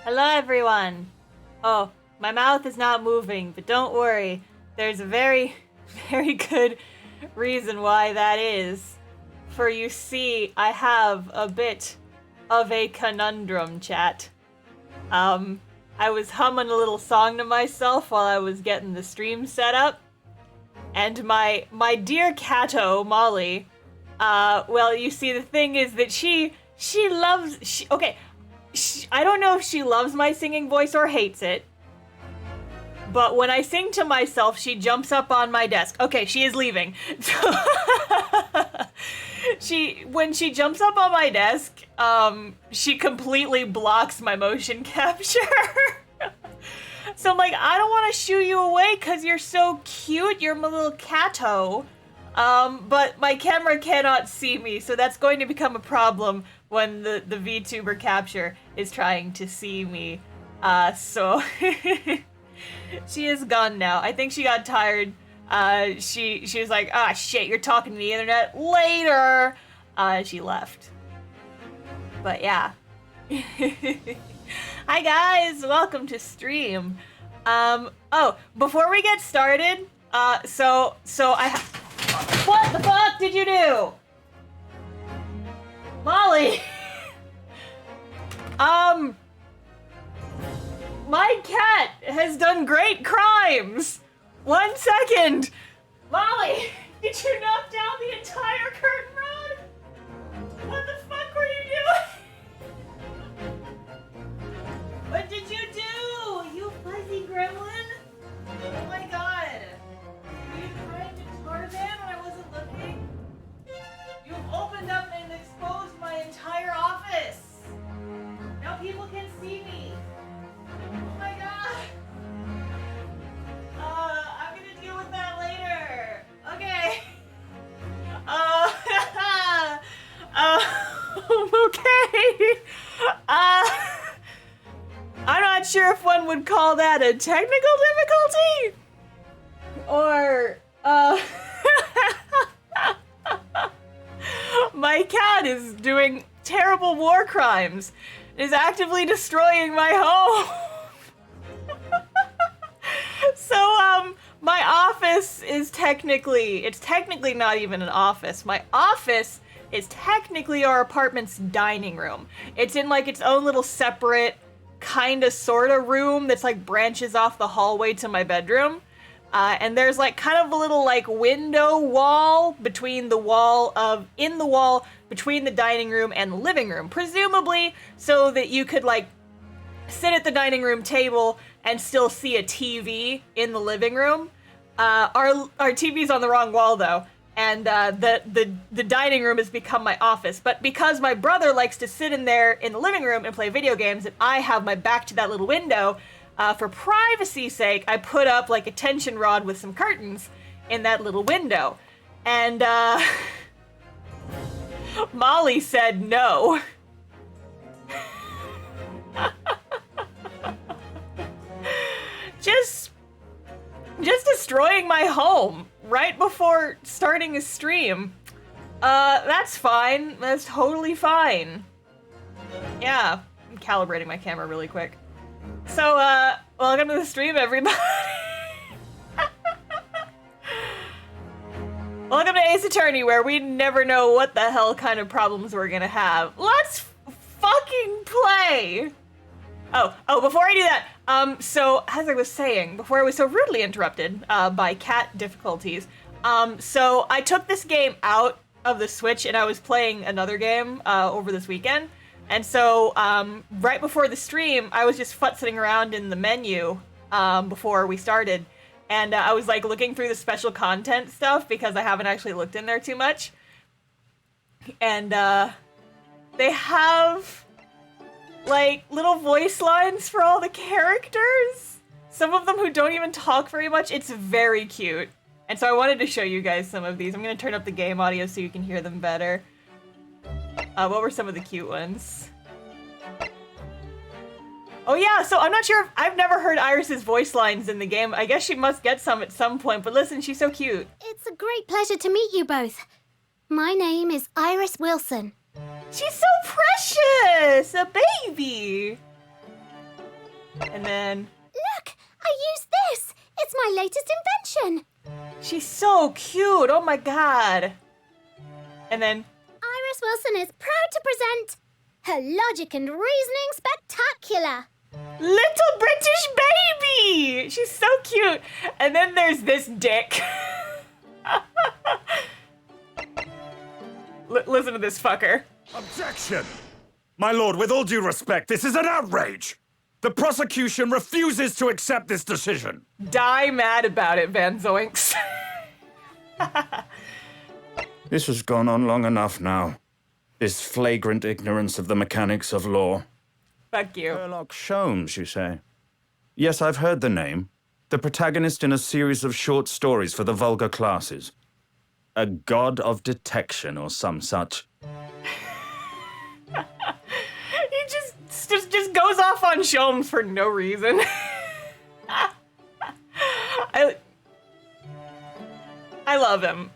Hello everyone! Oh, my mouth is not moving, but don't worry. There's a very, very good reason why that is. For you see, I have a bit of a conundrum, chat. I was humming a little song to myself while I was getting the stream set up. And my dear Cato, Molly, well, you see, the thing is that she loves, I don't know if she loves my singing voice or hates it, but when I sing to myself, she jumps up on my desk. Okay, she is leaving. When she jumps up on my desk, she completely blocks my motion capture. So I'm like, I don't want to shoo you away because you're so cute. You're my little Cato. But my camera cannot see me, so that's going to become a problem when the VTuber capture is trying to see me. So she is gone now. I think she got tired. She was like, ah, shit, you're talking to the internet later. She left. But yeah. Hi guys, welcome to stream. Oh, before we get started, so what the fuck did you do? Molly! My cat has done great crimes! 1 second! Molly, did you knock down the entire curtain rod? What the fuck were you doing? What did you do? You fuzzy gremlin? Oh my god. Were you trying to Tarzan when I wasn't looking? You've opened up and exposed my entire office. Now people can see me. Oh my god. I'm gonna deal with that later. Okay. Okay. I'm not sure if one would call that a technical difficulty or my cat is doing terrible war crimes. It is actively destroying my home. So, my office is it's technically not even an office. My office is technically our apartment's dining room. It's in like its own little separate kinda sorta room that's like branches off the hallway to my bedroom. And there's like kind of a little like window wall between the wall between the dining room and the living room, presumably so that you could like sit at the dining room table and still see a TV in the living room. Our TV's on the wrong wall though, and the dining room has become my office. But because my brother likes to sit in there in the living room and play video games, and I have my back to that little window, for privacy's sake, I put up like a tension rod with some curtains in that little window. And Molly said no. Just destroying my home right before starting a stream. That's fine. That's totally fine. Yeah, I'm calibrating my camera really quick. So, welcome to the stream, everybody. Welcome to Ace Attorney, where we never know what the hell kind of problems we're gonna have. Let's fucking play! Oh, before I do that, so, as I was saying, before I was so rudely interrupted, by cat difficulties, so I took this game out of the Switch and I was playing another game, over this weekend. And so, right before the stream, I was just futzing around in the menu, before we started. And I was like looking through the special content stuff because I haven't actually looked in there too much. And, they have like little voice lines for all the characters. Some of them who don't even talk very much. It's very cute. And so I wanted to show you guys some of these. I'm gonna turn up the game audio so you can hear them better. What were some of the cute ones? Oh yeah, so I'm not sure if I've never heard Iris's voice lines in the game. I guess she must get some at some point, but listen, she's so cute. It's a great pleasure to meet you both. My name is Iris Wilson. She's so precious! A baby! And then Look, I used this. It's my latest invention. she's so cute. Oh my god. And then Iris Wilson is proud to present her Logic and Reasoning Spectacular. little British baby. She's so cute. And then there's this dick. Listen to this fucker. Objection! My lord, with all due respect, this is an outrage! The prosecution refuses to accept this decision. Die mad about it, Van Zoinks. This has gone on long enough now. This flagrant ignorance of the mechanics of law. Fuck you. Sherlock Sholmes, you say? Yes, I've heard the name. The protagonist in a series of short stories for the vulgar classes. A god of detection or some such. He just goes off on Sholmes for no reason. I love him.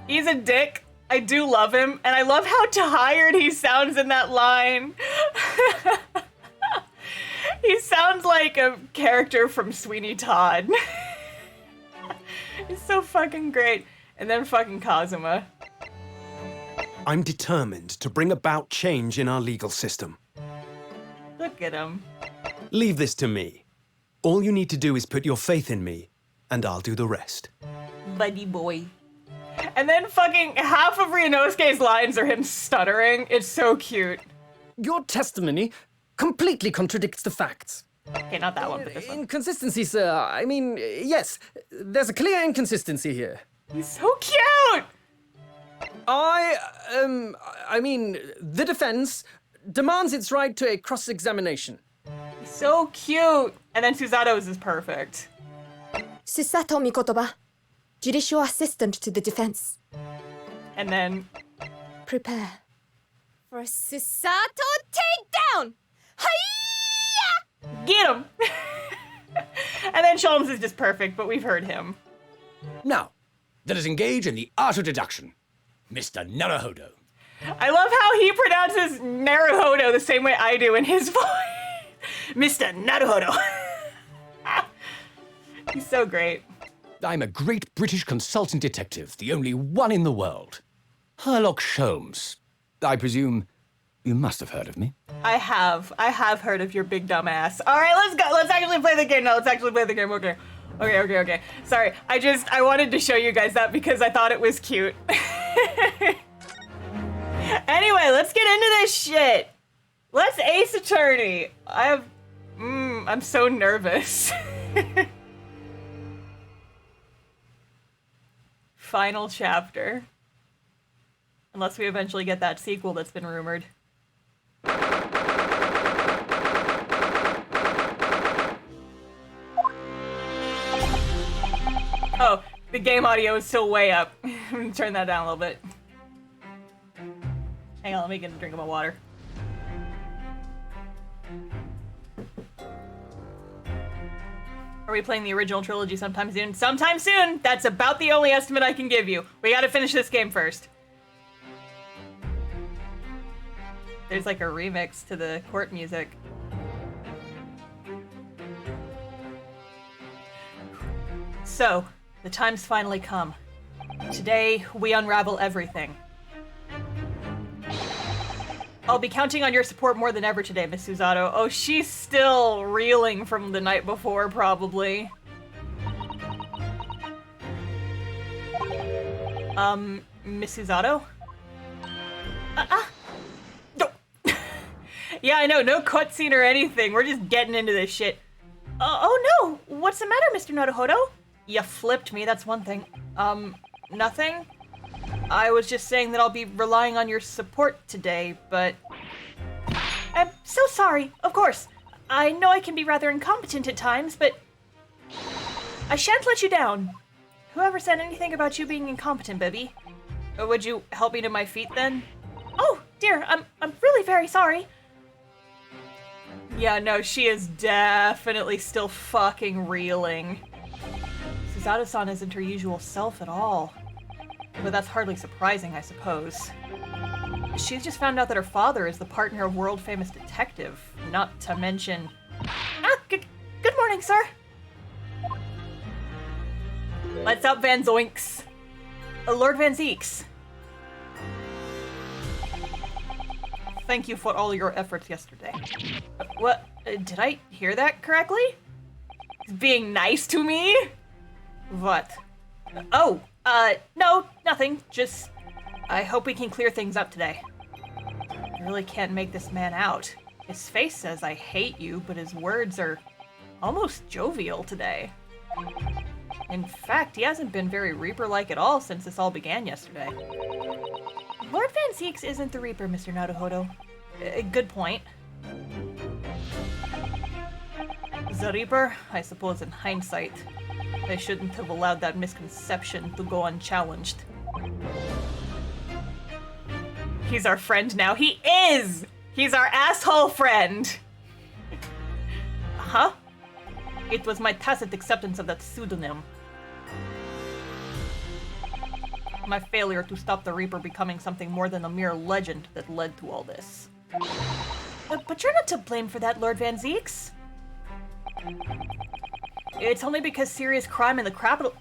He's a dick. I do love him, and I love how tired he sounds in that line. He sounds like a character from Sweeney Todd. He's so fucking great. And then fucking Kazuma. I'm determined to bring about change in our legal system. Look at him. Leave this to me. All you need to do is put your faith in me, and I'll do the rest. Buddy boy. And then fucking half of Ryunosuke's lines are him stuttering. It's so cute. Your testimony completely contradicts the facts. Okay, not that one, but this one. Inconsistency, sir. I mean, yes, there's a clear inconsistency here. He's so cute! I mean, the defense demands its right to a cross-examination. He's so cute! And then Susato's is perfect. Susato Mikotoba, judicial assistant to the defense. And then Prepare for a Susato takedown! Hiya! get him! And then Sholmes is just perfect, but we've heard him. Now, let us engage in the art of deduction. Mr. Naruhodo. I love how he pronounces Naruhodo the same way I do in his voice. Mr. Naruhodo. He's so great. I'm a great British consultant detective, the only one in the world. Sherlock Sholmes. I presume you must have heard of me. I have heard of your big dumb ass. All right, let's go. Let's actually play the game. No, let's actually play the game. Okay. Sorry, I wanted to show you guys that because I thought it was cute. Anyway, let's get into this shit. Let's Ace Attorney. I'm so nervous. Final chapter. Unless we eventually get that sequel that's been rumored. Oh, the game audio is still way up. I'm gonna turn that down a little bit. Hang on, let me get a drink of my water. Are we playing the original trilogy sometime soon? Sometime soon! That's about the only estimate I can give you. We gotta finish this game first. There's like a remix to the court music. So, the time's finally come. Today, we unravel everything. I'll be counting on your support more than ever today, Miss Susato. Oh, she's still reeling from the night before, probably. Miss Susato? No. Yeah, I know, no cutscene or anything. We're just getting into this shit. Oh no! What's the matter, Mr. Naruhodo? You flipped me, that's one thing. Nothing? I was just saying that I'll be relying on your support today, but... I'm so sorry, of course. I know I can be rather incompetent at times, but... I shan't let you down. Whoever said anything about you being incompetent, Bibby? Would you help me to my feet, then? Oh, dear, I'm really very sorry. Yeah, no, she is definitely still fucking reeling. Susato-san isn't her usual self at all. But that's hardly surprising, I suppose. She's just found out that her father is the partner of world-famous detective, not to mention... Good morning, sir. What's up, Van Zoinks? Lord Van Zeeks. Thank you for all your efforts yesterday. What? Did I hear that correctly? He's being nice to me? What? Oh, no, nothing. Just, I hope we can clear things up today. I really can't make this man out. His face says I hate you, but his words are almost jovial today. In fact, he hasn't been very Reaper-like at all since this all began yesterday. Lord Van Zeeks isn't the Reaper, Mr. Naruhodo. Good point. The Reaper? I suppose in hindsight, I shouldn't have allowed that misconception to go unchallenged. He's our friend now. He is! He's our asshole friend! Huh? It was my tacit acceptance of that pseudonym. My failure to stop the Reaper becoming something more than a mere legend that led to all this. But you're not to blame for that, Lord Van Zeeks. It's only because serious crime in the capital...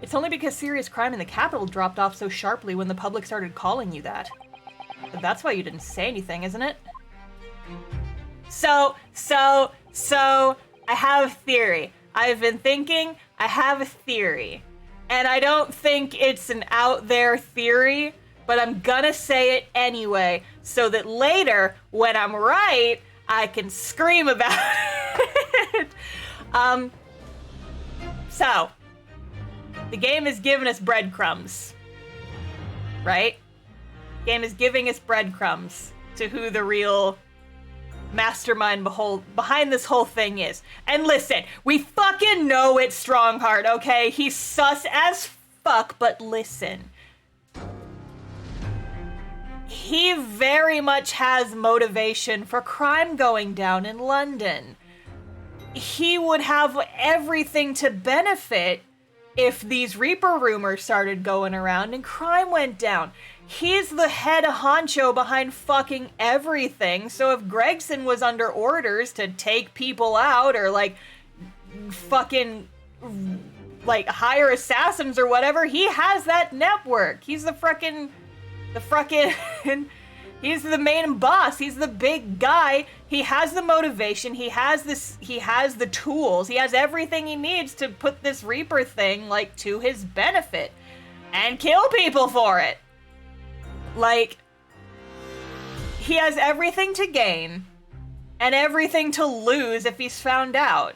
It's only because serious crime in the capital dropped off so sharply when the public started calling you that. That's why you didn't say anything, isn't it? So, I have a theory. I've been thinking, I have a theory. And I don't think it's an out there theory, but I'm gonna say it anyway, so that later, when I'm right, I can scream about it. So, the game is giving us breadcrumbs, right? Game is giving us breadcrumbs to who the real mastermind behind this whole thing is. And listen, we fucking know it's Strongheart, okay? He's sus as fuck, but listen. He very much has motivation for crime going down in London. He would have everything to benefit if these Reaper rumors started going around and crime went down. He's the head honcho behind fucking everything, so if Gregson was under orders to take people out or, like, fucking, like, hire assassins or whatever, he has that network. He's he's the main boss. He's the big guy. He has the motivation. He has the tools. He has everything he needs to put this Reaper thing, like, to his benefit and kill people for it. Like, he has everything to gain and everything to lose if he's found out.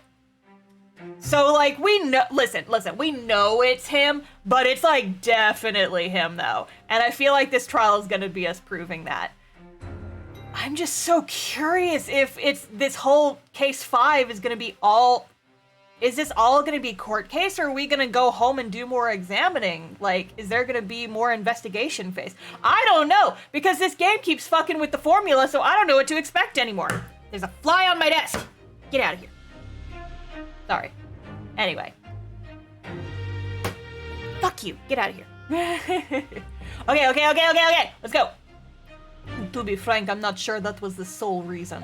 So, like, we know, listen, we know it's him, but it's, like, definitely him, though. And I feel like this trial is gonna be us proving that. I'm just so curious if this whole case 5 is gonna be is this all gonna be court case, or are we gonna go home and do more examining? Like, is there gonna be more investigation phase? I don't know, because this game keeps fucking with the formula, so I don't know what to expect anymore. There's a fly on my desk. Get out of here. Sorry. Anyway. Fuck you. Get out of here. Okay. Let's go. To be frank, I'm not sure that was the sole reason.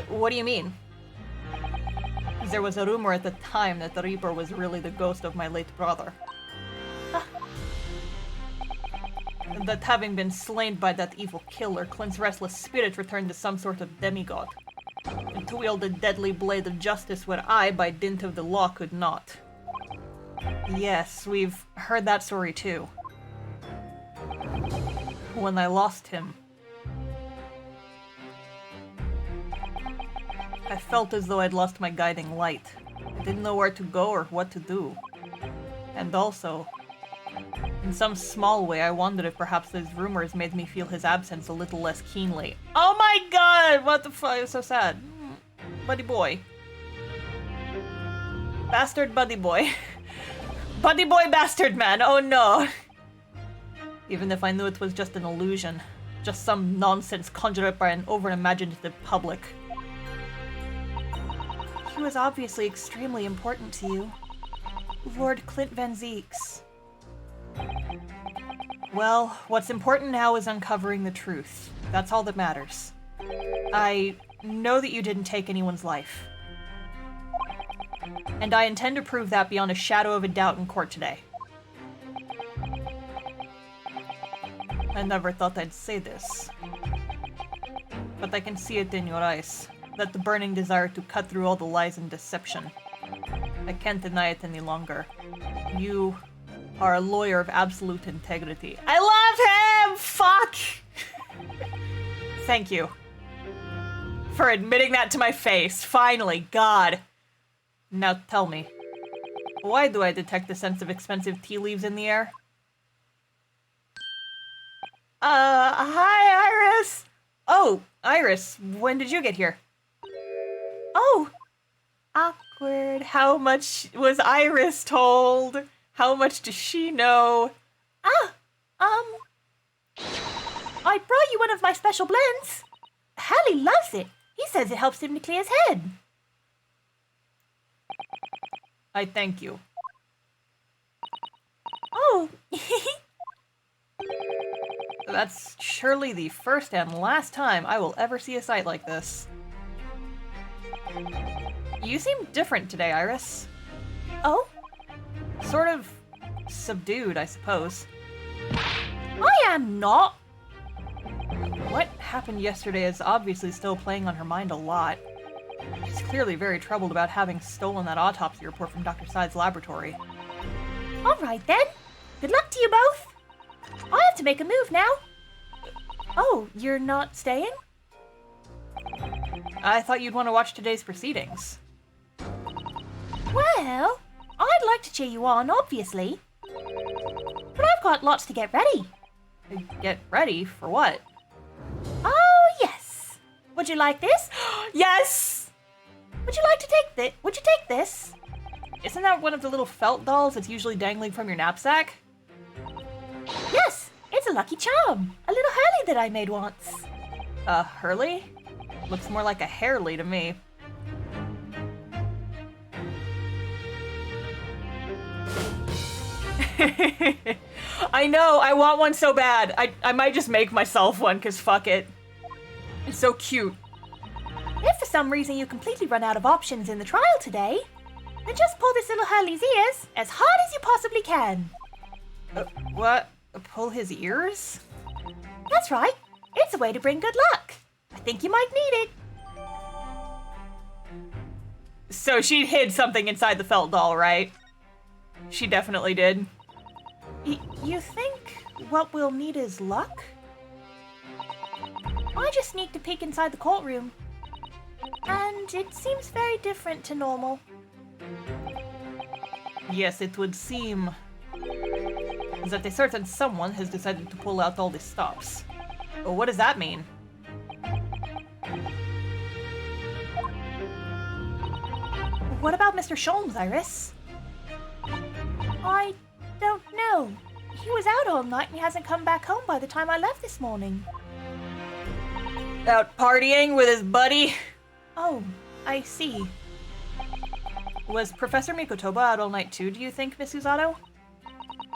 What do you mean? There was a rumor at the time that the Reaper was really the ghost of my late brother. That having been slain by that evil killer, Clint's restless spirit returned to some sort of demigod. And to wield the deadly blade of justice where I, by dint of the law, could not. Yes, we've heard that story too. When I lost him, I felt as though I'd lost my guiding light. I didn't know where to go or what to do. And also, in some small way, I wondered if perhaps those rumors made me feel his absence a little less keenly. Oh my god! What the fuck? It's so sad. Buddy boy. Bastard buddy boy. Buddy boy bastard man, oh no! Even if I knew it was just an illusion. Just some nonsense conjured up by an over-imaginative public. He was obviously extremely important to you. Lord Clint Van Zeeks. Well, what's important now is uncovering the truth. That's all that matters. I know that you didn't take anyone's life. And I intend to prove that beyond a shadow of a doubt in court today. I never thought I'd say this. But I can see it in your eyes. That the burning desire to cut through all the lies and deception. I can't deny it any longer. You are a lawyer of absolute integrity. I love him! Fuck! Thank you. For admitting that to my face. Finally, God. Now tell me. Why do I detect the sense of expensive tea leaves in the air? Hi, Iris! Oh, Iris, when did you get here? Oh, awkward. How much was Iris told? How much does she know? I brought you one of my special blends. Hallie loves it. He says it helps him to clear his head. I thank you. Oh, That's surely the first and last time I will ever see a sight like this. You seem different today, Iris. oh, Sort of subdued, I suppose. I am not. What happened yesterday is obviously still playing on her mind a lot. She's clearly very troubled about having stolen that autopsy report from Dr. Side's laboratory. All right then. Good luck to you both. I have to make a move now. Oh, you're not staying? I thought you'd want to watch today's proceedings. Well, I'd like to cheer you on, obviously. But I've got lots to get ready. Get ready for what? Oh, yes. Would you like this? Yes! Would you like to take this? Would you take this? Isn't that one of the little felt dolls that's usually dangling from your knapsack? Yes, it's a lucky charm. A little Hurley that I made once. Hurley? Looks more like a Hairley to me. I know, I want one so bad. I might just make myself one, because fuck it. It's so cute. If for some reason you completely run out of options in the trial today, then just pull this little Hurley's ears as hard as you possibly can. What? Pull his ears? That's right. It's a way to bring good luck. I think you might need it. So she hid something inside the felt doll, right? She definitely did. You think what we'll need is luck? I just sneaked a peek inside the courtroom, and it seems very different to normal. Yes, it would seem that a certain someone has decided to pull out all the stops. Well, what does that mean? What about Mr. Sholmes, Iris? I don't know. He was out all night and he hasn't come back home by the time I left this morning. Out partying with his buddy? Oh, I see. Was Professor Mikotoba out all night too, do you think, Miss Usato?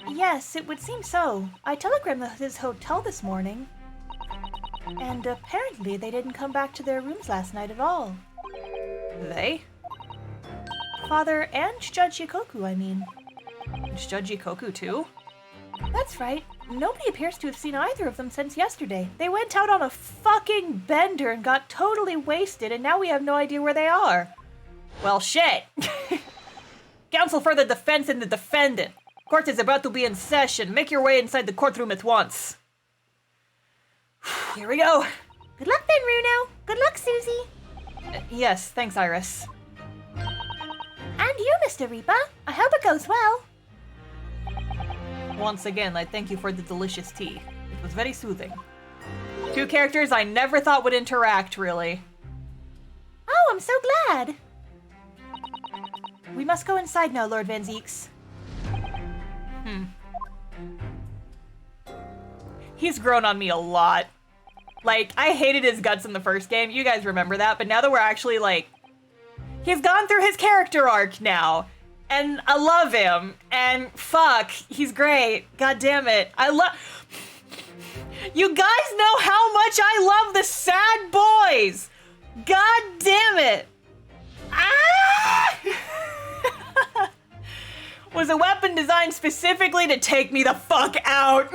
Yes, it would seem so. I telegrammed his hotel this morning. And apparently they didn't come back to their rooms last night at all. They? Father and Judge Yikoku, I mean. Is Judge Ikoku too? That's right. Nobody appears to have seen either of them since yesterday. They went out on a fucking bender and got totally wasted, and now we have no idea where they are. Well, shit. Counsel for the defense and the defendant. Court is about to be in session. Make your way inside the courtroom at once. Here we go. Good luck then, Runo. Good luck, Susie. Yes, thanks, Iris. And you, Mr. Reaper. I hope it goes well. Once again, I thank you for the delicious tea. It was very soothing. Two characters I never thought would interact, really. Oh, I'm so glad. We must go inside now, Lord Van Zeeks. He's grown on me a lot. Like, I hated his guts in the first game. You guys remember that. But now that we're actually, like... He's gone through his character arc now. And I love him. And fuck, he's great. God damn it. I love... You guys know how much I love the sad boys! God damn it! Ah! Was a weapon designed specifically to take me the fuck out.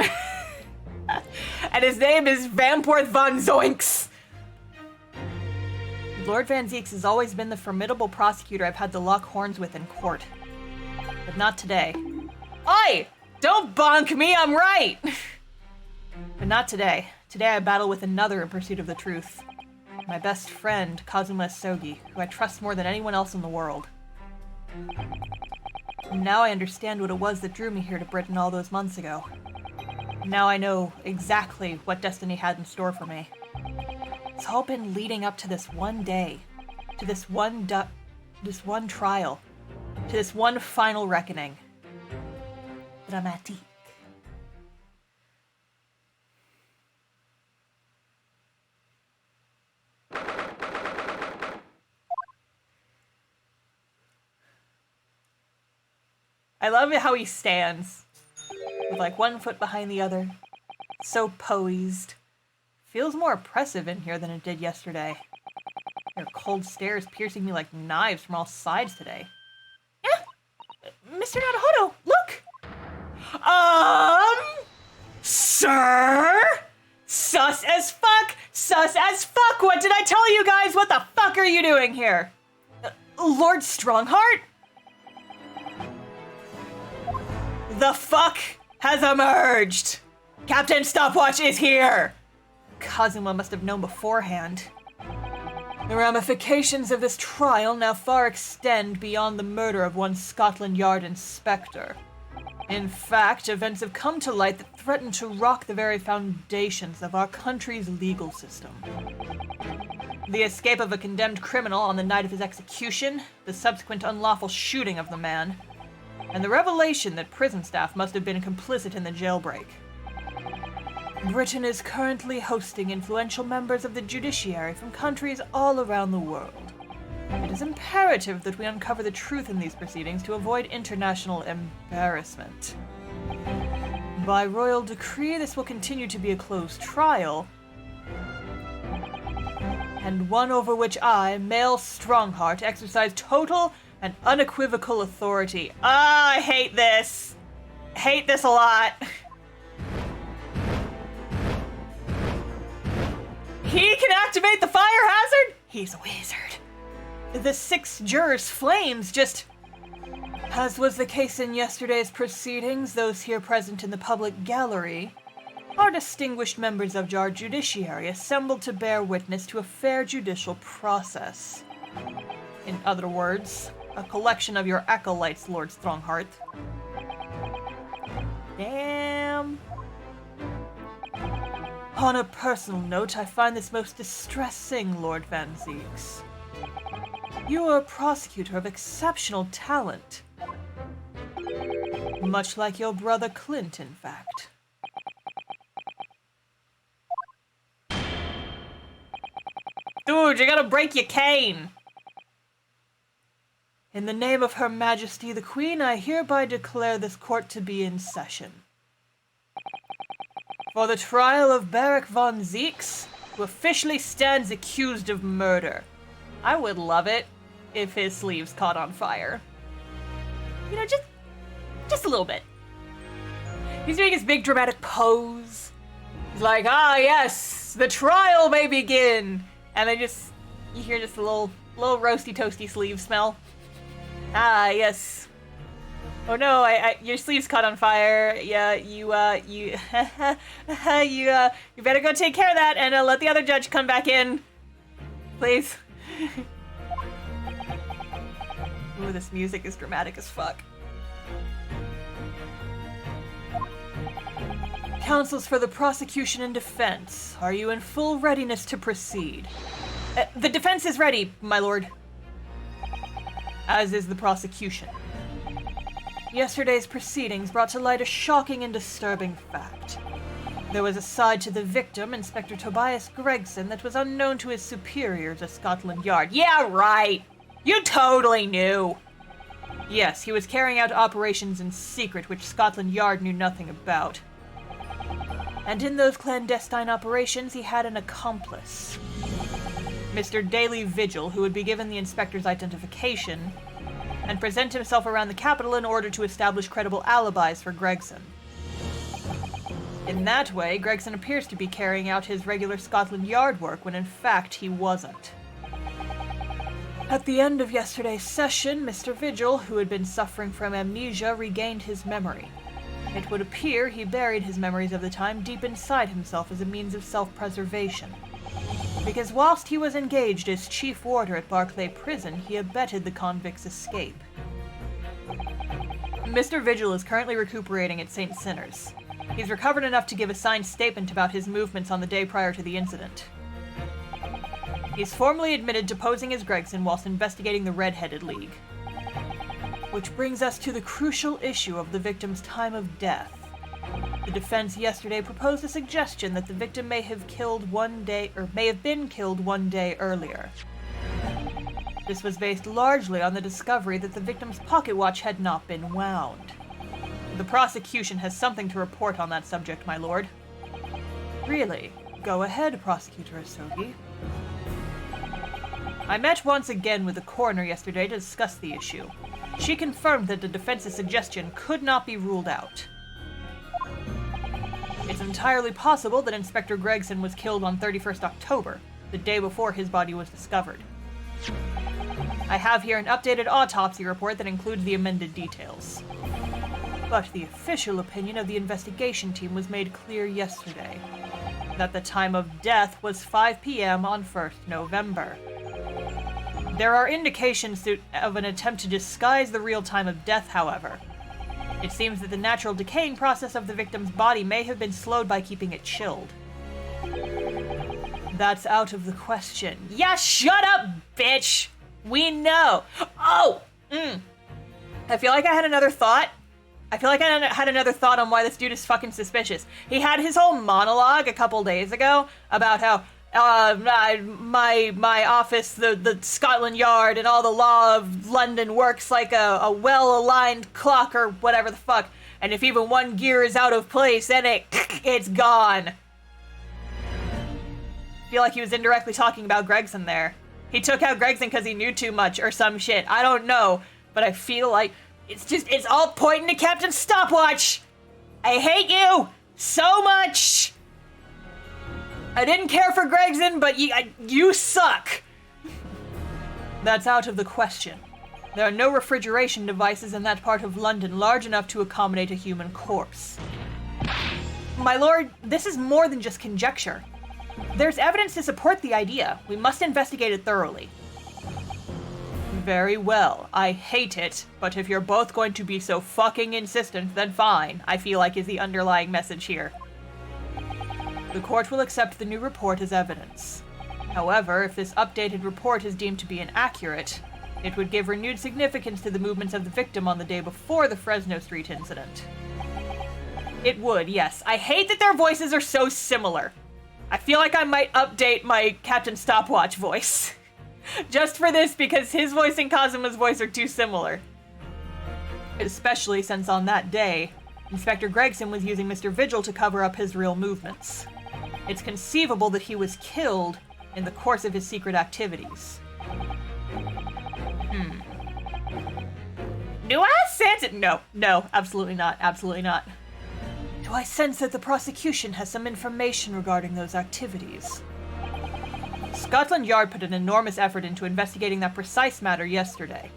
And his name is Vamporth von Zoinks. Lord Van Zeeks has always been the formidable prosecutor I've had to lock horns with in court. But not today. Oi! Don't bonk me, I'm right! But not today. Today I battle with another in pursuit of the truth. My best friend, Kazuma Sogi, who I trust more than anyone else in the world. And now I understand what it was that drew me here to Britain all those months ago. Now I know exactly what destiny had in store for me. It's all been leading up to this one day, to this one trial, to this one final reckoning. Dramatique. I love how he stands, with like one foot behind the other, so poised. Feels more oppressive in here than it did yesterday. There are cold stares piercing me like knives from all sides today. Yeah, Mr. Naruhodo, look! Sir? Sus as fuck! Sus as fuck! What did I tell you guys? What the fuck are you doing here? Lord Strongheart? The fuck has emerged! Captain Stopwatch is here! Kazuma must have known beforehand. The ramifications of this trial now far extend beyond the murder of one Scotland Yard inspector. In fact, events have come to light that threaten to rock the very foundations of our country's legal system. The escape of a condemned criminal on the night of his execution, the subsequent unlawful shooting of the man, and the revelation that prison staff must have been complicit in the jailbreak. Britain is currently hosting influential members of the judiciary from countries all around the world. It is imperative that we uncover the truth in these proceedings to avoid international embarrassment. By royal decree, this will continue to be a closed trial, and one over which I, male Strongheart, exercise total and unequivocal authority. I hate this. Hate this a lot. He can activate the fire hazard? He's a wizard. The 6 jurors' flames just... As was the case in yesterday's proceedings, those here present in the public gallery are distinguished members of our judiciary assembled to bear witness to a fair judicial process. In other words, a collection of your acolytes, Lord Strongheart. Damn. On a personal note, I find this most distressing, Lord Van Zeeks. You are a prosecutor of exceptional talent. Much like your brother Clint, in fact. Dude, you gotta break your cane! In the name of Her Majesty the Queen, I hereby declare this court to be in session. For the trial of Beric von Zeeks, who officially stands accused of murder. I would love it if his sleeves caught on fire. You know, just a little bit. He's doing his big dramatic pose. He's like, ah yes, the trial may begin. And then you hear just a little roasty toasty sleeve smell. Ah, yes. Oh no, your sleeve's caught on fire. Yeah, you better go take care of that and let the other judge come back in. Please. Ooh, this music is dramatic as fuck. Counsels for the prosecution and defense, are you in full readiness to proceed? The defense is ready, my lord. As is the prosecution. Yesterday's proceedings brought to light a shocking and disturbing fact. There was a side to the victim, Inspector Tobias Gregson, that was unknown to his superiors at Scotland Yard. Yeah, right! You totally knew! Yes, he was carrying out operations in secret which Scotland Yard knew nothing about. And in those clandestine operations, he had an accomplice. Mr. Daily Vigil, who would be given the inspector's identification and present himself around the capital in order to establish credible alibis for Gregson. In that way, Gregson appears to be carrying out his regular Scotland Yard work when in fact he wasn't. At the end of yesterday's session, Mr. Vigil, who had been suffering from amnesia, regained his memory. It would appear he buried his memories of the time deep inside himself as a means of self-preservation. Because whilst he was engaged as chief warder at Barclay Prison, he abetted the convict's escape. Mr. Vigil is currently recuperating at St. Sinners. He's recovered enough to give a signed statement about his movements on the day prior to the incident. He's formally admitted to posing as Gregson whilst investigating the Red-Headed League. Which brings us to the crucial issue of the victim's time of death. The defense yesterday proposed a suggestion that the victim may have been killed 1 day earlier. This was based largely on the discovery that the victim's pocket watch had not been wound. The prosecution has something to report on that subject, my lord. Really? Go ahead, Prosecutor Asogi. I met once again with the coroner yesterday to discuss the issue. She confirmed that the defense's suggestion could not be ruled out. It's entirely possible that Inspector Gregson was killed on 31st October, the day before his body was discovered. I have here an updated autopsy report that includes the amended details. But the official opinion of the investigation team was made clear yesterday, that the time of death was 5 p.m. on 1st November. There are indications of an attempt to disguise the real time of death, however. It seems that the natural decaying process of the victim's body may have been slowed by keeping it chilled. That's out of the question. Yeah, shut up, bitch! We know! Oh! I feel like I had another thought. I feel like I had another thought on why this dude is fucking suspicious. He had his whole monologue a couple days ago about how my office, the Scotland Yard, and all the law of London works like a well-aligned clock or whatever the fuck. And if even one gear is out of place, then it's gone. I feel like he was indirectly talking about Gregson there. He took out Gregson because he knew too much or some shit. I don't know, but I feel like it's all pointing to Captain Stopwatch. I hate you so much. I didn't care for Gregson, but you suck. That's out of the question. There are no refrigeration devices in that part of London large enough to accommodate a human corpse. My lord, this is more than just conjecture. There's evidence to support the idea. We must investigate it thoroughly. Very well. I hate it, but if you're both going to be so fucking insistent, then fine, I feel like is the underlying message here. The court will accept the new report as evidence. However, if this updated report is deemed to be inaccurate, it would give renewed significance to the movements of the victim on the day before the Fresno Street incident. It would, yes. I hate that their voices are so similar. I feel like I might update my Captain Stopwatch voice. Just for this, because his voice and Kazuma's voice are too similar. Especially since on that day, Inspector Gregson was using Mr. Vigil to cover up his real movements. It's conceivable that he was killed in the course of his secret activities. Do I sense it? No, absolutely not, absolutely not. Do I sense that the prosecution has some information regarding those activities? Scotland Yard put an enormous effort into investigating that precise matter yesterday.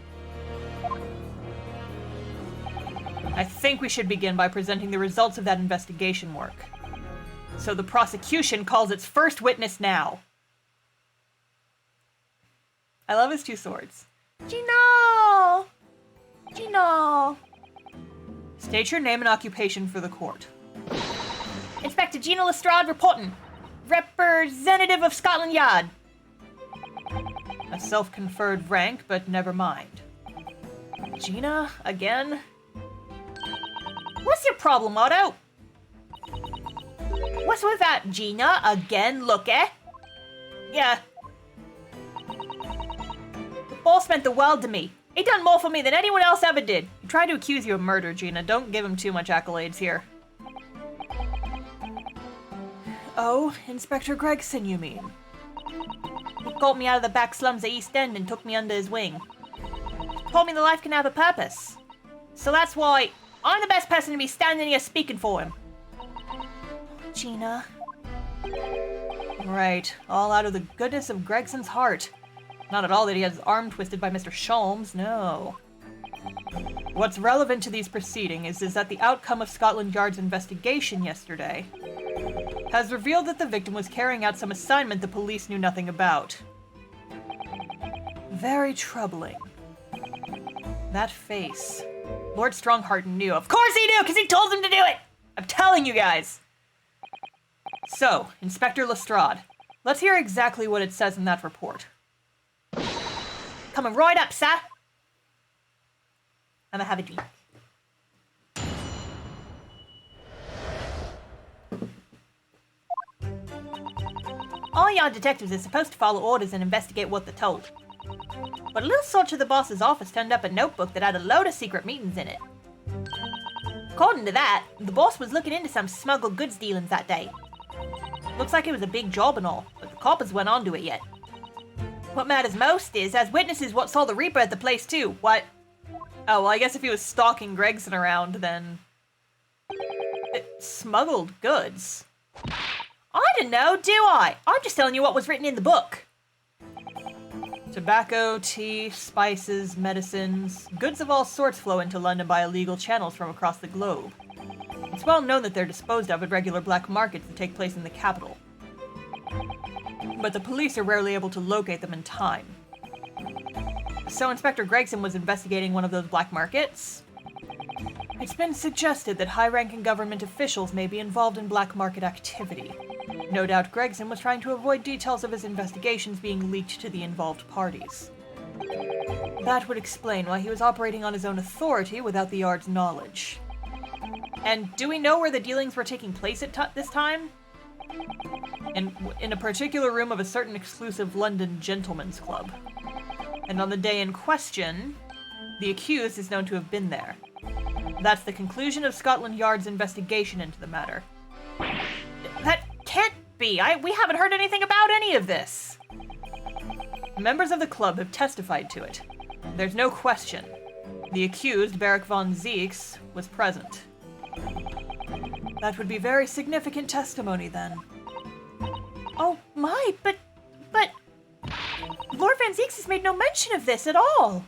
I think we should begin by presenting the results of that investigation work. So the prosecution calls its first witness now. I love his two swords. Gino! State your name and occupation for the court. Inspector Gino Lestrade reporting. Representative of Scotland Yard. A self-conferred rank, but never mind. Gina, again? What's your problem, Otto? What's with that, Gina? Again, look eh? Yeah. The boss meant the world to me. He done more for me than anyone else ever did. He tried to accuse you of murder, Gina. Don't give him too much accolades here. Oh, Inspector Gregson, you mean? He caught me out of the back slums of East End and took me under his wing. Told me that life can have a purpose. So that's why I'm the best person to be standing here speaking for him. Gina. Right, all out of the goodness of Gregson's heart. Not at all that he has his arm twisted by Mr. Sholmes, no. What's relevant to these proceedings is that the outcome of Scotland Yard's investigation yesterday has revealed that the victim was carrying out some assignment the police knew nothing about. Very troubling. That face. Lord Strongheart knew. Of course he knew, because he told him to do it! I'm telling you guys! So, Inspector Lestrade, let's hear exactly what it says in that report. Coming right up, sir. I'ma have a drink. All yard detectives are supposed to follow orders and investigate what they're told. But a little search of the boss's office turned up a notebook that had a load of secret meetings in it. According to that, the boss was looking into some smuggled goods dealings that day. Looks like it was a big job and all, but the coppers went on to it yet. What matters most is, as witnesses what saw the Reaper at the place too, what? Oh, well, I guess if he was stalking Gregson around, then... smuggled goods. I don't know, do I? I'm just telling you what was written in the book. Tobacco, tea, spices, medicines, goods of all sorts flow into London by illegal channels from across the globe. It's well known that they're disposed of at regular black markets that take place in the capital. But the police are rarely able to locate them in time. So Inspector Gregson was investigating one of those black markets? It's been suggested that high-ranking government officials may be involved in black market activity. No doubt Gregson was trying to avoid details of his investigations being leaked to the involved parties. That would explain why he was operating on his own authority without the Yard's knowledge. And do we know where the dealings were taking place at this time? In a particular room of a certain exclusive London gentleman's club. And on the day in question, the accused is known to have been there. That's the conclusion of Scotland Yard's investigation into the matter. That can't be. We haven't heard anything about any of this. Members of the club have testified to it. There's no question. The accused, Barak von Zieks, was present. That would be very significant testimony then. Oh my, but Lord Van Zieks has made no mention of this at all.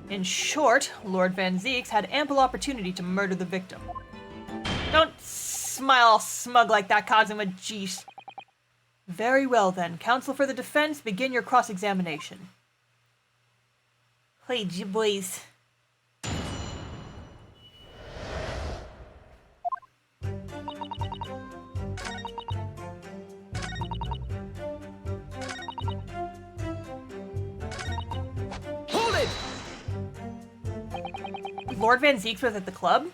In short, Lord Van Zieks had ample opportunity to murder the victim. Don't smile all smug like that, Kazuma. Jeez. Very well then. Counsel for the defense, begin your cross-examination. Hey, boys. Hold it! Lord Van Zieks was at the club?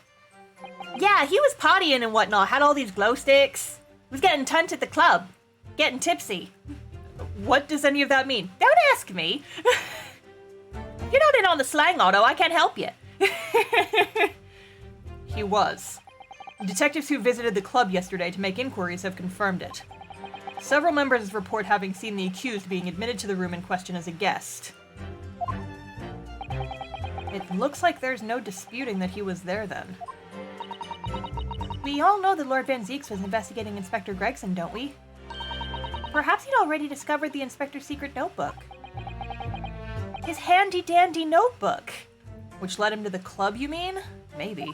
Yeah, he was partying and whatnot, had all these glow sticks. Was getting tunt at the club. Getting tipsy. What does any of that mean? Don't ask me. You're not in on the slang, Otto. I can't help you. He was. Detectives who visited the club yesterday to make inquiries have confirmed it. Several members report having seen the accused being admitted to the room in question as a guest. It looks like there's no disputing that he was there then. We all know that Lord Van Zieks was investigating Inspector Gregson, don't we? Perhaps he'd already discovered the Inspector's secret notebook. His handy-dandy notebook. Which led him to the club, you mean? Maybe.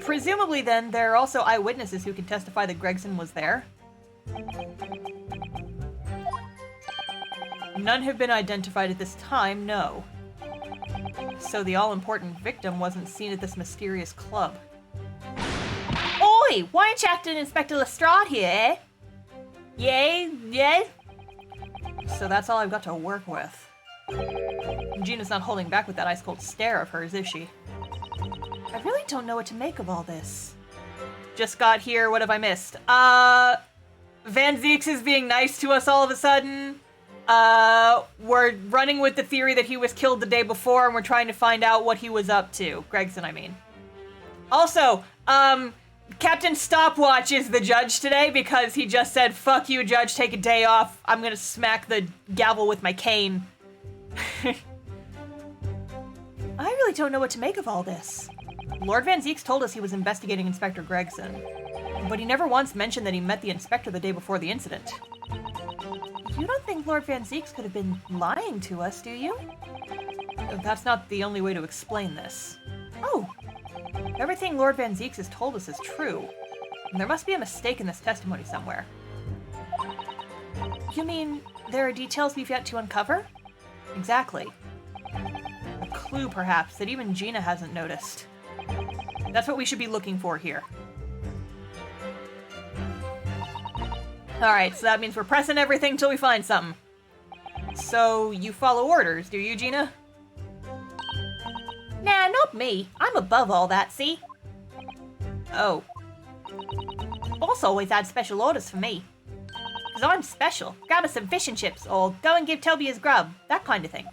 Presumably, then, there are also eyewitnesses who can testify that Gregson was there. None have been identified at this time, no. So the all-important victim wasn't seen at this mysterious club. Oi! Why aren't you acting Inspector Lestrade here, eh? Yay? So that's all I've got to work with. Gina's not holding back with that ice-cold stare of hers, is she? I really don't know what to make of all this. Just got here, what have I missed? Van Zieks is being nice to us all of a sudden. We're running with the theory that he was killed the day before, and we're trying to find out what he was up to. Gregson, I mean. Also, Captain Stopwatch is the judge today because he just said, "Fuck you, judge, take a day off. I'm gonna smack the gavel with my cane." I really don't know what to make of all this. Lord Van Zieks told us he was investigating Inspector Gregson, but he never once mentioned that he met the inspector the day before the incident. You don't think Lord Van Zieks could have been lying to us, do you? That's not the only way to explain this. Oh, everything Lord Van Zieks has told us is true. There must be a mistake in this testimony somewhere. You mean there are details we've yet to uncover? Exactly. A clue, perhaps, that even Gina hasn't noticed. That's what we should be looking for here. Alright, so that means we're pressing everything till we find something. So, you follow orders, do you, Gina? Nah, not me. I'm above all that, see? Oh. Boss always had special orders for me. Because I'm special. Grab us some fish and chips, or go and give Toby his grub. That kind of thing.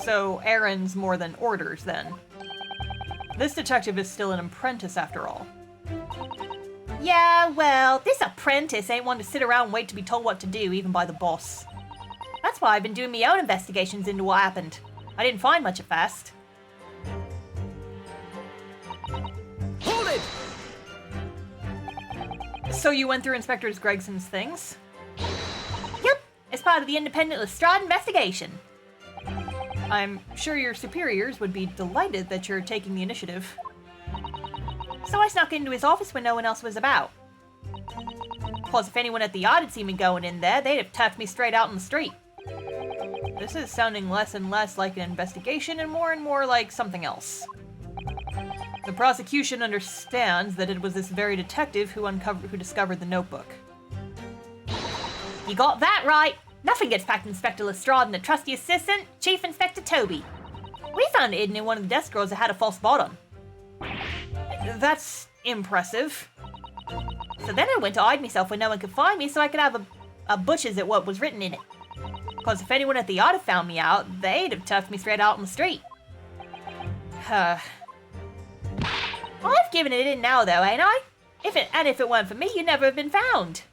So, errands more than orders, then. This detective is still an apprentice, after all. Yeah, well, this apprentice ain't one to sit around and wait to be told what to do, even by the boss. That's why I've been doing my own investigations into what happened. I didn't find much at first. Hold it! So you went through Inspector Gregson's things? Yep, as part of the independent Lestrade investigation. I'm sure your superiors would be delighted that you're taking the initiative. So I snuck into his office when no one else was about. Plus, if anyone at the yard had seen me going in there, they'd have turfed me straight out in the street. This is sounding less and less like an investigation and more like something else. The prosecution understands that it was this very detective who discovered the notebook. You got that right. Nothing gets past Inspector Lestrade and the trusty assistant, Chief Inspector Toby. We found it hidden in one of the desk drawers that had a false bottom. That's impressive. So then I went to hide myself where no one could find me so I could have a butcher's at what was written in it. Because if anyone at the yard had found me out, they'd have toughed me straight out on the street. I've given it in now, though, ain't I? If it weren't for me, you'd never have been found.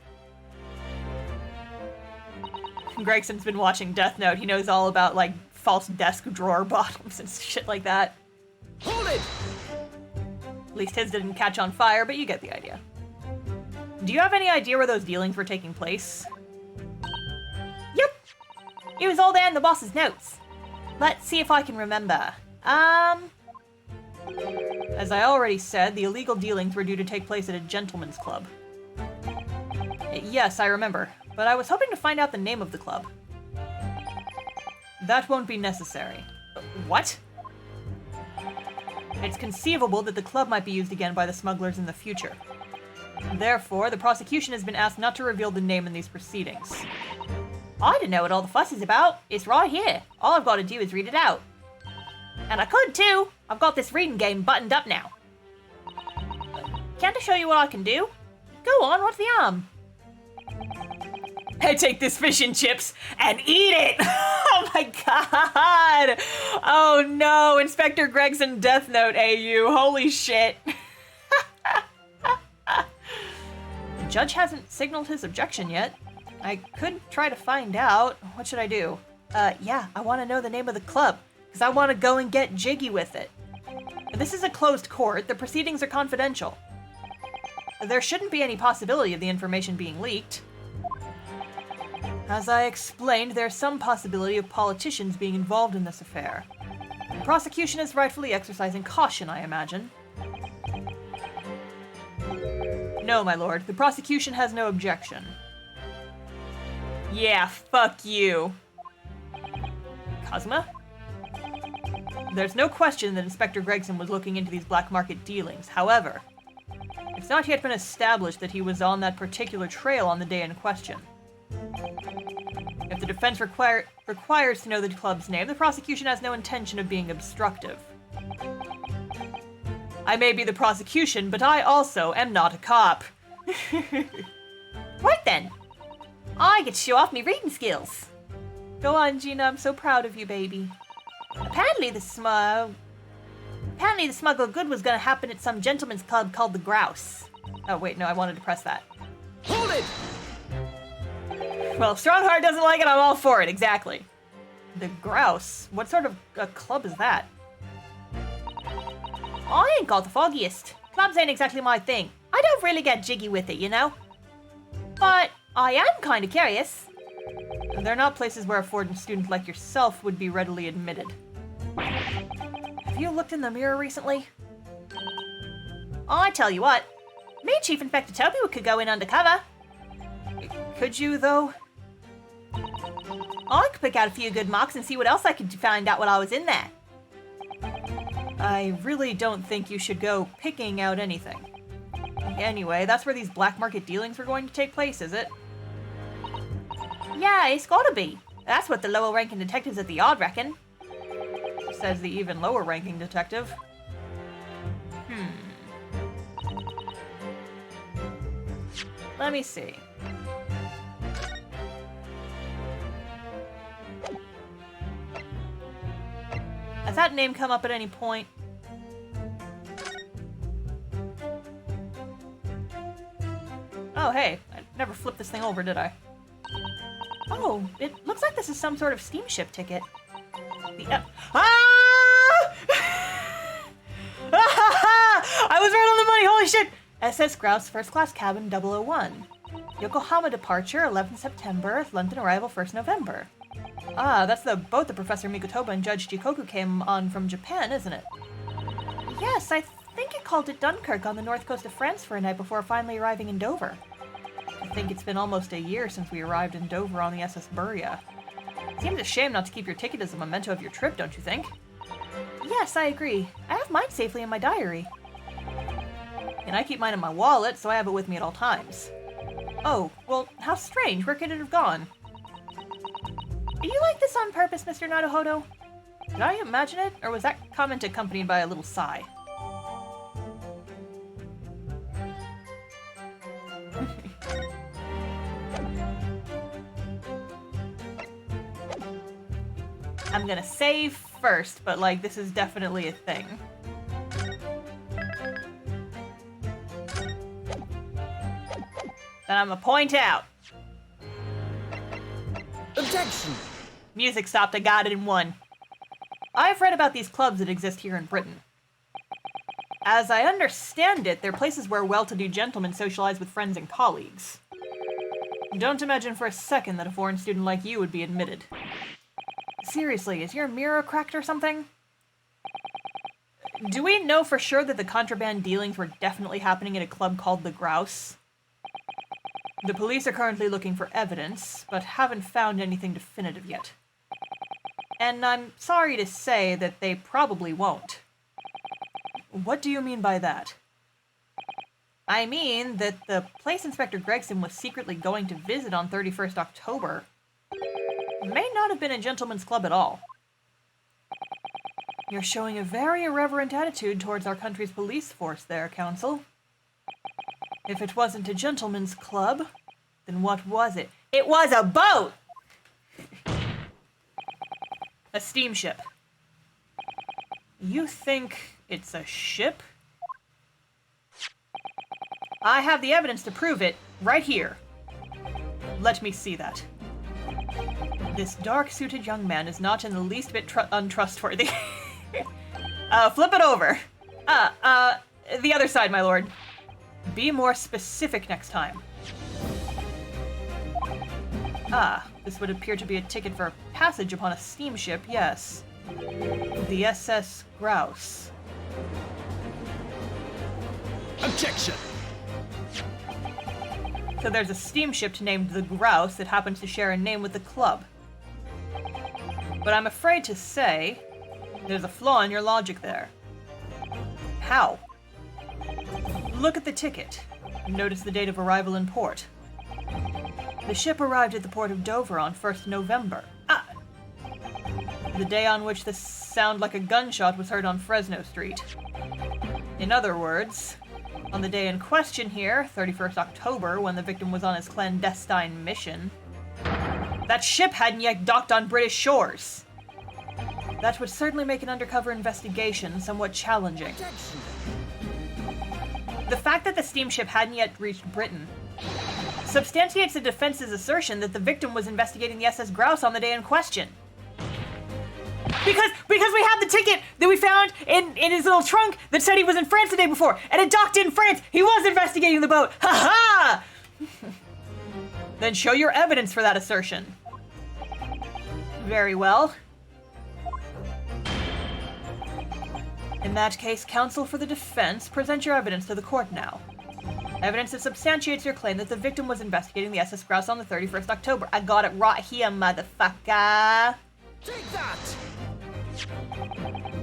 Gregson's been watching Death Note. He knows all about, like, false desk drawer bottoms and shit like that. Hold it! At least his didn't catch on fire, but you get the idea. Do you have any idea where those dealings were taking place? Yep. It was all there in the boss's notes. Let's see if I can remember. As I already said, the illegal dealings were due to take place at a gentleman's club. Yes, I remember, but I was hoping to find out the name of the club. That won't be necessary. What? It's conceivable that the club might be used again by the smugglers in the future. Therefore, the prosecution has been asked not to reveal the name in these proceedings. I don't know what all the fuss is about. It's right here. All I've got to do is read it out. And I could too. I've got this reading game buttoned up now. Can't I show you what I can do? Go on, what's the harm? I take this fish and chips and eat it! Oh my god! Oh no, Inspector Gregson Death Note AU, holy shit. The judge hasn't signaled his objection yet. I could try to find out. What should I do? Yeah, I want to know the name of the club, because I want to go and get jiggy with it. This is a closed court, the proceedings are confidential. There shouldn't be any possibility of the information being leaked. As I explained, there's some possibility of politicians being involved in this affair. The prosecution is rightfully exercising caution, I imagine. No, my lord, the prosecution has no objection. Yeah, fuck you. Cosma? There's no question that Inspector Gregson was looking into these black market dealings. However, it's not yet been established that he was on that particular trail on the day in question. If the defense requires to know the club's name, the prosecution has no intention of being obstructive. I may be the prosecution, but I also am not a cop. Right then. I get to show off me reading skills. Go on, Gina, I'm so proud of you, baby. Apparently Apparently the smuggle good was gonna happen at some gentleman's club called the Grouse. Oh wait, no, I wanted to press that. Hold it! Well, if Strongheart doesn't like it, I'm all for it, exactly. The Grouse? What sort of a club is that? I ain't got the foggiest. Clubs ain't exactly my thing. I don't really get jiggy with it, you know? But I am kind of curious. They're not places where a foreign student like yourself would be readily admitted. Have you looked in the mirror recently? I tell you what, me and Chief Inspector Toby could go in undercover. Could you, though? I could pick out a few good marks and see what else I could find out while I was in there. I really don't think you should go picking out anything. Anyway, that's where these black market dealings were going to take place, is it? Yeah, it's gotta be. That's what the lower ranking detectives at the yard reckon. Says the even lower ranking detective. Let me see. Has that name come up at any point? Oh, hey, I never flipped this thing over, did I? Oh, it looks like this is some sort of steamship ticket. I was right on the money, holy shit! SS Grouse First Class Cabin 001. Yokohama departure, 11th September, London arrival 1st November. Ah, that's the boat that Professor Mikotoba and Judge Jikoku came on from Japan, isn't it? Yes, I think it called at Dunkirk on the north coast of France for a night before finally arriving in Dover. I think it's been almost a year since we arrived in Dover on the SS Buria. Seems a shame not to keep your ticket as a memento of your trip, don't you think? Yes, I agree. I have mine safely in my diary. And I keep mine in my wallet, so I have it with me at all times. Oh, well, how strange. Where could it have gone? Are you like this on purpose, Mr. Naruhodo? Did I imagine it, or was that comment accompanied by a little sigh? I'm gonna save first, but like, this is definitely a thing. Then I'm gonna point out. Objection! Music stopped, I got it in one. I've read about these clubs that exist here in Britain. As I understand it, they're places where well-to-do gentlemen socialize with friends and colleagues. Don't imagine for a second that a foreign student like you would be admitted. Seriously, is your mirror cracked or something? Do we know for sure that the contraband dealings were definitely happening at a club called the Grouse? The police are currently looking for evidence, but haven't found anything definitive yet. And I'm sorry to say that they probably won't. What do you mean by that? I mean that the place Inspector Gregson was secretly going to visit on 31st October may not have been a gentleman's club at all. You're showing a very irreverent attitude towards our country's police force there, Counsel. If it wasn't a gentleman's club, then what was it? It was a boat! A steamship. You think it's a ship? I have the evidence to prove it, right here. Let me see that. This dark-suited young man is not in the least bit untrustworthy. Flip it over. The other side, my lord. Be more specific next time. Ah, this would appear to be a ticket for passage upon a steamship, yes. The SS Grouse. Objection! So there's a steamship named the Grouse that happens to share a name with the club. But I'm afraid to say, there's a flaw in your logic there. How? Look at the ticket. Notice the date of arrival in port. The ship arrived at the port of Dover on 1st November. The day on which the sound like a gunshot was heard on Fresno Street. In other words, on the day in question here, 31st October, when the victim was on his clandestine mission, that ship hadn't yet docked on British shores. That would certainly make an undercover investigation somewhat challenging. The fact that the steamship hadn't yet reached Britain substantiates the defense's assertion that the victim was investigating the SS Grouse on the day in question. Because we have the ticket that we found in his little trunk that said he was in France the day before, and it docked in France. He was investigating the boat. Ha ha! Then show your evidence for that assertion. Very well. In that case, counsel for the defense, present your evidence to the court now. Evidence that substantiates your claim that the victim was investigating the SS Grouse on the 31st October. I got it right here, motherfucker. Take that!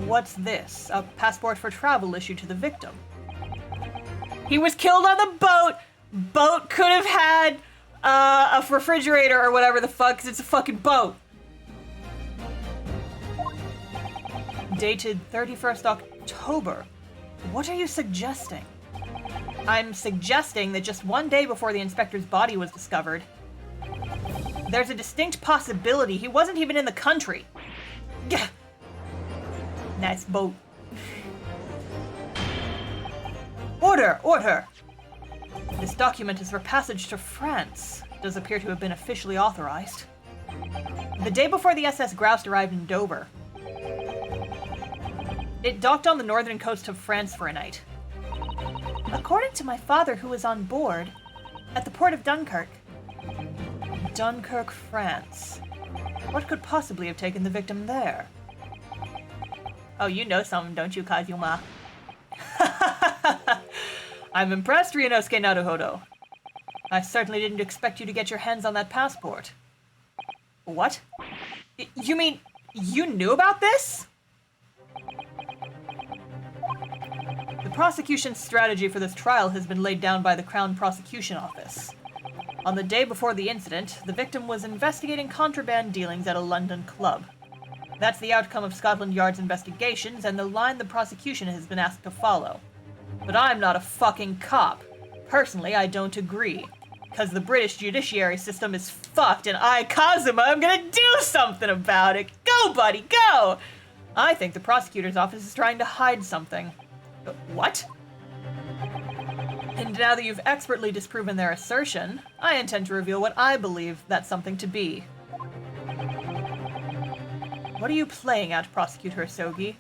What's this? A passport for travel issued to the victim. He was killed on the boat. Boat could have had a refrigerator or whatever the fuck, 'cause it's a fucking boat. Dated 31st October. What are you suggesting? I'm suggesting that just one day before the inspector's body was discovered, there's a distinct possibility he wasn't even in the country. Gah. Nice boat. Order! Order! This document is for passage to France. It does appear to have been officially authorized. The day before the SS Grouse arrived in Dover, it docked on the northern coast of France for a night. According to my father, who was on board, at the port of Dunkirk. Dunkirk, France. What could possibly have taken the victim there? Oh, you know something, don't you, Kazuma? I'm impressed, Ryunosuke Naruhodo. I certainly didn't expect you to get your hands on that passport. What? You mean you knew about this? The prosecution's strategy for this trial has been laid down by the Crown Prosecution Office. On the day before the incident, the victim was investigating contraband dealings at a London club. That's the outcome of Scotland Yard's investigations and the line the prosecution has been asked to follow. But I'm not a fucking cop. Personally, I don't agree. Because the British judiciary system is fucked and I, Kazuma, am gonna do something about it. Go, buddy, go! I think the prosecutor's office is trying to hide something. What? And now that you've expertly disproven their assertion, I intend to reveal what I believe that something to be. What are you playing at, Prosecutor Asogi?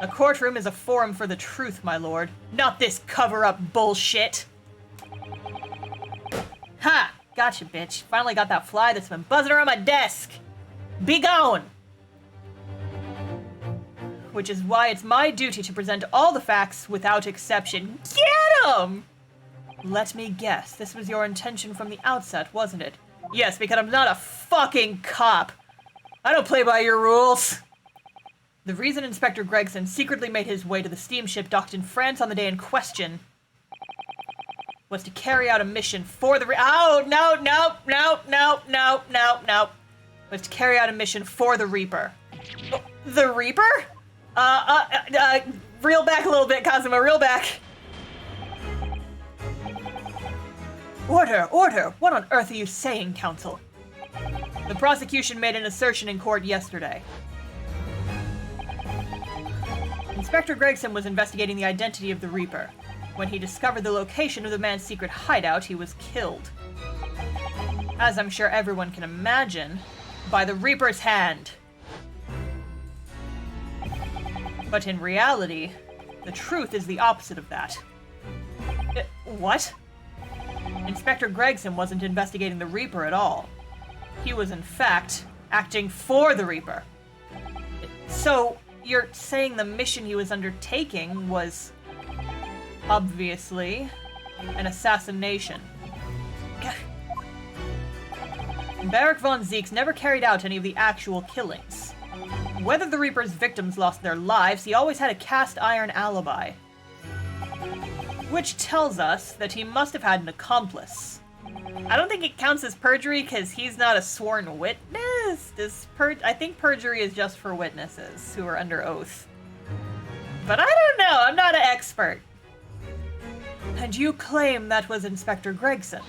A courtroom is a forum for the truth, my lord, not this cover-up bullshit. Ha! Gotcha, bitch. Finally got that fly that's been buzzing around my desk. Be gone! Which is why it's my duty to present all the facts without exception. Get 'em! Let me guess, this was your intention from the outset, wasn't it? Yes, because I'm not a fucking cop. I don't play by your rules. The reason Inspector Gregson secretly made his way to the steamship docked in France on the day in question was to carry out a mission for the was to carry out a mission for the Reaper. The Reaper? Reel back a little bit, Kazuma, reel back. Order, order! What on earth are you saying, counsel? The prosecution made an assertion in court yesterday. Inspector Gregson was investigating the identity of the Reaper. When he discovered the location of the man's secret hideout, he was killed. As I'm sure everyone can imagine, by the Reaper's hand. But in reality, the truth is the opposite of that. What? Inspector Gregson wasn't investigating the Reaper at all. He was, in fact, acting for the Reaper. So, you're saying the mission he was undertaking was, obviously, an assassination. Barak von Zeeks never carried out any of the actual killings. Whether the Reaper's victims lost their lives, he always had a cast iron alibi. Which tells us that he must have had an accomplice. I don't think it counts as perjury because he's not a sworn witness. I think perjury is just for witnesses who are under oath. But I don't know, I'm not an expert. And you claim that was Inspector Gregson.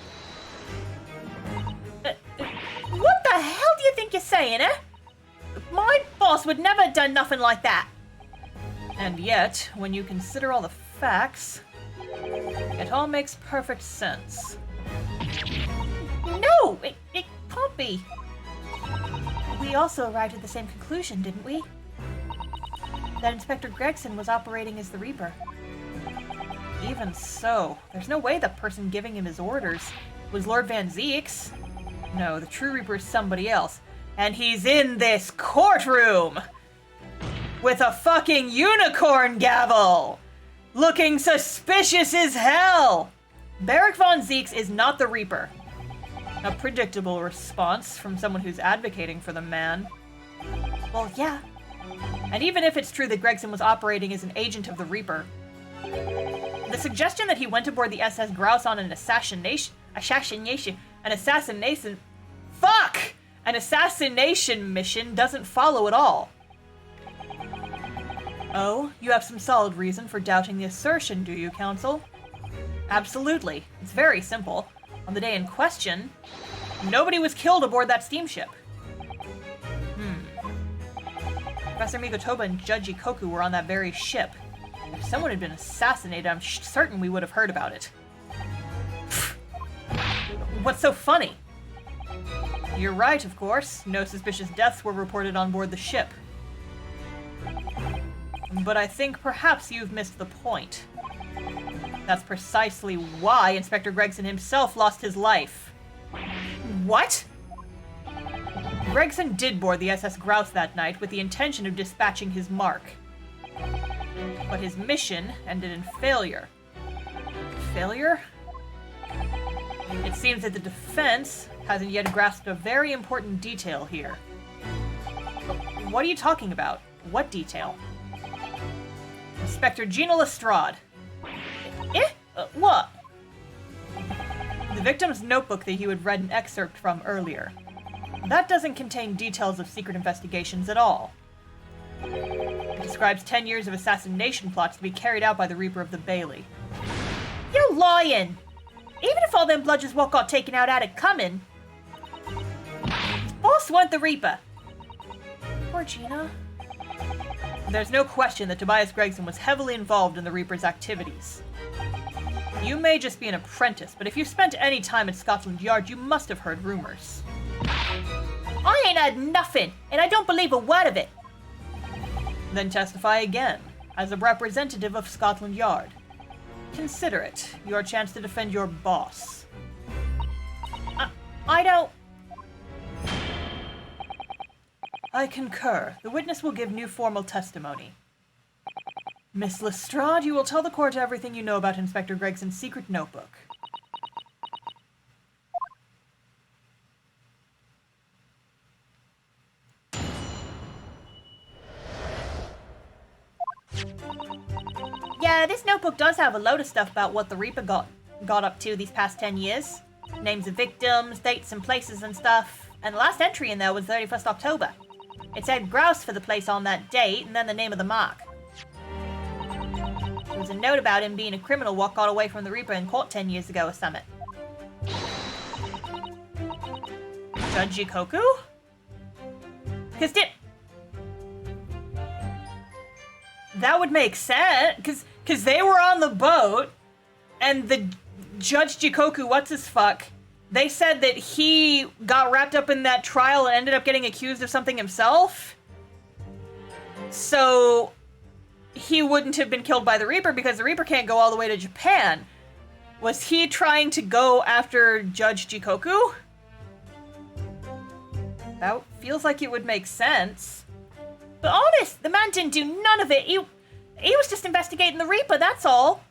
What the hell do you think you're saying, eh? My My boss would never have done nothing like that. And yet, when you consider all the facts, it all makes perfect sense. No, it can't be. We also arrived at the same conclusion, didn't we? That Inspector Gregson was operating as the Reaper. Even so, there's no way the person giving him his orders was Lord Van Zeeks. No, the true Reaper is somebody else. And he's in this courtroom! With a fucking unicorn gavel! Looking suspicious as hell! Beric Von Zeeks is not the Reaper. A predictable response from someone who's advocating for the man. Well, yeah. And even if it's true that Gregson was operating as an agent of the Reaper, the suggestion that he went aboard the SS Grouse on an assassination mission doesn't follow at all. Oh, you have some solid reason for doubting the assertion, do you, Counsel? Absolutely. It's very simple. On the day in question, nobody was killed aboard that steamship. Professor Mikotoba and Judge Ikoku were on that very ship. If someone had been assassinated, I'm certain we would have heard about it. What's so funny? You're right, of course. No suspicious deaths were reported on board the ship. But I think perhaps you've missed the point. That's precisely why Inspector Gregson himself lost his life. What? Gregson did board the SS Grouse that night with the intention of dispatching his mark. But his mission ended in failure. Failure? It seems that the defense hasn't yet grasped a very important detail here. What are you talking about? What detail? Inspector Gina Lestrade. What? The victim's notebook that you had read an excerpt from earlier. That doesn't contain details of secret investigations at all. It describes 10 years of assassination plots to be carried out by the Reaper of the Bailey. You're lying! Even if all them bludgers what got taken out had it coming, his boss weren't the Reaper. Poor Gina. There's no question that Tobias Gregson was heavily involved in the Reaper's activities. You may just be an apprentice, but if you spent any time at Scotland Yard, you must have heard rumors. I ain't heard nothing, and I don't believe a word of it. Then testify again, as a representative of Scotland Yard. Consider it your chance to defend your boss. I don't... I concur. The witness will give new formal testimony. Miss Lestrade, you will tell the court everything you know about Inspector Gregson's secret notebook. Yeah, this notebook does have a load of stuff about what the Reaper got up to these past 10 years. Names of victims, dates and places and stuff. And the last entry in there was 31st October. It said grouse for the place on that date, and then the name of the mark. There was a note about him being a criminal what got away from the Reaper in court 10 years ago or something. Judge Ikoku? Because That would make sense, because they were on the boat, and the Judge Jikoku, what's-his-fuck, they said that he got wrapped up in that trial and ended up getting accused of something himself. So he wouldn't have been killed by the Reaper because the Reaper can't go all the way to Japan. Was he trying to go after Judge Jikoku? That feels like it would make sense. But honest, the man didn't do none of it. He was just investigating the Reaper, that's all.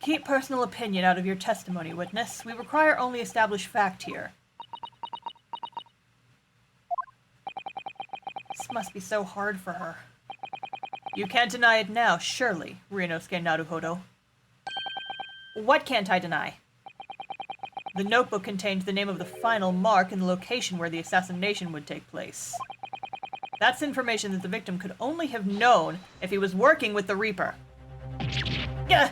Keep personal opinion out of your testimony, witness. We require only established fact here. This must be so hard for her. You can't deny it now, surely, Ryunosuke Naruhodo. What can't I deny? The notebook contained the name of the final mark and the location where the assassination would take place. That's information that the victim could only have known if he was working with the Reaper. Yeah.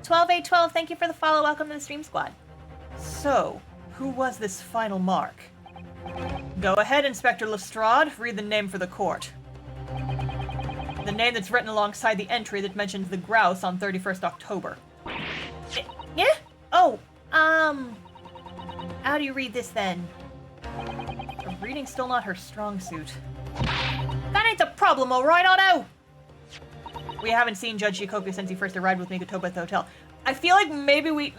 12 12, thank you for the follow. Welcome to the stream squad. So, who was this final mark? Go ahead, Inspector Lestrade. Read the name for the court. The name that's written alongside the entry that mentions the grouse on 31st October. Yeah? Oh, how do you read this then? Reading's still not her strong suit. That ain't the problem, alright, Otto? We haven't seen Judge Shikoku since he first arrived with Mikotoba at the hotel. I feel like maybe we...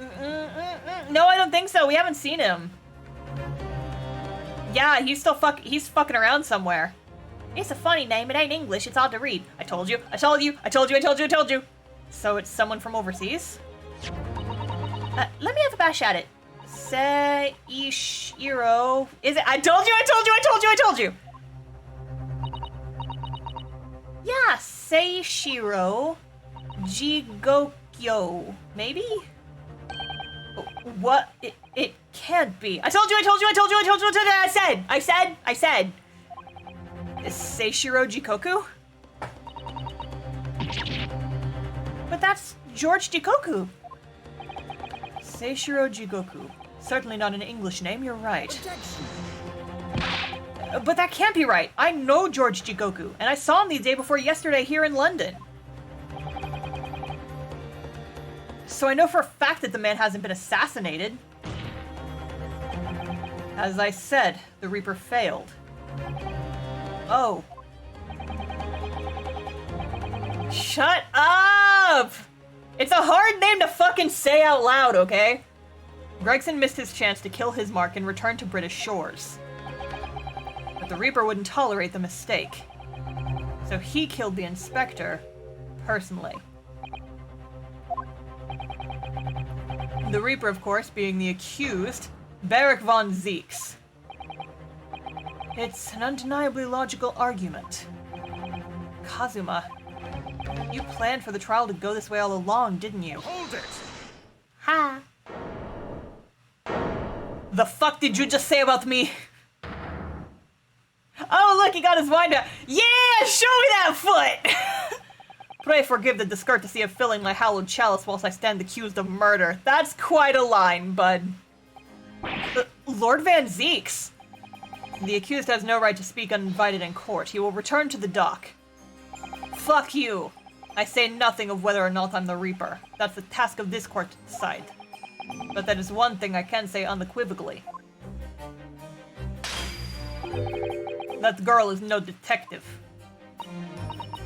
No, I don't think so. We haven't seen him. Yeah, he's still he's fucking around somewhere. It's a funny name, it ain't English, it's hard to read. I told you, I told you, I told you, I told you, I told you. So it's someone from overseas? Let me have a bash at it. Seishiro. Is it? I told you, I told you, I told you, I told you. Yeah, Seishiro Jigokyo. Maybe? What? It can't be. I told you, I told you, I told you, I told you, I told you, I said. Is Seishiro Jikoku? But that's George Jikoku. Seishiro Jigoku. Certainly not an English name, you're right. But that can't be right. I know George Jigoku, and I saw him the day before yesterday here in London. So I know for a fact that the man hasn't been assassinated. As I said, the Reaper failed. Oh. Shut up! It's a hard name to fucking say out loud, okay? Gregson missed his chance to kill his mark and return to British shores. But the Reaper wouldn't tolerate the mistake. So he killed the Inspector, personally. The Reaper, of course, being the accused, Barrick von Zeeks. It's an undeniably logical argument. Kazuma, you planned for the trial to go this way all along, didn't you? Hold it! Ha. The fuck did you just say about me? Oh, look, he got his wind up. Yeah, show me that foot! Pray forgive the discourtesy of filling my hallowed chalice whilst I stand accused of murder. That's quite a line, bud. Lord Van Zeeks. The accused has no right to speak uninvited in court. He will return to the dock. Fuck you. I say nothing of whether or not I'm the Reaper. That's the task of this court to decide. But that is one thing I can say unequivocally. That girl is no detective.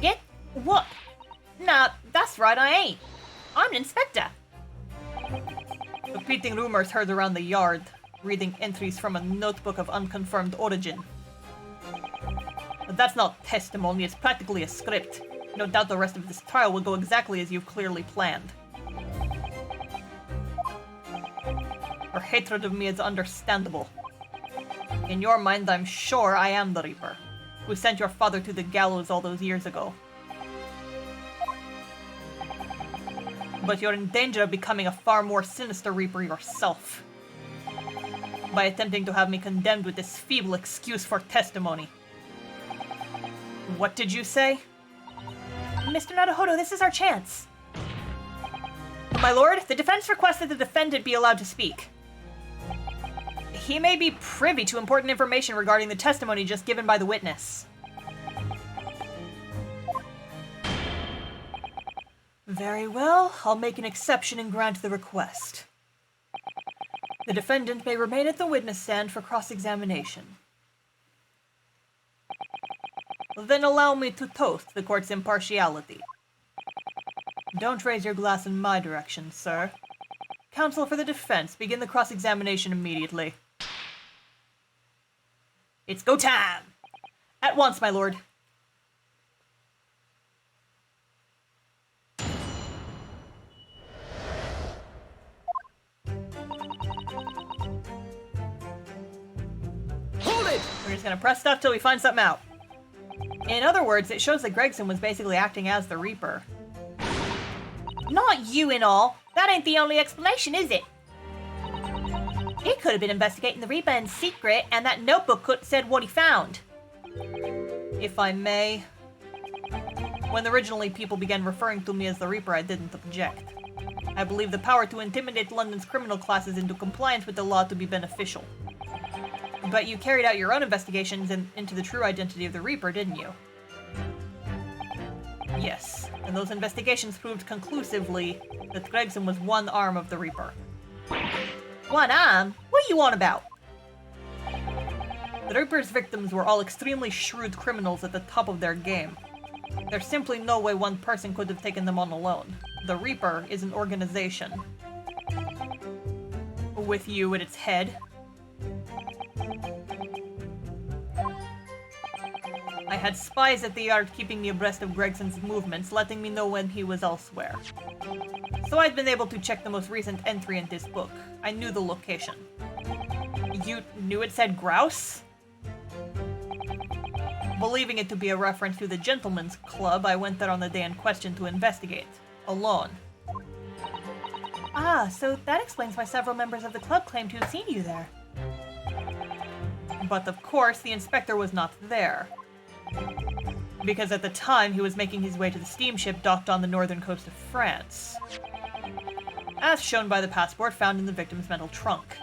Yeah? What? Nah, that's right, I ain't. I'm an inspector. Repeating rumors heard around the yard, reading entries from a notebook of unconfirmed origin. But that's not testimony, it's practically a script. No doubt the rest of this trial will go exactly as you've clearly planned. Her hatred of me is understandable. In your mind, I'm sure I am the Reaper, who sent your father to the gallows all those years ago. But you're in danger of becoming a far more sinister Reaper yourself, by attempting to have me condemned with this feeble excuse for testimony. What did you say? Mr. Naruhodo, this is our chance. My lord, the defense requests that the defendant be allowed to speak. He may be privy to important information regarding the testimony just given by the witness. Very well, I'll make an exception and grant the request. The defendant may remain at the witness stand for cross-examination. Then allow me to toast the court's impartiality. Don't raise your glass in my direction, sir. Counsel for the defense, begin the cross-examination immediately. It's go time! At once, my lord. Hold it! We're just gonna press stuff till we find something out. In other words, it shows that Gregson was basically acting as the Reaper. Not you and all. That ain't the only explanation, is it? He could have been investigating the Reaper in secret, and that notebook could have said what he found. If I may, When originally people began referring to me as the Reaper, I didn't object. I believe the power to intimidate London's criminal classes into compliance with the law to be beneficial. But you carried out your own investigations into the true identity of the Reaper, didn't you? Yes, and those investigations proved conclusively that Gregson was one arm of the Reaper. One arm? What are you on about? The Reaper's victims were all extremely shrewd criminals at the top of their game. There's simply no way one person could have taken them on alone. The Reaper is an organization. With you at its head. I had spies at the yard keeping me abreast of Gregson's movements, letting me know when he was elsewhere. So I'd been able to check the most recent entry in this book. I knew the location. You knew it said grouse? Believing it to be a reference to the Gentleman's Club, I went there on the day in question to investigate. Alone. Ah, so that explains why several members of the club claim to have seen you there. But of course, the inspector was not there. Because at the time, he was making his way to the steamship docked on the northern coast of France. As shown by the passport found in the victim's metal trunk.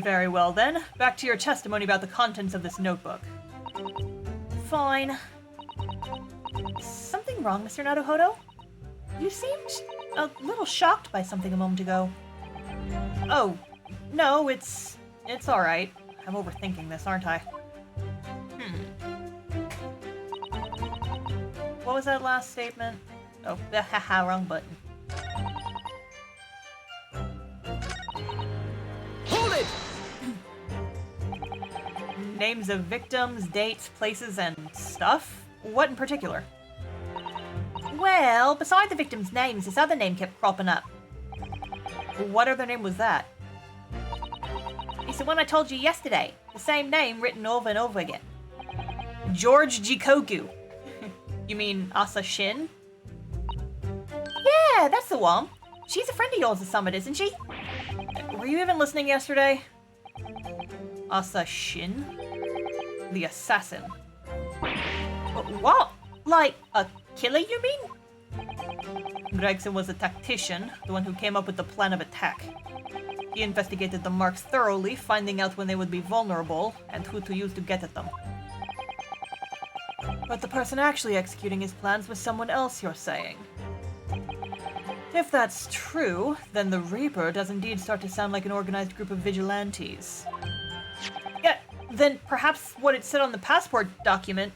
Very well then, back to your testimony about the contents of this notebook. Fine. Something wrong, Mr. Naruhodo? You seemed a little shocked by something a moment ago. Oh, no, it's alright. I'm overthinking this, aren't I? What was that last statement? Oh, haha, wrong button. Hold it! Names of victims, dates, places, and stuff? What in particular? Well, beside the victims' names, this other name kept cropping up. What other name was that? It's the one I told you yesterday. The same name written over and over again. George Jikoku. You mean Asa Shin? Yeah, that's the one. She's a friend of yours at Summit, isn't she? Were you even listening yesterday? Asa Shin? The assassin. What? Like, a killer, you mean? Gregson was a tactician, the one who came up with the plan of attack. He investigated the marks thoroughly, finding out when they would be vulnerable, and who to use to get at them. But the person actually executing his plans was someone else, you're saying? If that's true, then the Reaper does indeed start to sound like an organized group of vigilantes. Yeah, then perhaps what it said on the passport document,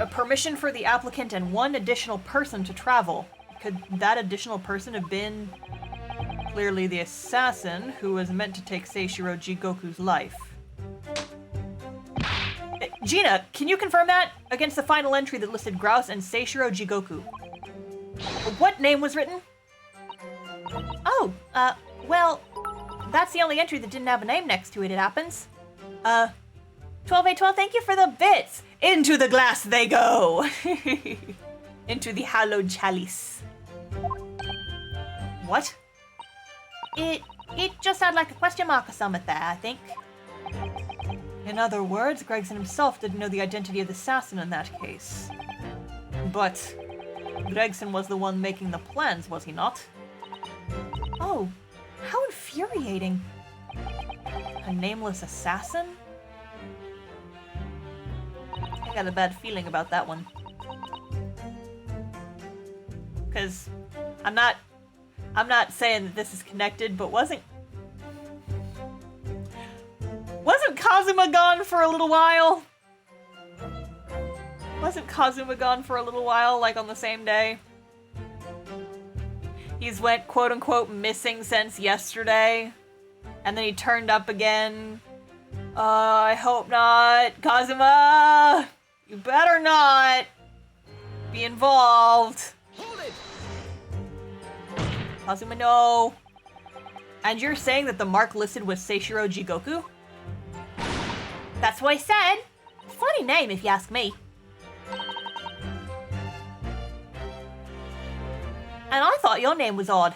a permission for the applicant and one additional person to travel. Could that additional person have been clearly the assassin who was meant to take Seishiro Jigoku's life? Gina, can you confirm that? Against the final entry that listed Grouse and Seishiro Jigoku. What name was written? Oh, well, that's the only entry that didn't have a name next to it, it happens. 12A12, thank you for the bits! Into the glass they go! Into the hallowed chalice. What? It just had like a question mark or something there, I think. In other words, Gregson himself didn't know the identity of the assassin in that case. But Gregson was the one making the plans, was he not? Oh, how infuriating. A nameless assassin? I got a bad feeling about that one. Because I'm not saying that this is connected, but wasn't Kazuma gone for a little while? Wasn't Kazuma gone for a little while, like on the same day? He's went quote-unquote missing since yesterday, and then he turned up again. I hope not. Kazuma! You better not be involved. Hold it! Kazuma, no. And you're saying that the mark listed was Seishiro Jigoku? That's what I said. Funny name, if you ask me. And I thought your name was odd.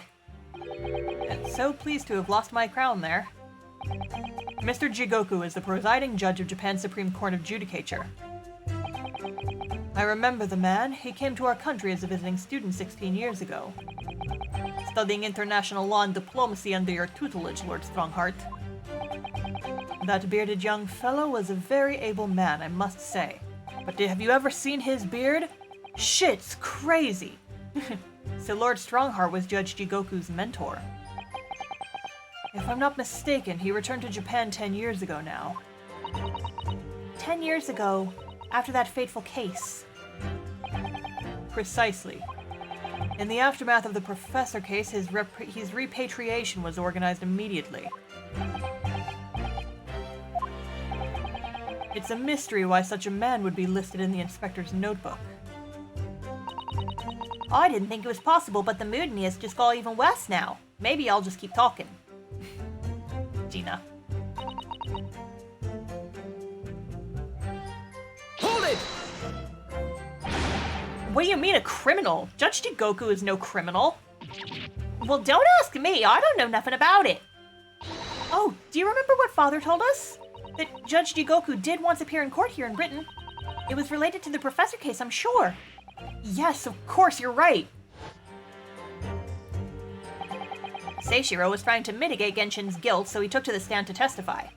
I'm so pleased to have lost my crown there. Mr. Jigoku is the presiding judge of Japan's Supreme Court of Judicature. I remember the man. He came to our country as a visiting student 16 years ago. Studying international law and diplomacy under your tutelage, Lord Strongheart. That bearded young fellow was a very able man, I must say. But have you ever seen his beard? Shit's crazy. So Lord Strongheart was Judge Jigoku's mentor. If I'm not mistaken, he returned to Japan 10 years ago now. 10 years ago, after that fateful case. Precisely. In the aftermath of the Professor case, his repatriation was organized immediately. It's a mystery why such a man would be listed in the inspector's notebook. I didn't think it was possible, but the mutiny has just got even worse now. Maybe I'll just keep talking. Gina. Hold it! What do you mean a criminal? Judge Jigoku is no criminal. Well, don't ask me. I don't know nothing about it. Oh, do you remember what Father told us? That Judge Jigoku did once appear in court here in Britain. It was related to the Professor case, I'm sure. Yes, of course, you're right. Seishiro was trying to mitigate Genshin's guilt, so he took to the stand to testify.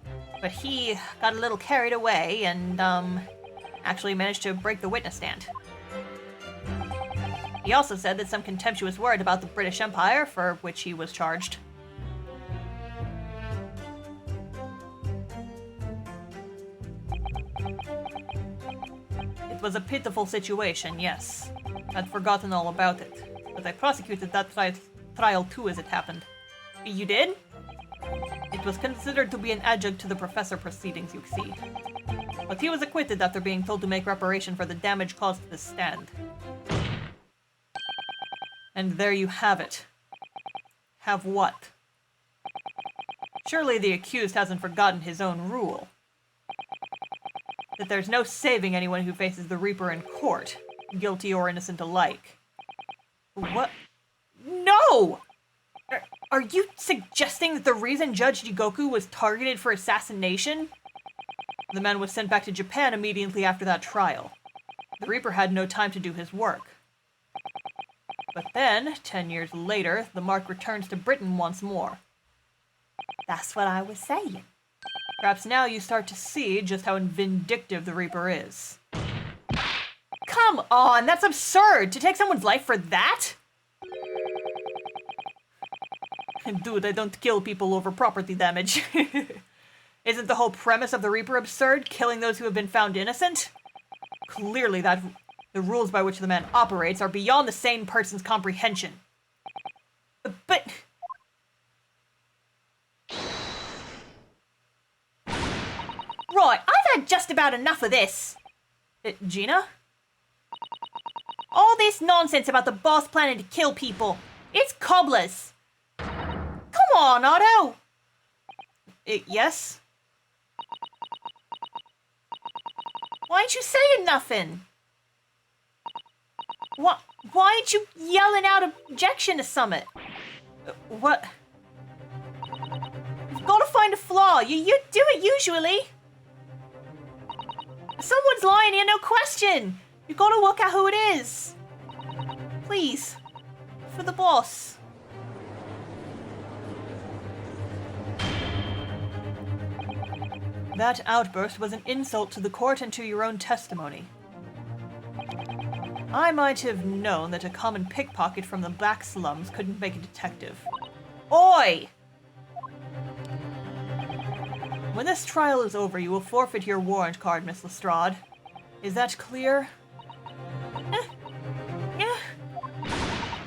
But he got a little carried away and, actually managed to break the witness stand. He also said that some contemptuous word about the British Empire, for which he was charged. It was a pitiful situation, yes. I'd forgotten all about it. But I prosecuted that trial too as it happened. You did? It was considered to be an adjunct to the Professor proceedings, you see. But he was acquitted after being told to make reparation for the damage caused to the stand. And there you have it. Have what? Surely the accused hasn't forgotten his own rule. That there's no saving anyone who faces the Reaper in court, guilty or innocent alike. What? No! Are you suggesting that the reason Judge Jigoku was targeted for assassination? The man was sent back to Japan immediately after that trial. The Reaper had no time to do his work. But then, 10 years later, the Mark returns to Britain once more. That's what I was saying. Perhaps now you start to see just how vindictive the Reaper is. Come on, that's absurd! To take someone's life for that? Dude, I don't kill people over property damage. Isn't the whole premise of the Reaper absurd? Killing those who have been found innocent? Clearly the rules by which the man operates are beyond the sane person's comprehension. But... Right, I've had just about enough of this. Gina? All this nonsense about the boss planning to kill people. It's cobblers. Come on, Otto. Yes? Why ain't you saying nothing? Why ain't you yelling out objection to summit? What? You've got to find a flaw. You do it usually. Someone's lying here, no question. You've got to work out who it is. Please. For the boss. That outburst was an insult to the court and to your own testimony. I might have known that a common pickpocket from the back slums couldn't make a detective. Oi! When this trial is over, you will forfeit your warrant card, Miss Lestrade. Is that clear? Yeah.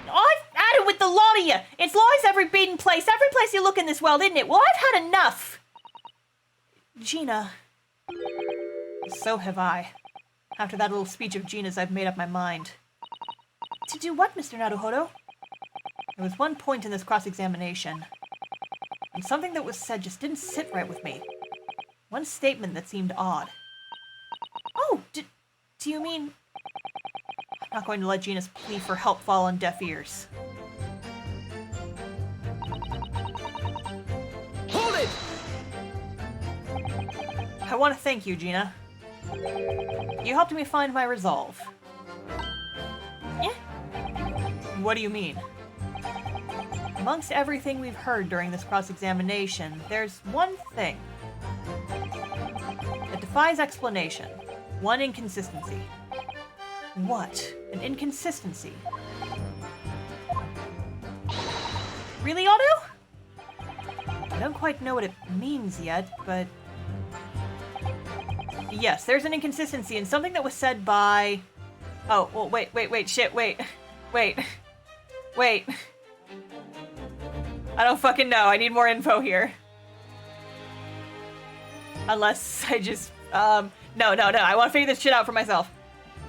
I've had it with the lot of you! It's lies every beaten place, every place you look in this world, isn't it? Well, I've had enough! Gina. So have I. After that little speech of Gina's, I've made up my mind. To do what, Mr. Naruhodo? There was one point in this cross-examination, and something that was said just didn't sit right with me. One statement that seemed odd. Oh, do you mean... I'm not going to let Gina's plea for help fall on deaf ears. Hold it! I want to thank you, Gina. You helped me find my resolve. Yeah? What do you mean? Amongst everything we've heard during this cross-examination, there's one thing that defies explanation. One inconsistency. What? An inconsistency? Really, Otto? I don't quite know what it means yet, but... Yes, there's an inconsistency in something that was said by... Oh, well, wait, shit, wait. I don't fucking know. I need more info here. Unless I just, no. I want to figure this shit out for myself.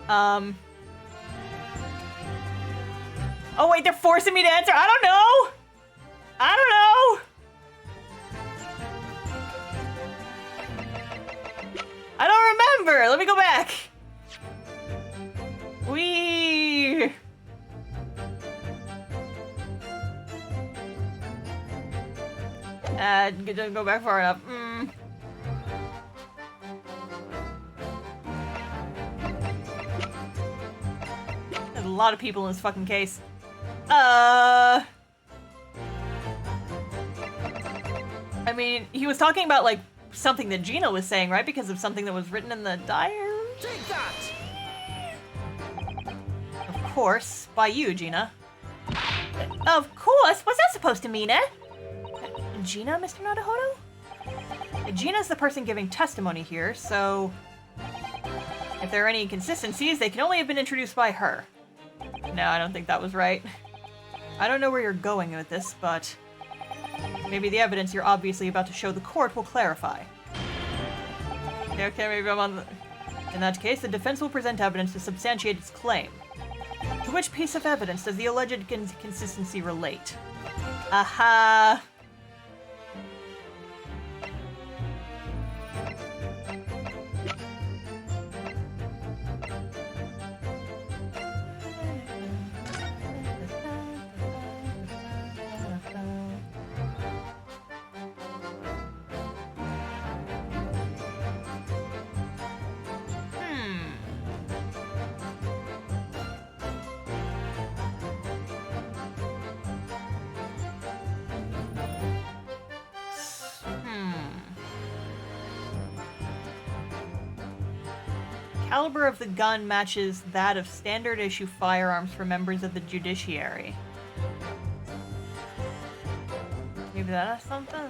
Oh wait, they're forcing me to answer. I don't know. I don't remember. Let me go back. Didn't go back far enough. There's a lot of people in this fucking case. I mean, he was talking about, like, something that Gina was saying, right? Because of something that was written in the diary? Take that! Of course. By you, Gina. Of course? What's that supposed to mean, eh? Gina, Mr. Naruhodo? Gina's the person giving testimony here, so... If there are any inconsistencies, they can only have been introduced by her. No, I don't think that was right. I don't know where you're going with this, but... Maybe the evidence you're obviously about to show the court will clarify. Okay, maybe I'm on the... In that case, the defense will present evidence to substantiate its claim. To which piece of evidence does the alleged inconsistency relate? Aha! Caliber of the gun matches that of standard issue firearms for members of the judiciary. Maybe that has something?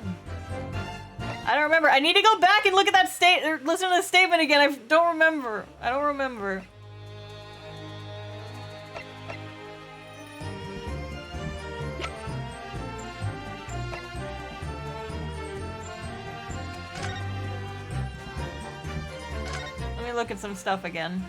I don't remember. I need to go back and look at that or listen to the statement again. I don't remember. Look at some stuff again.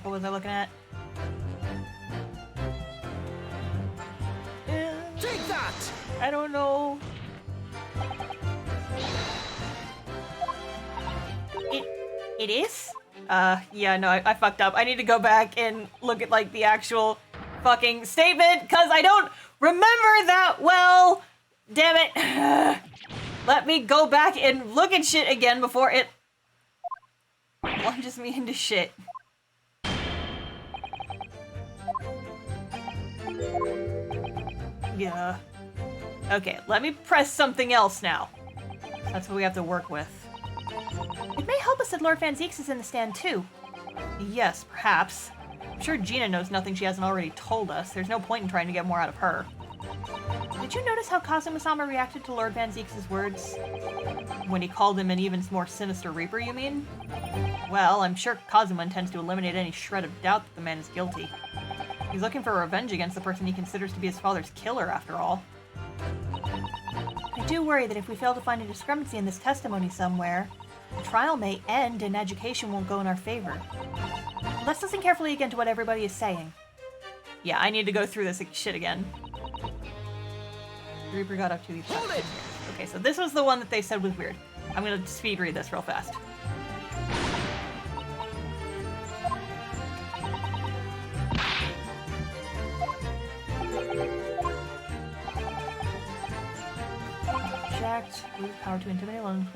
What was I looking at? Take that! I don't know. It is? Yeah, no, I fucked up. I need to go back and look at, like, the actual fucking statement, because I don't remember that well. Damn it. Let me go back and look at shit again before it plunges me into shit. Yeah. Okay, let me press something else now. That's what we have to work with. It may help us that Lord Van Zieks is in the stand too. Yes, perhaps. I'm sure Gina knows nothing she hasn't already told us. There's no point in trying to get more out of her. Did you notice how Kazuma-sama reacted to Lord Van Zieks' words? When he called him an even more sinister Reaper, you mean? Well, I'm sure Kazuma intends to eliminate any shred of doubt that the man is guilty. He's looking for revenge against the person he considers to be his father's killer, after all. I do worry that if we fail to find a discrepancy in this testimony somewhere, the trial may end and education won't go in our favor. Let's listen carefully again to what everybody is saying. Yeah, I need to go through this shit again. The Reaper got up to these. Okay, so this was the one that they said was weird. I'm gonna speed read this real fast. Jacked, lose power to intimidate lungs.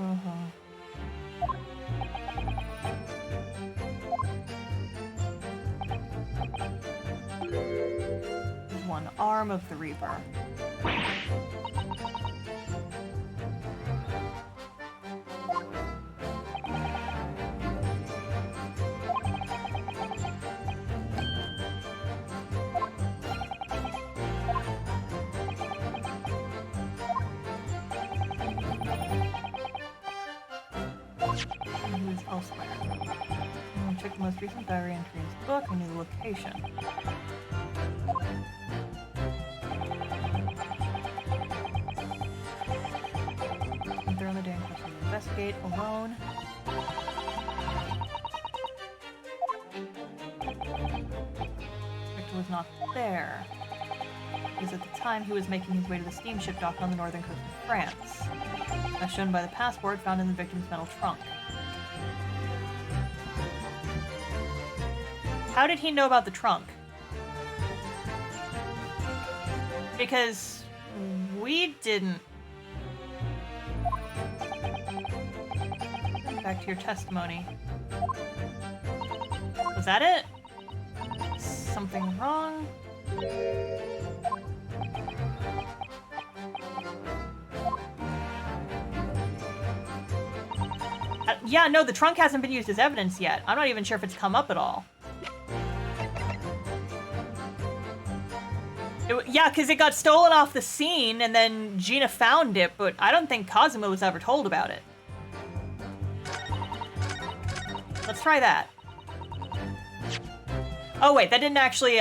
One arm of the Reaper. Who's elsewhere? Check the most recent diary entry in his book. I need the location. They're on the day in question to investigate alone. Victor was not there. Because at the time he was making his way to the steamship docked on the northern coast of France, as shown by the passport found in the victim's metal trunk. How did he know about the trunk? Because we didn't. Back to your testimony. Was that it? Something wrong? Yeah, no, the trunk hasn't been used as evidence yet. I'm not even sure if it's come up at all. Yeah, because it got stolen off the scene, and then Gina found it, but I don't think Kazuma was ever told about it. Let's try that. Oh wait, that didn't actually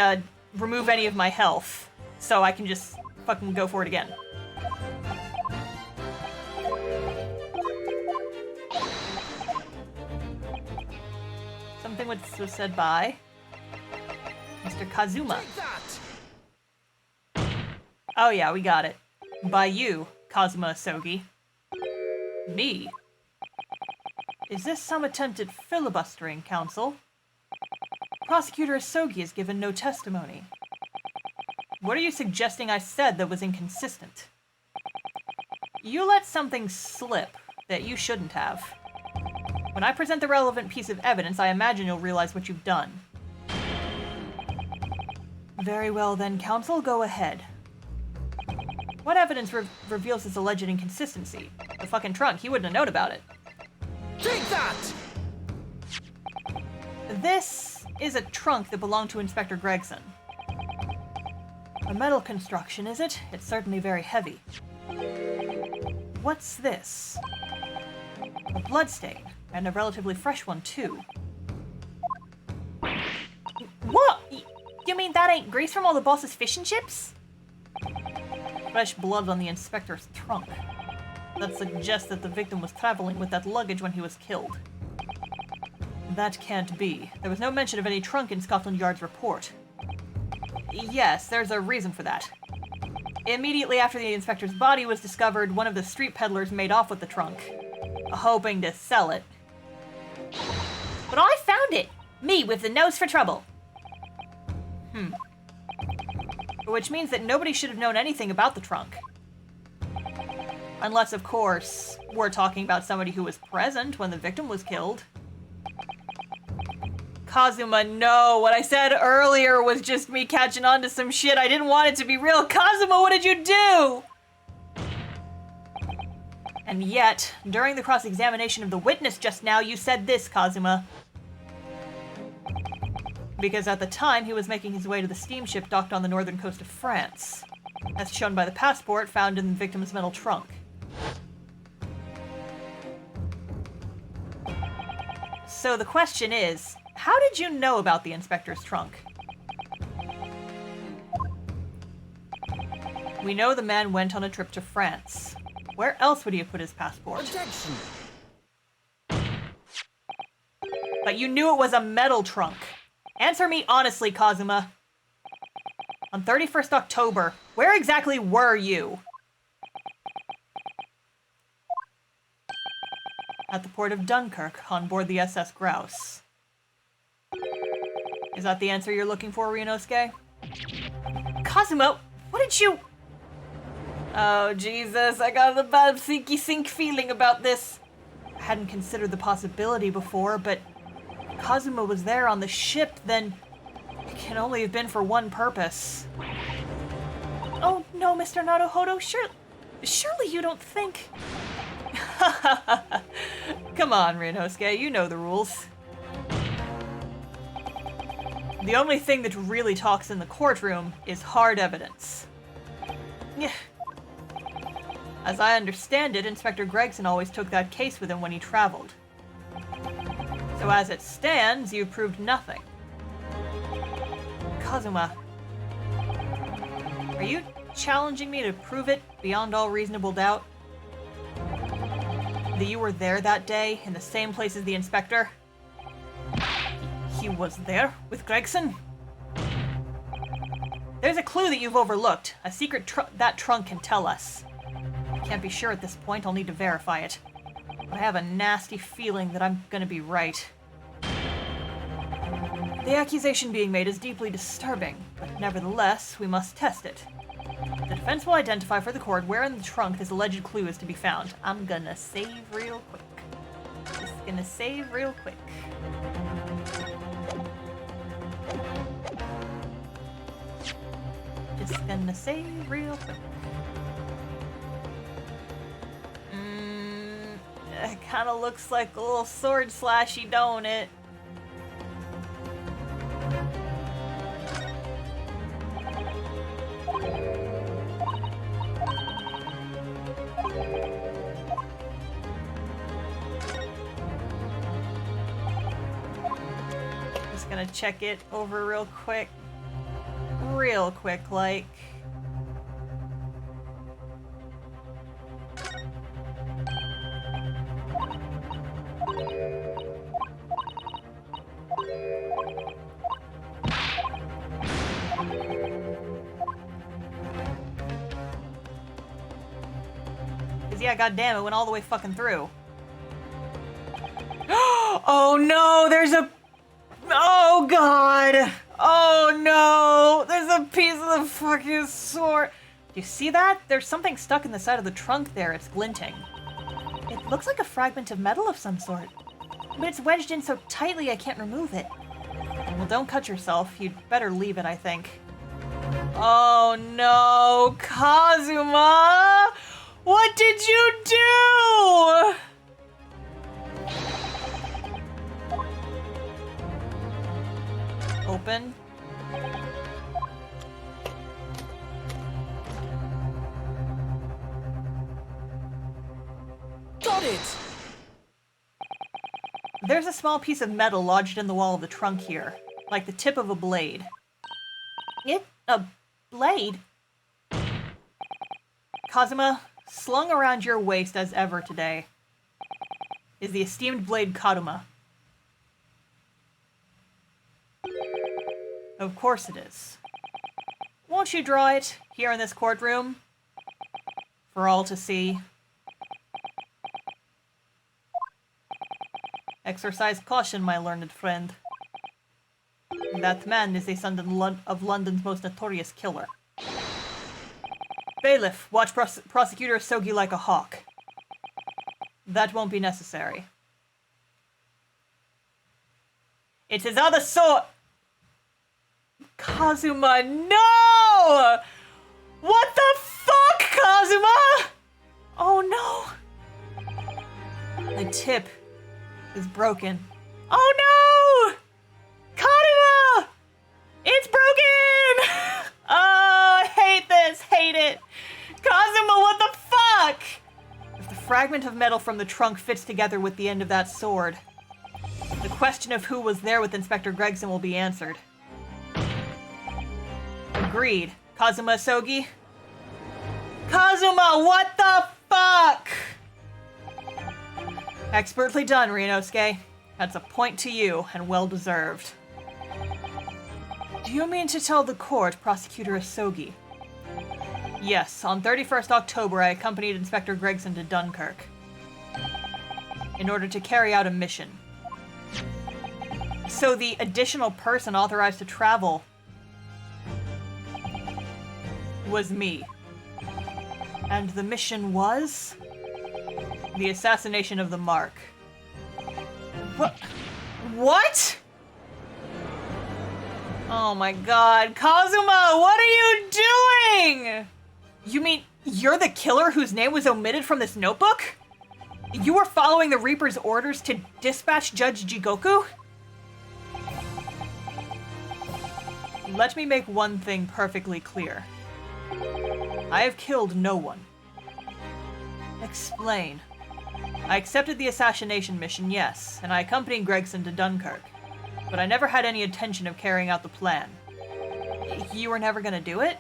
remove any of my health, so I can just fucking go for it again. Something was said by Mr. Kazuma. Oh yeah, we got it. By you, Kazuma Asogi. Me? Is this some attempt at filibustering, Counsel? Prosecutor Asogi has given no testimony. What are you suggesting I said that was inconsistent? You let something slip that you shouldn't have. When I present the relevant piece of evidence, I imagine you'll realize what you've done. Very well then, Counsel, go ahead. What evidence reveals this alleged inconsistency? The fucking trunk, he wouldn't have known about it. Take that! This is a trunk that belonged to Inspector Gregson. A metal construction, is it? It's certainly very heavy. What's this? A bloodstain, and a relatively fresh one, too. What? You mean that ain't grease from all the boss's fish and chips? Fresh blood on the inspector's trunk. That suggests that the victim was traveling with that luggage when he was killed. That can't be. There was no mention of any trunk in Scotland Yard's report. Yes, there's a reason for that. Immediately after the inspector's body was discovered, one of the street peddlers made off with the trunk, hoping to sell it. But I found it! Me with the nose for trouble! Which means that nobody should have known anything about the trunk. Unless, of course, we're talking about somebody who was present when the victim was killed. Kazuma, no. What I said earlier was just me catching on to some shit. I didn't want it to be real. Kazuma, what did you do? And yet, during the cross-examination of the witness just now, you said this, Kazuma. Because at the time, he was making his way to the steamship docked on the northern coast of France, as shown by the passport found in the victim's metal trunk. So the question is, how did you know about the inspector's trunk? We know the man went on a trip to France. Where else would he have put his passport? Objection! But you knew it was a metal trunk. Answer me honestly, Kazuma. On 31st October, where exactly were you? At the port of Dunkirk, on board the SS Grouse. Is that the answer you're looking for, Ryunosuke? Kazuma, what did you... Oh, Jesus, I got a bad sinky-sink feeling about this. I hadn't considered the possibility before, but Kazuma was there on the ship, then it can only have been for one purpose. Oh, no, Mr. Naruhodo, surely you don't think... Come on, Ryunosuke, you know the rules. The only thing that really talks in the courtroom is hard evidence. Yeah. As I understand it, Inspector Gregson always took that case with him when he traveled. So as it stands, you've proved nothing. Kazuma, are you challenging me to prove it beyond all reasonable doubt? That you were there that day, in the same place as the inspector? He was there with Gregson? There's a clue that you've overlooked. A secret that trunk can tell us. I can't be sure at this point. I'll need to verify it. But I have a nasty feeling that I'm gonna be right. The accusation being made is deeply disturbing, but nevertheless, we must test it. The defense will identify for the court where in the trunk this alleged clue is to be found. I'm gonna save real quick. Just gonna save real quick. Just gonna save real quick. It kinda looks like a little sword slashy, don't it? Just gonna check it over real quick. Real quick, like. Cause yeah, goddammit, it went all the way fucking through. Oh no, there's a... Oh god! Oh no! There's a piece of the fucking sword! Do you see that? There's something stuck in the side of the trunk there. It's glinting. It looks like a fragment of metal of some sort. But it's wedged in so tightly I can't remove it. Well, don't cut yourself. You'd better leave it, I think. Oh no! Kazuma! What did you do? Open. Got it! There's a small piece of metal lodged in the wall of the trunk here, like the tip of a blade. A blade? Kazuma, slung around your waist as ever today, is the esteemed blade Kaduma. Of course it is. Won't you draw it here in this courtroom? For all to see. Exercise caution, my learned friend. That man is a son of London's most notorious killer. Bailiff, watch Prosecutor Sogi like a hawk. That won't be necessary. It's his other sword! Kazuma, no! What the fuck, Kazuma? Oh no! The tip is broken. Oh no! Kazuma! It's broken! Oh, I hate this, hate it. Kazuma, what the fuck? If the fragment of metal from the trunk fits together with the end of that sword, the question of who was there with Inspector Gregson will be answered. Agreed. Kazuma Sogi, Kazuma, what the fuck? Expertly done, Ryunosuke. That's a point to you, and well deserved. Do you mean to tell the court, Prosecutor Asogi? Yes, on 31st October, I accompanied Inspector Gregson to Dunkirk in order to carry out a mission. So the additional person authorized to travel was me. And the mission was? The assassination of the Mark. What? Oh my god. Kazuma, what are you doing? You mean you're the killer whose name was omitted from this notebook? You were following the Reaper's orders to dispatch Judge Jigoku? Let me make one thing perfectly clear. I have killed no one. Explain. I accepted the assassination mission, yes, and I accompanied Gregson to Dunkirk. But I never had any intention of carrying out the plan. You were never gonna do it?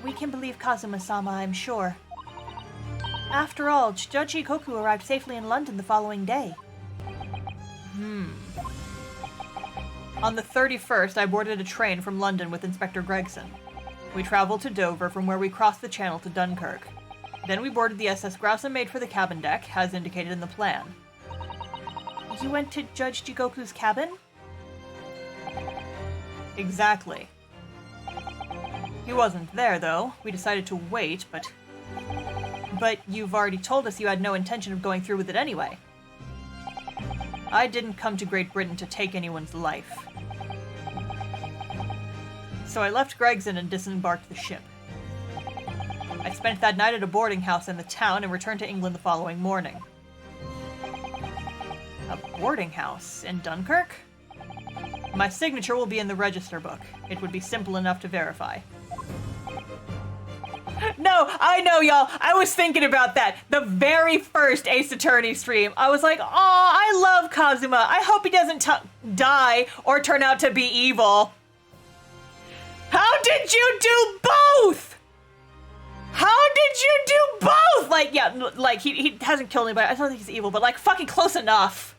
We can believe Kazuma-sama, I'm sure. After all, Judge Jigoku arrived safely in London the following day. On the 31st, I boarded a train from London with Inspector Gregson. We traveled to Dover, from where we crossed the Channel to Dunkirk. Then we boarded the SS Grouse and made for the cabin deck, as indicated in the plan. You went to Judge Jigoku's cabin? Exactly. He wasn't there, though. We decided to wait, but you've already told us you had no intention of going through with it anyway. I didn't come to Great Britain to take anyone's life. So I left Gregson and disembarked the ship. I spent that night at a boarding house in the town and returned to England the following morning. A boarding house in Dunkirk? My signature will be in the register book. It would be simple enough to verify. No, I know, y'all. I was thinking about that. The very first Ace Attorney stream. I was like, aw, I love Kazuma. I hope he doesn't die or turn out to be evil. How did you do both? How did you do both? Like, yeah, like, he hasn't killed anybody. I don't think he's evil, but, like, fucking close enough.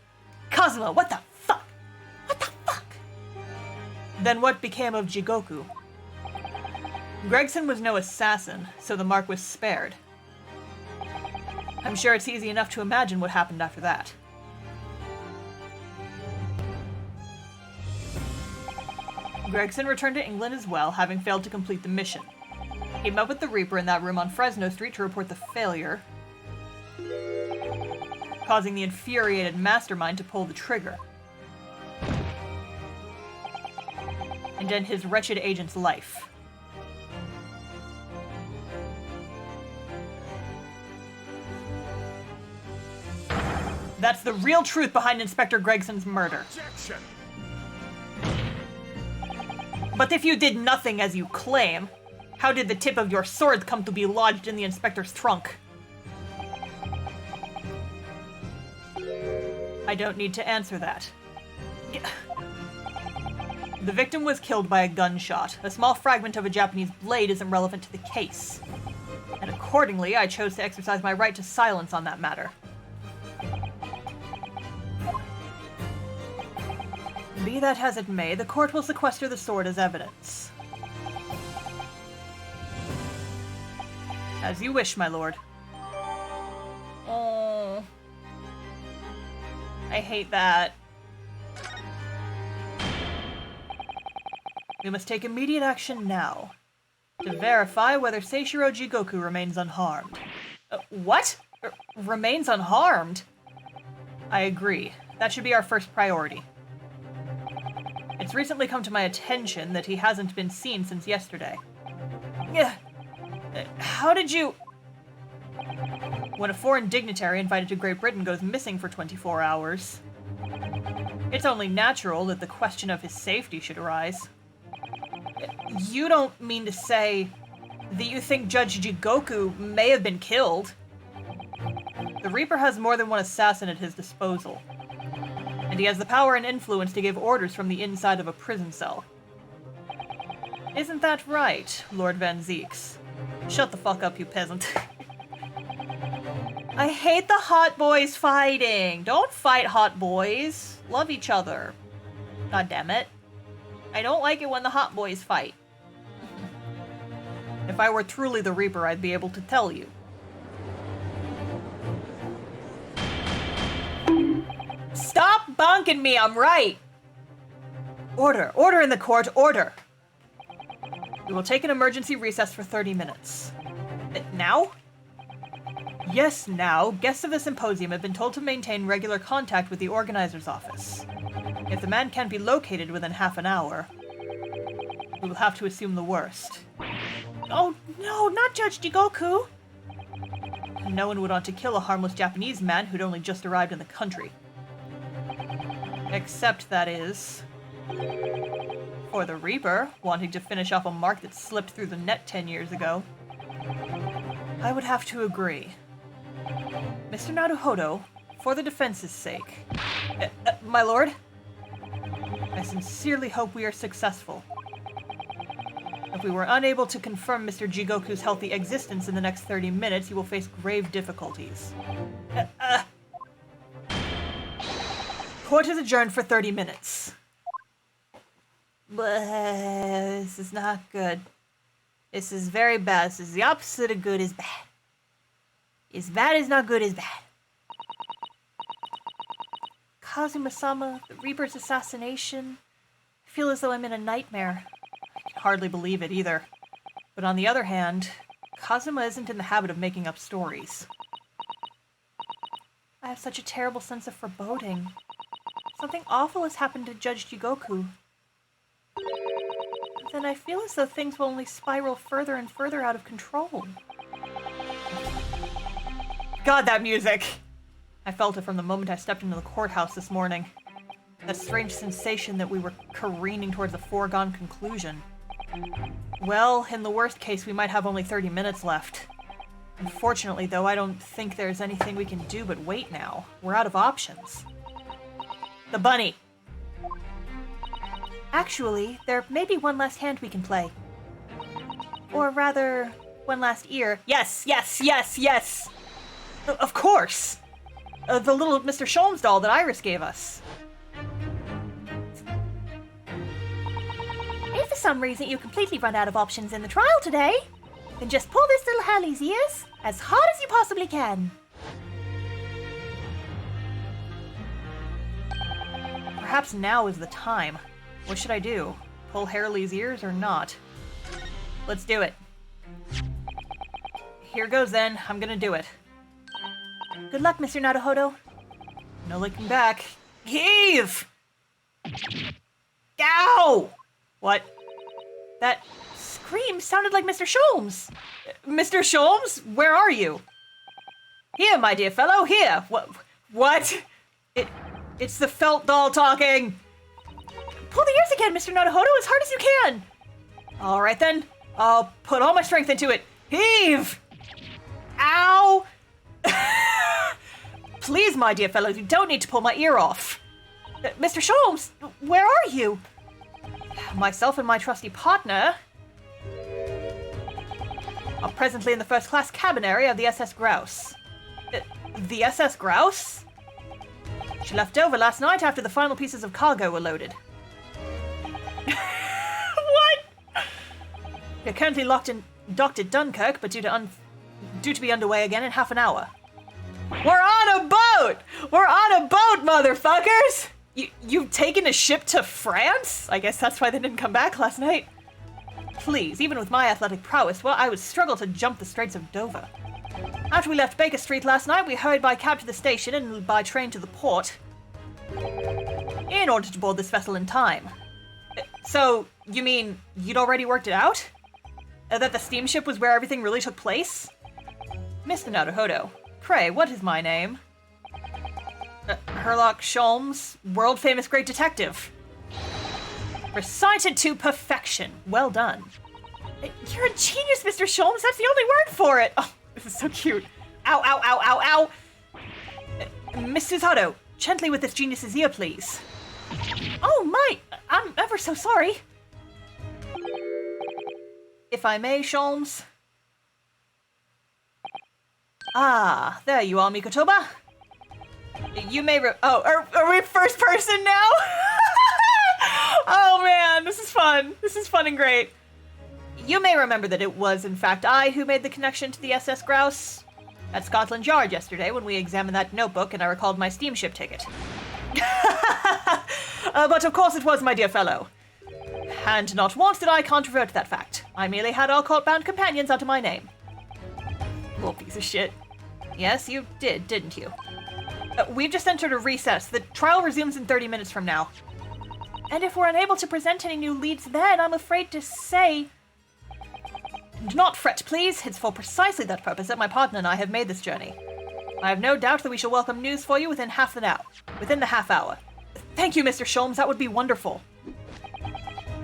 Kazuma, what the fuck? What the fuck? Then what became of Jigoku? Gregson was no assassin, so the Mark was spared. I'm sure it's easy enough to imagine what happened after that. Gregson returned to England as well, having failed to complete the mission. He met with the Reaper in that room on Fresno Street to report the failure, causing the infuriated mastermind to pull the trigger and end his wretched agent's life. That's the real truth behind Inspector Gregson's murder. Objection! But if you did nothing as you claim, how did the tip of your sword come to be lodged in the inspector's trunk? I don't need to answer that. The victim was killed by a gunshot. A small fragment of a Japanese blade isn't relevant to the case. And accordingly, I chose to exercise my right to silence on that matter. Be that as it may, the court will sequester the sword as evidence. As you wish, my lord. Oh. I hate that. We must take immediate action now to verify whether Seishiro Jigoku remains unharmed. What? Remains unharmed? I agree. That should be our first priority. It's recently come to my attention that he hasn't been seen since yesterday. How did you... When a foreign dignitary invited to Great Britain goes missing for 24 hours, it's only natural that the question of his safety should arise. You don't mean to say that you think Judge Jigoku may have been killed? The Reaper has more than one assassin at his disposal, and he has the power and influence to give orders from the inside of a prison cell. Isn't that right, Lord Van Zieks? Shut the fuck up, you peasant. I hate the hot boys fighting. Don't fight, hot boys. Love each other. God damn it. I don't like it when the hot boys fight. If I were truly the Reaper, I'd be able to tell you. Stop bonking me, I'm right! Order. Order in the court, order! We will take an emergency recess for 30 minutes. Now? Yes, now. Guests of the symposium have been told to maintain regular contact with the organizer's office. If the man can't be located within half an hour, we will have to assume the worst. Oh no, not Judge Jigoku! No one would want to kill a harmless Japanese man who'd only just arrived in the country. Except, that is, for the Reaper, wanting to finish off a mark that slipped through the net 10 years ago. I would have to agree. Mr. Naruhodo, for the defense's sake. My lord? I sincerely hope we are successful. If we were unable to confirm Mr. Jigoku's healthy existence in the next 30 minutes, he will face grave difficulties. Court is adjourned for 30 minutes. This is not good. This is very bad. This is the opposite of good is bad. Is bad is not good is bad. Kazuma-sama, the Reaper's assassination. I feel as though I'm in a nightmare. I can hardly believe it either. But on the other hand, Kazuma isn't in the habit of making up stories. I have such a terrible sense of foreboding. Something awful has happened to Judge Jigoku. Then I feel as though things will only spiral further and further out of control. God, that music! I felt it from the moment I stepped into the courthouse this morning. That strange sensation that we were careening towards a foregone conclusion. Well, in the worst case, we might have only 30 minutes left. Unfortunately, though, I don't think there's anything we can do but wait now. We're out of options. The bunny! Actually, there may be one last hand we can play. Or rather, one last ear. Yes, yes, yes, yes! Of course! The little Mr. Sholmes doll that Iris gave us. If for some reason you completely run out of options in the trial today, then just pull this little Hallie's ears as hard as you possibly can. Perhaps now is the time. What should I do? Pull Harley's ears or not? Let's do it. Here goes then. I'm gonna do it. Good luck, Mr. Naruhodo. No looking back. Heave! Ow! What? That scream sounded like Mr. Sholmes. Mr. Sholmes? Where are you? Here, my dear fellow, here. What? It's the felt doll talking. Pull the ears again, Mr. Naruhodo, as hard as you can. All right, then. I'll put all my strength into it. Heave! Ow! Please, my dear fellow, you don't need to pull my ear off. Mr. Sholmes, where are you? Myself and my trusty partner are presently in the first-class cabin area of the SS Grouse. The SS Grouse? She left Dover last night after the final pieces of cargo were loaded. What? We're currently docked at Dunkirk, but due to be underway again in half an hour. We're on a boat! We're on a boat, motherfuckers! You've taken a ship to France? I guess that's why they didn't come back last night. Please, even with my athletic prowess, well, I would struggle to jump the Straits of Dover. After we left Baker Street last night, we hurried by cab to the station and by train to the port in order to board this vessel in time. So, you mean you'd already worked it out? That the steamship was where everything really took place? Mr. Naruhodo, pray, what is my name? Herlock Sholmes, world-famous great detective. Recited to perfection. Well done. You're a genius, Mr. Sholmes. That's the only word for it. Oh, this is so cute. Ow, ow, ow, ow, ow. Miss Susato, gently with this genius's ear, please. Oh, my. I'm ever so sorry. If I may, Sholmes, Ah, there you are, Mikotoba. You may are we first person now? Oh man, this is fun. This is fun and great. You may remember that it was, in fact, I who made the connection to the SS Grouse at Scotland Yard yesterday when we examined that notebook and I recalled my steamship ticket. But of course it was, my dear fellow. And not once did I controvert that fact. I merely had our court-bound companions under my name. Little piece of shit. Yes, you did, didn't you? We've just entered a recess. The trial resumes in 30 minutes from now. And if we're unable to present any new leads then, I'm afraid to say... Do not fret, please. It's for precisely that purpose that my partner and I have made this journey. I have no doubt that we shall welcome news for you within the half hour. Thank you, Mr. Sholmes. That would be wonderful.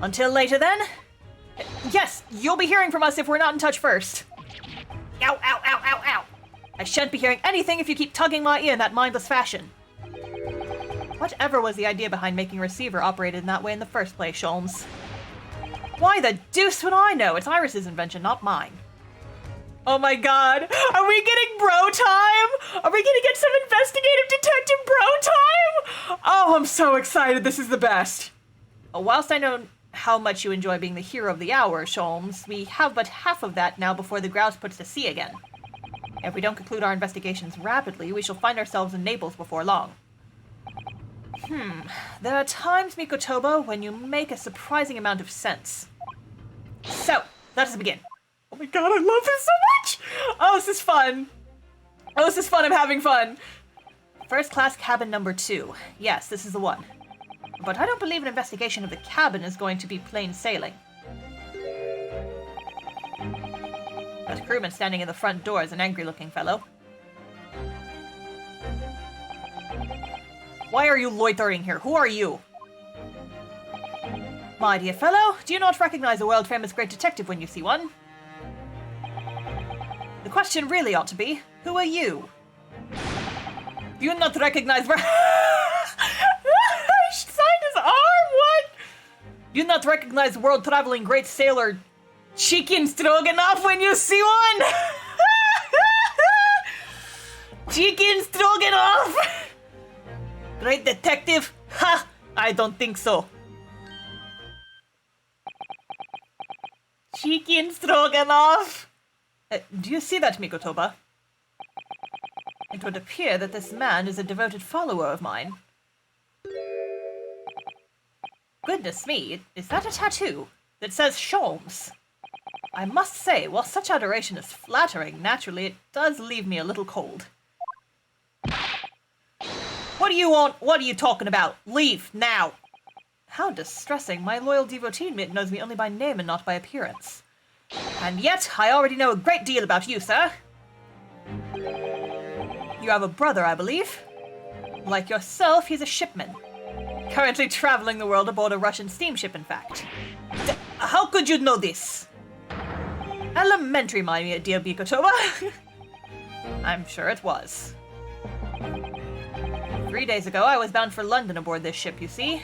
Until later, then. Yes, you'll be hearing from us if we're not in touch first. Ow, ow, ow, ow, ow. I shan't be hearing anything if you keep tugging my ear in that mindless fashion. Whatever was the idea behind making a receiver operated in that way in the first place, Sholmes? Why the deuce would I know? It's Iris's invention, not mine. Oh my god. Are we getting bro time? Are we gonna get some investigative detective bro time? Oh, I'm so excited. This is the best. Whilst I know how much you enjoy being the hero of the hour, Sholmes, we have but half of that now before the grouse puts to sea again. If we don't conclude our investigations rapidly, we shall find ourselves in Naples before long. There are times, Mikotoba, when you make a surprising amount of sense. So, let us begin. Oh my god, I love this so much! Oh, this is fun. Oh, this is fun, I'm having fun. First class cabin number 2. Yes, this is the one. But I don't believe an investigation of the cabin is going to be plain sailing. That crewman standing in the front door is an angry-looking fellow. Why are you loitering here? Who are you? My dear fellow, do you not recognize a world-famous great detective when you see one? The question really ought to be, who are you? Do you not recognize... Signed his arm? What? Do you not recognize world-traveling great sailor Chicken Stroganoff when you see one? Chicken Stroganoff! Great detective? Ha! I don't think so. Chicken Stroganoff! Do you see that, Mikotoba? It would appear that this man is a devoted follower of mine. Goodness me, is that a tattoo that says Sholmes? I must say, while such adoration is flattering, naturally it does leave me a little cold. What do you want? What are you talking about? Leave, now! How distressing. My loyal devotee knows me only by name and not by appearance. And yet, I already know a great deal about you, sir. You have a brother, I believe. Like yourself, he's a shipman. Currently traveling the world aboard a Russian steamship, in fact. How could you know this? Elementary, my dear Mikotoba. I'm sure it was. 3 days ago, I was bound for London aboard this ship, you see.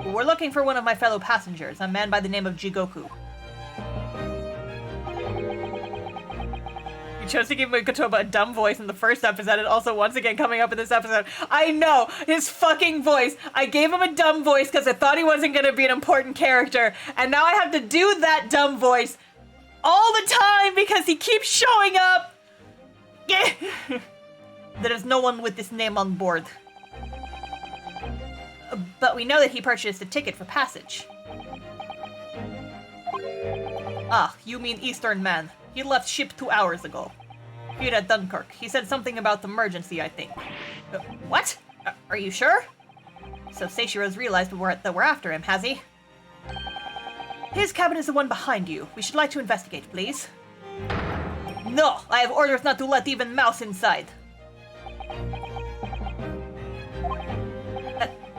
We're looking for one of my fellow passengers, a man by the name of Jigoku. You chose to give Mikotoba a dumb voice in the first episode, and also once again coming up in this episode. I know, his fucking voice. I gave him a dumb voice because I thought he wasn't going to be an important character, and now I have to do that dumb voice all the time because he keeps showing up. There is no one with this name on board. But we know that he purchased a ticket for passage. Ah, you mean Eastern man. He left ship 2 hours ago. Here at Dunkirk. He said something about emergency, I think. What? Are you sure? So Seishiro's realized that we're after him, has he? His cabin is the one behind you. We should like to investigate, please. No, I have orders not to let even mouse inside.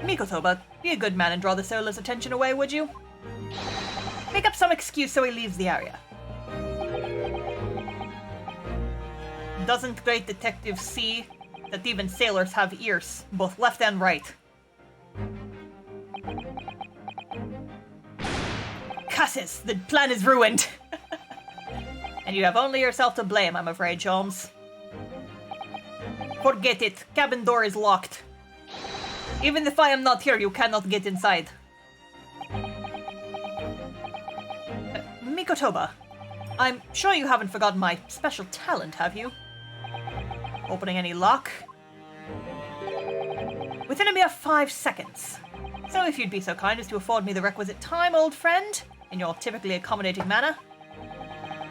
Mikotoba, be a good man and draw the sailor's attention away, would you? Make up some excuse so he leaves the area. Doesn't great detectives see that even sailors have ears, both left and right? Cusses, the plan is ruined. And you have only yourself to blame, I'm afraid, Sholmes. Forget it. Cabin door is locked. Even if I am not here, you cannot get inside. Mikotoba, I'm sure you haven't forgotten my special talent, have you? Opening any lock? Within a mere 5 seconds. So if you'd be so kind as to afford me the requisite time, old friend, in your typically accommodating manner.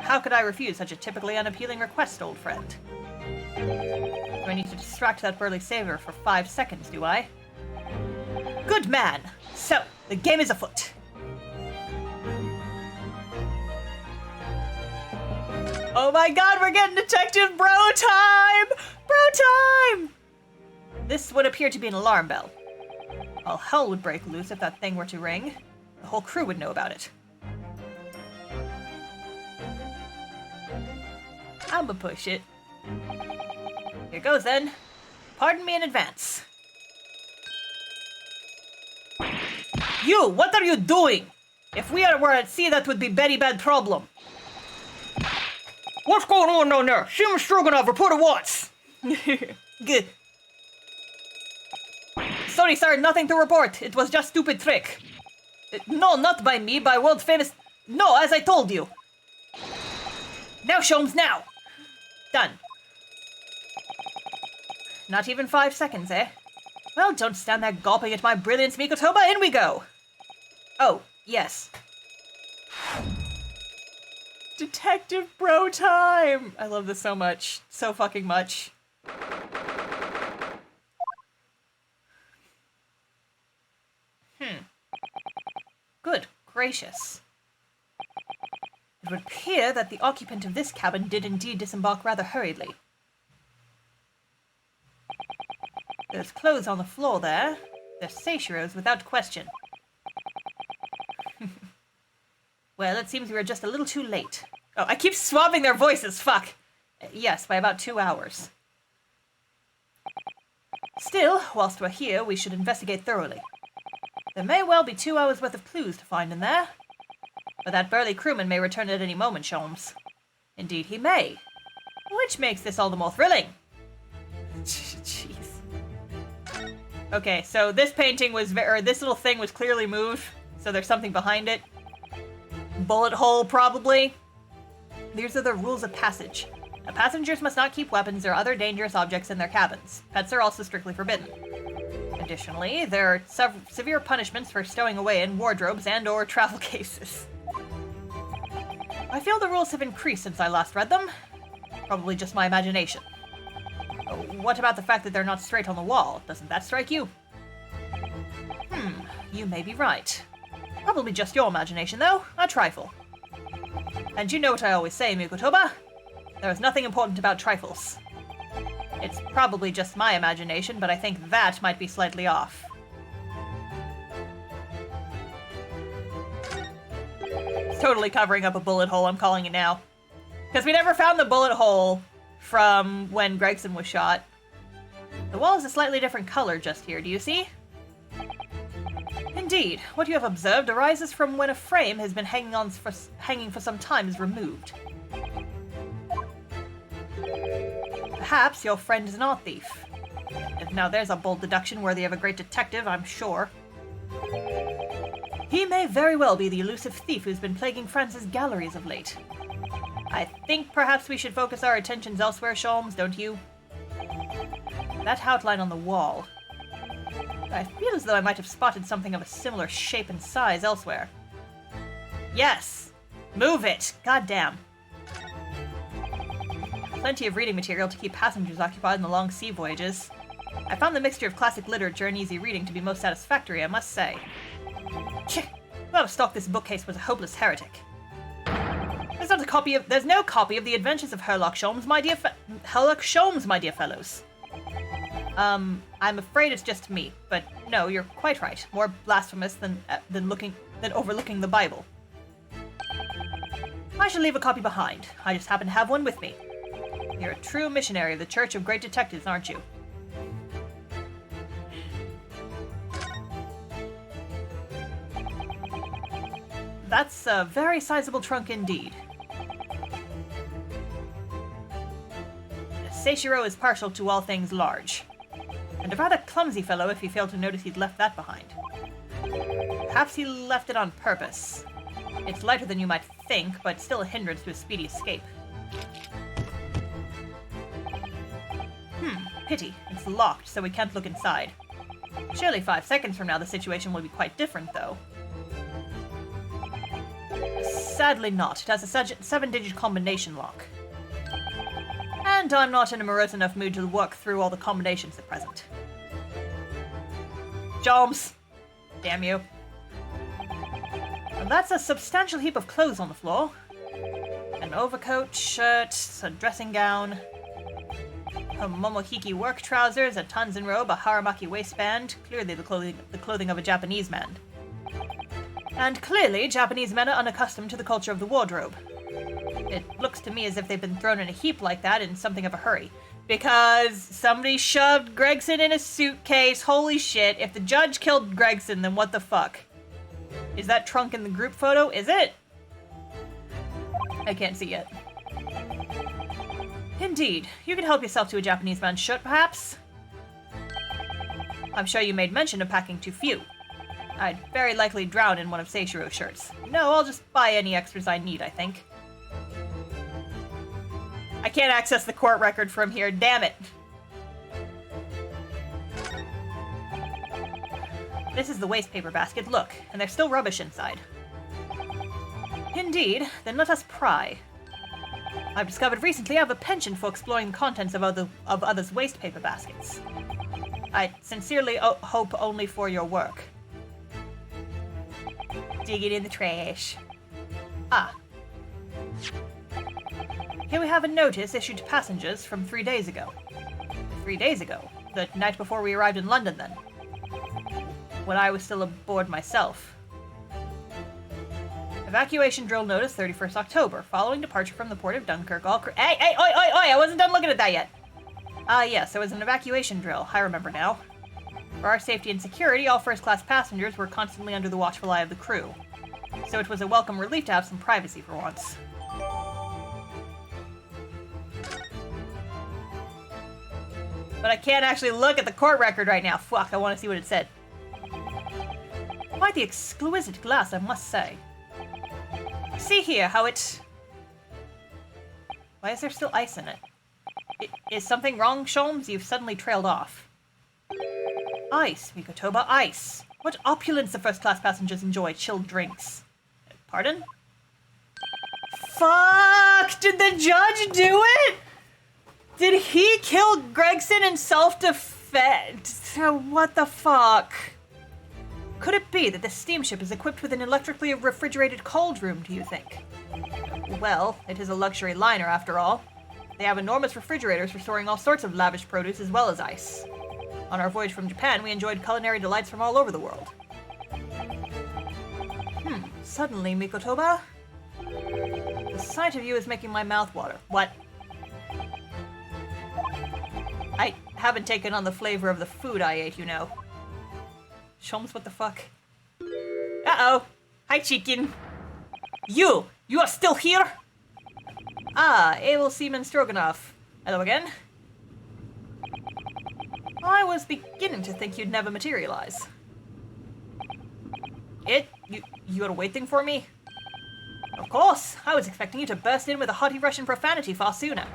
How could I refuse such a typically unappealing request, old friend? Do I need to distract that burly savior for 5 seconds, do I? Good man! So, the game is afoot. Oh my god, we're getting Detective Bro time! Bro time! This would appear to be an alarm bell. All hell would break loose if that thing were to ring. The whole crew would know about it. I'ma push it. Here goes then. Pardon me in advance. You! What are you doing? If we were at sea, that would be very bad problem. What's going on down there? Seaman Stroganoff, report at once! Good. Sorry, sir, nothing to report. It was just stupid trick. No, not by me, by world famous... No, as I told you. Now, Sholmes, now! Done. Not even 5 seconds, eh? Well, don't stand there gawping at my brilliance, Mikotoba. In we go! Oh, yes. Detective Bro time! I love this so much. So fucking much. Good gracious. It would appear that the occupant of this cabin did indeed disembark rather hurriedly. There's clothes on the floor there. They're Seishiro's without question. Well, it seems we were just a little too late. Oh, I keep swapping their voices, fuck! Yes, by about 2 hours. Still, whilst we're here, we should investigate thoroughly. There may well be 2 hours worth of clues to find in there. But that burly crewman may return at any moment, Sholmes. Indeed he may. Which makes this all the more thrilling. Jeez. Okay, so this painting was this little thing was clearly moved, so there's something behind it. Bullet hole, probably. These are the rules of passage. Now, passengers must not keep weapons or other dangerous objects in their cabins. Pets are also strictly forbidden. Additionally, there are severe punishments for stowing away in wardrobes and or travel cases. I feel the rules have increased since I last read them. Probably just my imagination. What about the fact that they're not straight on the wall? Doesn't that strike you? You may be right. Probably just your imagination, though. A trifle. And you know what I always say, Mikotoba? There is nothing important about trifles. It's probably just my imagination, but I think that might be slightly off. It's totally covering up a bullet hole, I'm calling it now. Because we never found the bullet hole from when Gregson was shot. The wall is a slightly different color just here, do you see? Indeed, what you have observed arises from when a frame has been hanging for some time is removed. Perhaps your friend is an art thief. Now there's a bold deduction worthy of a great detective, I'm sure. He may very well be the elusive thief who's been plaguing France's galleries of late. I think perhaps we should focus our attentions elsewhere, Sholmes, don't you? That outline on the wall. I feel as though I might have spotted something of a similar shape and size elsewhere. Yes! Move it! Goddamn. Plenty of reading material to keep passengers occupied in the long sea voyages. I found the mixture of classic literature and easy reading to be most satisfactory, I must say. Whoever stalked this bookcase was a hopeless heretic. There's no copy of The Adventures of Herlock Sholmes, my dear fellows. I'm afraid it's just me, but no, you're quite right. More blasphemous than overlooking the Bible. I shall leave a copy behind. I just happen to have one with me. You're a true missionary of the Church of Great Detectives, aren't you? That's a very sizable trunk indeed. Seishiro is partial to all things large. And a rather clumsy fellow if he failed to notice he'd left that behind. Perhaps he left it on purpose. It's lighter than you might think, but still a hindrance to a speedy escape. Pity. It's locked, so we can't look inside. Surely 5 seconds from now the situation will be quite different, though. Sadly not. It has a 7-digit combination lock. And I'm not in a morose enough mood to work through all the combinations at present. Joms! Damn you. And that's a substantial heap of clothes on the floor. An overcoat, shirt, a dressing gown, a momohiki work trousers, a Tanzen robe, a haramaki waistband, clearly the clothing of a Japanese man. And clearly, Japanese men are unaccustomed to the culture of the wardrobe. It looks to me as if they've been thrown in a heap like that in something of a hurry. Because somebody shoved Gregson in a suitcase. Holy shit, if the judge killed Gregson, then what the fuck? Is that trunk in the group photo? Is it? I can't see yet. Indeed. You could help yourself to a Japanese man's shirt, perhaps? I'm sure you made mention of packing too few. I'd very likely drown in one of Seishiro's shirts. No, I'll just buy any extras I need, I think. I can't access the court record from here, damn it! This is the waste paper basket, look, and there's still rubbish inside. Indeed, then let us pry. I've discovered recently I have a penchant for exploring the contents of others' waste paper baskets. I sincerely hope only for your work. Dig it in the trash. Ah. Here we have a notice issued to passengers from 3 days ago. 3 days ago? The night before we arrived in London, then. When I was still aboard myself. Evacuation drill notice 31st October. Following departure from the port of Dunkirk, all crew... Hey, oi, I wasn't done looking at that yet! Yes, it was an evacuation drill. I remember now. For our safety and security, all first-class passengers were constantly under the watchful eye of the crew. So it was a welcome relief to have some privacy for once. But I can't actually look at the court record right now. Fuck, I want to see what it said. Quite the exquisite glass, I must say. See here how it... Why is there still ice in it? Is something wrong, Sholmes? You've suddenly trailed off. Ice, Mikotoba, ice. What opulence the first-class passengers enjoy, chilled drinks. Pardon? Fuck! Did the judge do it? Did he kill Gregson in self-defense? What the fuck? Could it be that this steamship is equipped with an electrically refrigerated cold room, do you think? Well, it is a luxury liner after all. They have enormous refrigerators for storing all sorts of lavish produce as well as ice. On our voyage from Japan, we enjoyed culinary delights from all over the world. Suddenly, Mikotoba, the sight of you is making my mouth water. What? I haven't taken on the flavor of the food I ate, you know. Sholmes, what the fuck? Uh-oh. Hi, chicken. You are still here? Ah, Abel Seaman Stroganoff. Hello again. I was beginning to think you'd never materialize. You had a waiting for me? Of course. I was expecting you to burst in with a haughty Russian profanity far sooner.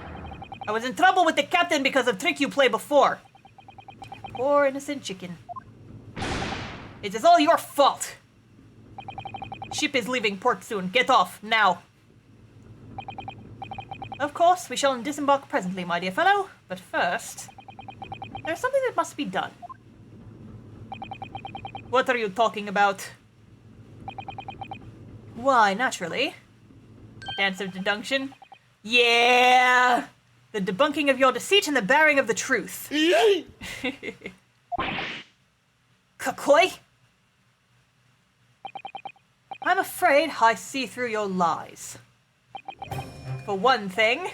I was in trouble with the captain because of trick you played before. Poor innocent chicken. It is all your fault. Ship is leaving port soon. Get off, now. Of course, we shall disembark presently, my dear fellow. But first, there's something that must be done. What are you talking about? Why, naturally. Dance of deduction. Yeah! The debunking of your deceit and the bearing of the truth. Kakoi? I'm afraid I see through your lies. For one thing,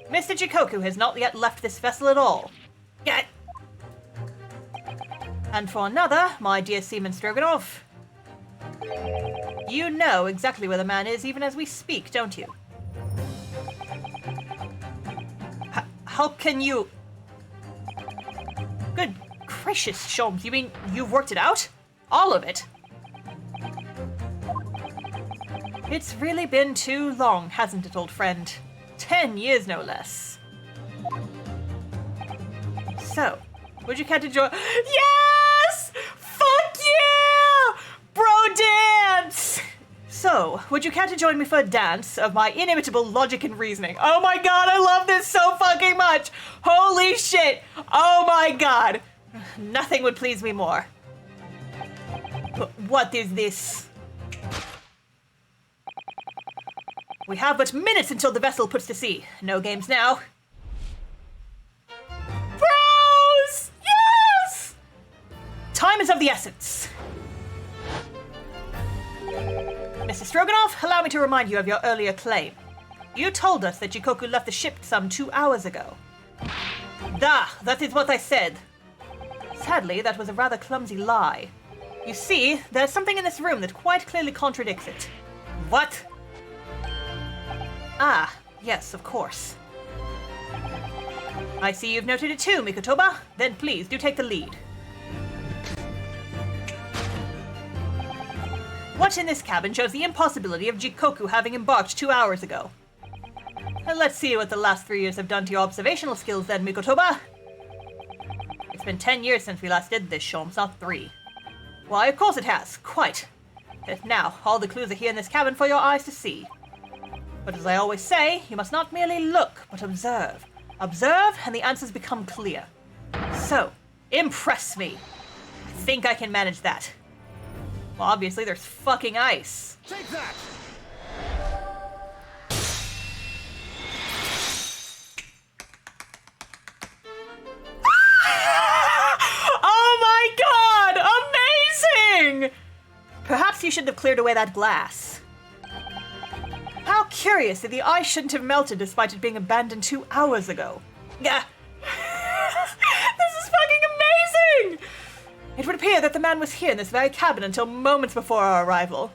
Mr. Jikoku has not yet left this vessel at all. And for another, my dear Seaman Stroganoff, you know exactly where the man is even as we speak, don't you? how can you... Good gracious, Sholmes, you mean you've worked it out? All of it? It's really been too long, hasn't it, old friend? 10 years, no less. So, would you care to join? Yes! Fuck yeah! Bro dance! So, would you care to join me for a dance of my inimitable logic and reasoning? Oh my god, I love this so fucking much! Holy shit! Oh my god! Nothing would please me more. But what is this? We have but minutes until the vessel puts to sea. No games now. Bros! Yes! Time is of the essence. Mr. Stroganoff, allow me to remind you of your earlier claim. You told us that Jikoku left the ship some 2 hours ago. That is what I said. Sadly, that was a rather clumsy lie. You see, there's something in this room that quite clearly contradicts it. What? Ah, yes, of course. I see you've noted it too, Mikotoba. Then please, do take the lead. What in this cabin shows the impossibility of Jikoku having embarked 2 hours ago? Let's see what the last 3 years have done to your observational skills then, Mikotoba. It's been 10 years since we last did this, Sholmes, not 3. Why, of course it has, quite. Now, all the clues are here in this cabin for your eyes to see. But as I always say, you must not merely look, but observe. Observe, and the answers become clear. So, impress me. I think I can manage that. Well, obviously, there's fucking ice. Take that! Oh my god! Amazing! Perhaps you should have cleared away that glass. How curious that the ice shouldn't have melted despite it being abandoned 2 hours ago. Gah! This is fucking amazing! It would appear that the man was here in this very cabin until moments before our arrival.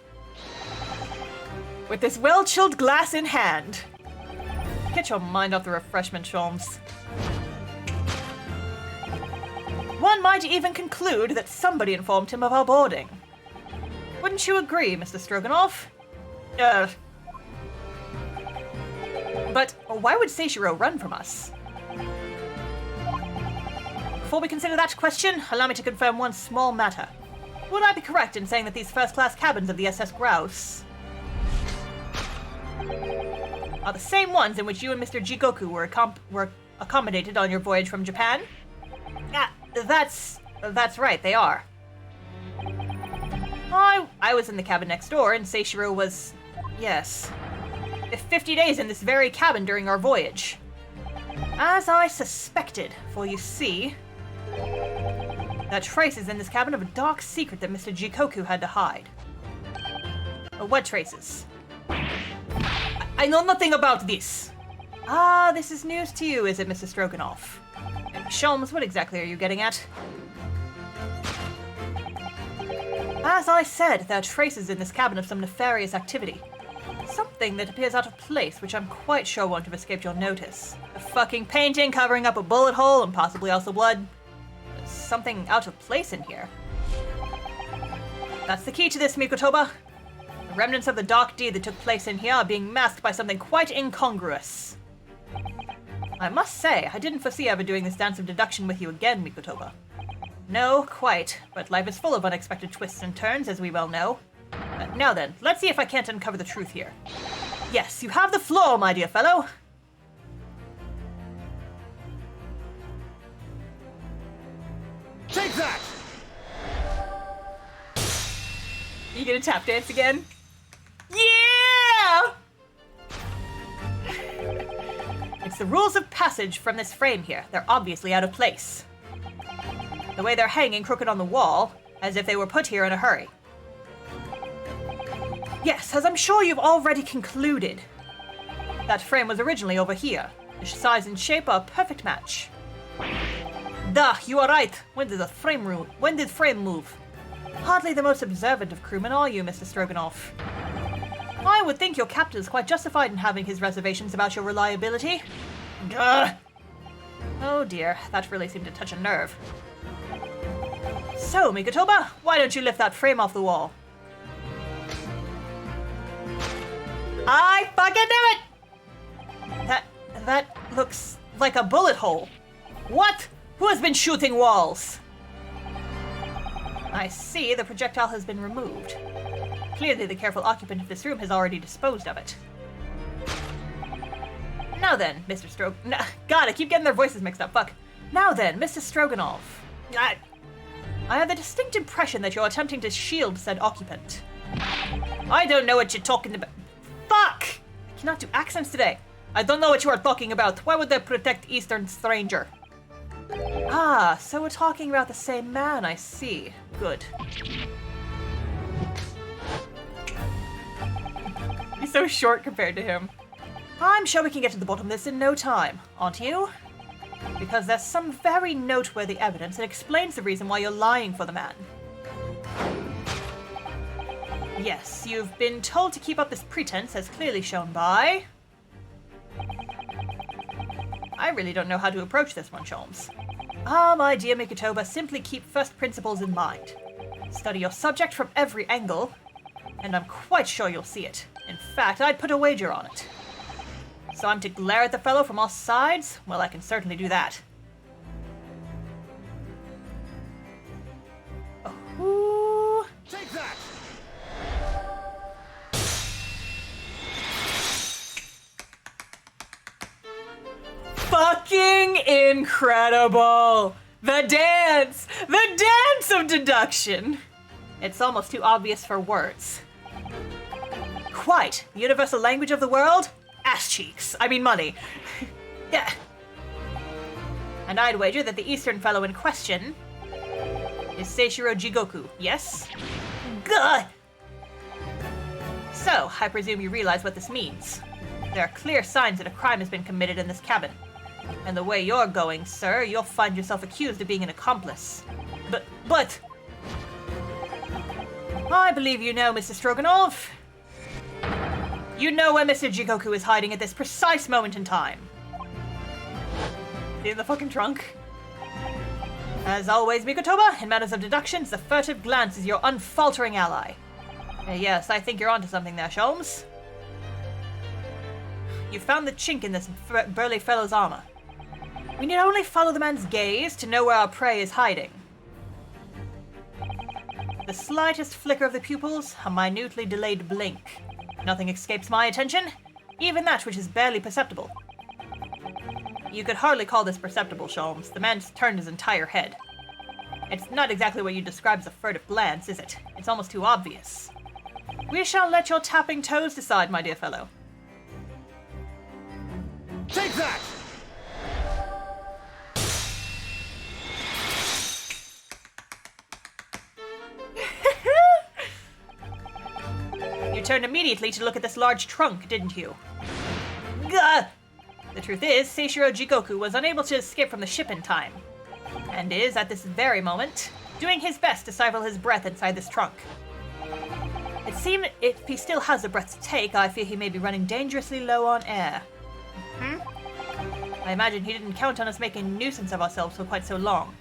With this well-chilled glass in hand. Get your mind off the refreshment, Sholmes. One might even conclude that somebody informed him of our boarding. Wouldn't you agree, Mr. Stroganoff? But why would Seishiro run from us? Before we consider that question, allow me to confirm one small matter. Would I be correct in saying that these first-class cabins of the SS Grouse are the same ones in which you and Mr. Jikoku were accommodated on your voyage from Japan? That's right, they are. I was in the cabin next door, and Seishiro was, yes, 50 days in this very cabin during our voyage. As I suspected, for you see, there are traces in this cabin of a dark secret that Mr. Jikoku had to hide. What traces? I know nothing about this. Ah, this is news to you, is it, Mr. Stroganoff? Sholmes, what exactly are you getting at? As I said, there are traces in this cabin of some nefarious activity. Something that appears out of place, which I'm quite sure won't have escaped your notice. A fucking painting covering up a bullet hole and possibly also blood. There's something out of place in here. That's the key to this, Mikotoba. The remnants of the dark deed that took place in here are being masked by something quite incongruous. I must say, I didn't foresee ever doing this dance of deduction with you again, Mikotoba. No, quite, but life is full of unexpected twists and turns, as we well know. Now then, let's see if I can't uncover the truth here. Yes, you have the floor, my dear fellow. Take that! You gonna tap dance again? Yeah! It's the rules of passage from this frame here. They're obviously out of place. The way they're hanging crooked on the wall, as if they were put here in a hurry. Yes, as I'm sure you've already concluded. That frame was originally over here. The size and shape are a perfect match. Duh, you are right. When did frame move? Hardly the most observant of crewmen, are you, Mr. Stroganoff? I would think your captain is quite justified in having his reservations about your reliability. Duh! Oh dear, that really seemed to touch a nerve. So, Mikotoba, why don't you lift that frame off the wall? I fucking knew it! That looks like a bullet hole. What? Who has been shooting walls? I see, the projectile has been removed. Clearly the careful occupant of this room has already disposed of it. Now then, Mr. God, I keep getting their voices mixed up, fuck. Now then, Mr. Stroganoff. I have the distinct impression that you're attempting to shield said occupant. I don't know what you're talking about. Fuck! I cannot do accents today. I don't know what you are talking about. Why would they protect Eastern Stranger? Ah, so we're talking about the same man, I see. Good. He's so short compared to him. I'm sure we can get to the bottom of this in no time, aren't you? Because there's some very noteworthy evidence that explains the reason why you're lying for the man. Yes, you've been told to keep up this pretense, as clearly shown by... I really don't know how to approach this one, Sholmes. Ah, my dear Mikotoba, simply keep first principles in mind. Study your subject from every angle, and I'm quite sure you'll see it. In fact, I'd put a wager on it. So I'm to glare at the fellow from all sides? Well, I can certainly do that. Oh. Take that! Fucking incredible! The dance! The dance of deduction! It's almost too obvious for words. Quite. The universal language of the world? Ass cheeks. I mean money. Yeah. And I'd wager that the Eastern fellow in question is Seishiro Jigoku, yes? Gah! So, I presume you realize what this means. There are clear signs that a crime has been committed in this cabin. And the way you're going, sir, you'll find yourself accused of being an accomplice. But... I believe you know, Mr. Stroganoff. You know where Mr. Jigoku is hiding at this precise moment in time. In the fucking trunk. As always, Mikotoba, in matters of deductions, the furtive glance is your unfaltering ally. Yes, I think you're onto something there, Sholmes. You found the chink in this burly fellow's armor. We need only follow the man's gaze to know where our prey is hiding. The slightest flicker of the pupils, a minutely delayed blink. Nothing escapes my attention, even that which is barely perceptible. You could hardly call this perceptible, Sholmes. The man's turned his entire head. It's not exactly what you describe as a furtive glance, is it? It's almost too obvious. We shall let your tapping toes decide, my dear fellow. Take that! You turned immediately to look at this large trunk, didn't you? Gah! The truth is, Seishiro Jigoku was unable to escape from the ship in time, and is, at this very moment, doing his best to stifle his breath inside this trunk. It seems if he still has a breath to take, I fear he may be running dangerously low on air. I imagine he didn't count on us making a nuisance of ourselves for quite so long.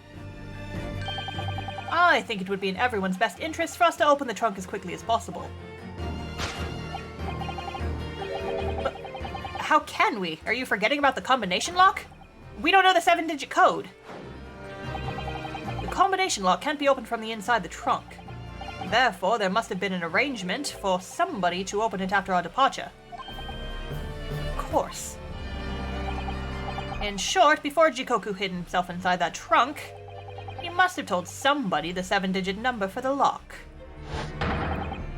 I think it would be in everyone's best interest for us to open the trunk as quickly as possible. But how can we? Are you forgetting about the combination lock? We don't know the 7-digit code. The combination lock can't be opened from the inside the trunk. Therefore, there must have been an arrangement for somebody to open it after our departure. Of course. In short, before Jigoku hid himself inside that trunk, he must have told somebody the 7-digit number for the lock.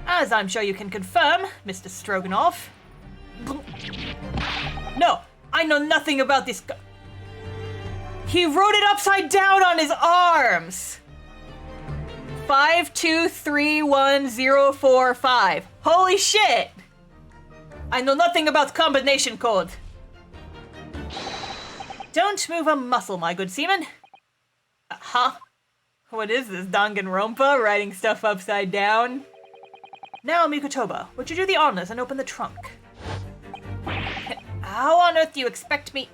As I'm sure you can confirm, Mr. Stroganoff. No, I know nothing about this. He wrote it upside down on his arms. 5231045. Holy shit! I know nothing about combination code. Don't move a muscle, my good seaman. Huh? What is this, Danganronpa writing stuff upside down? Now, Mikotoba, would you do the honors and open the trunk? How on earth do you expect me...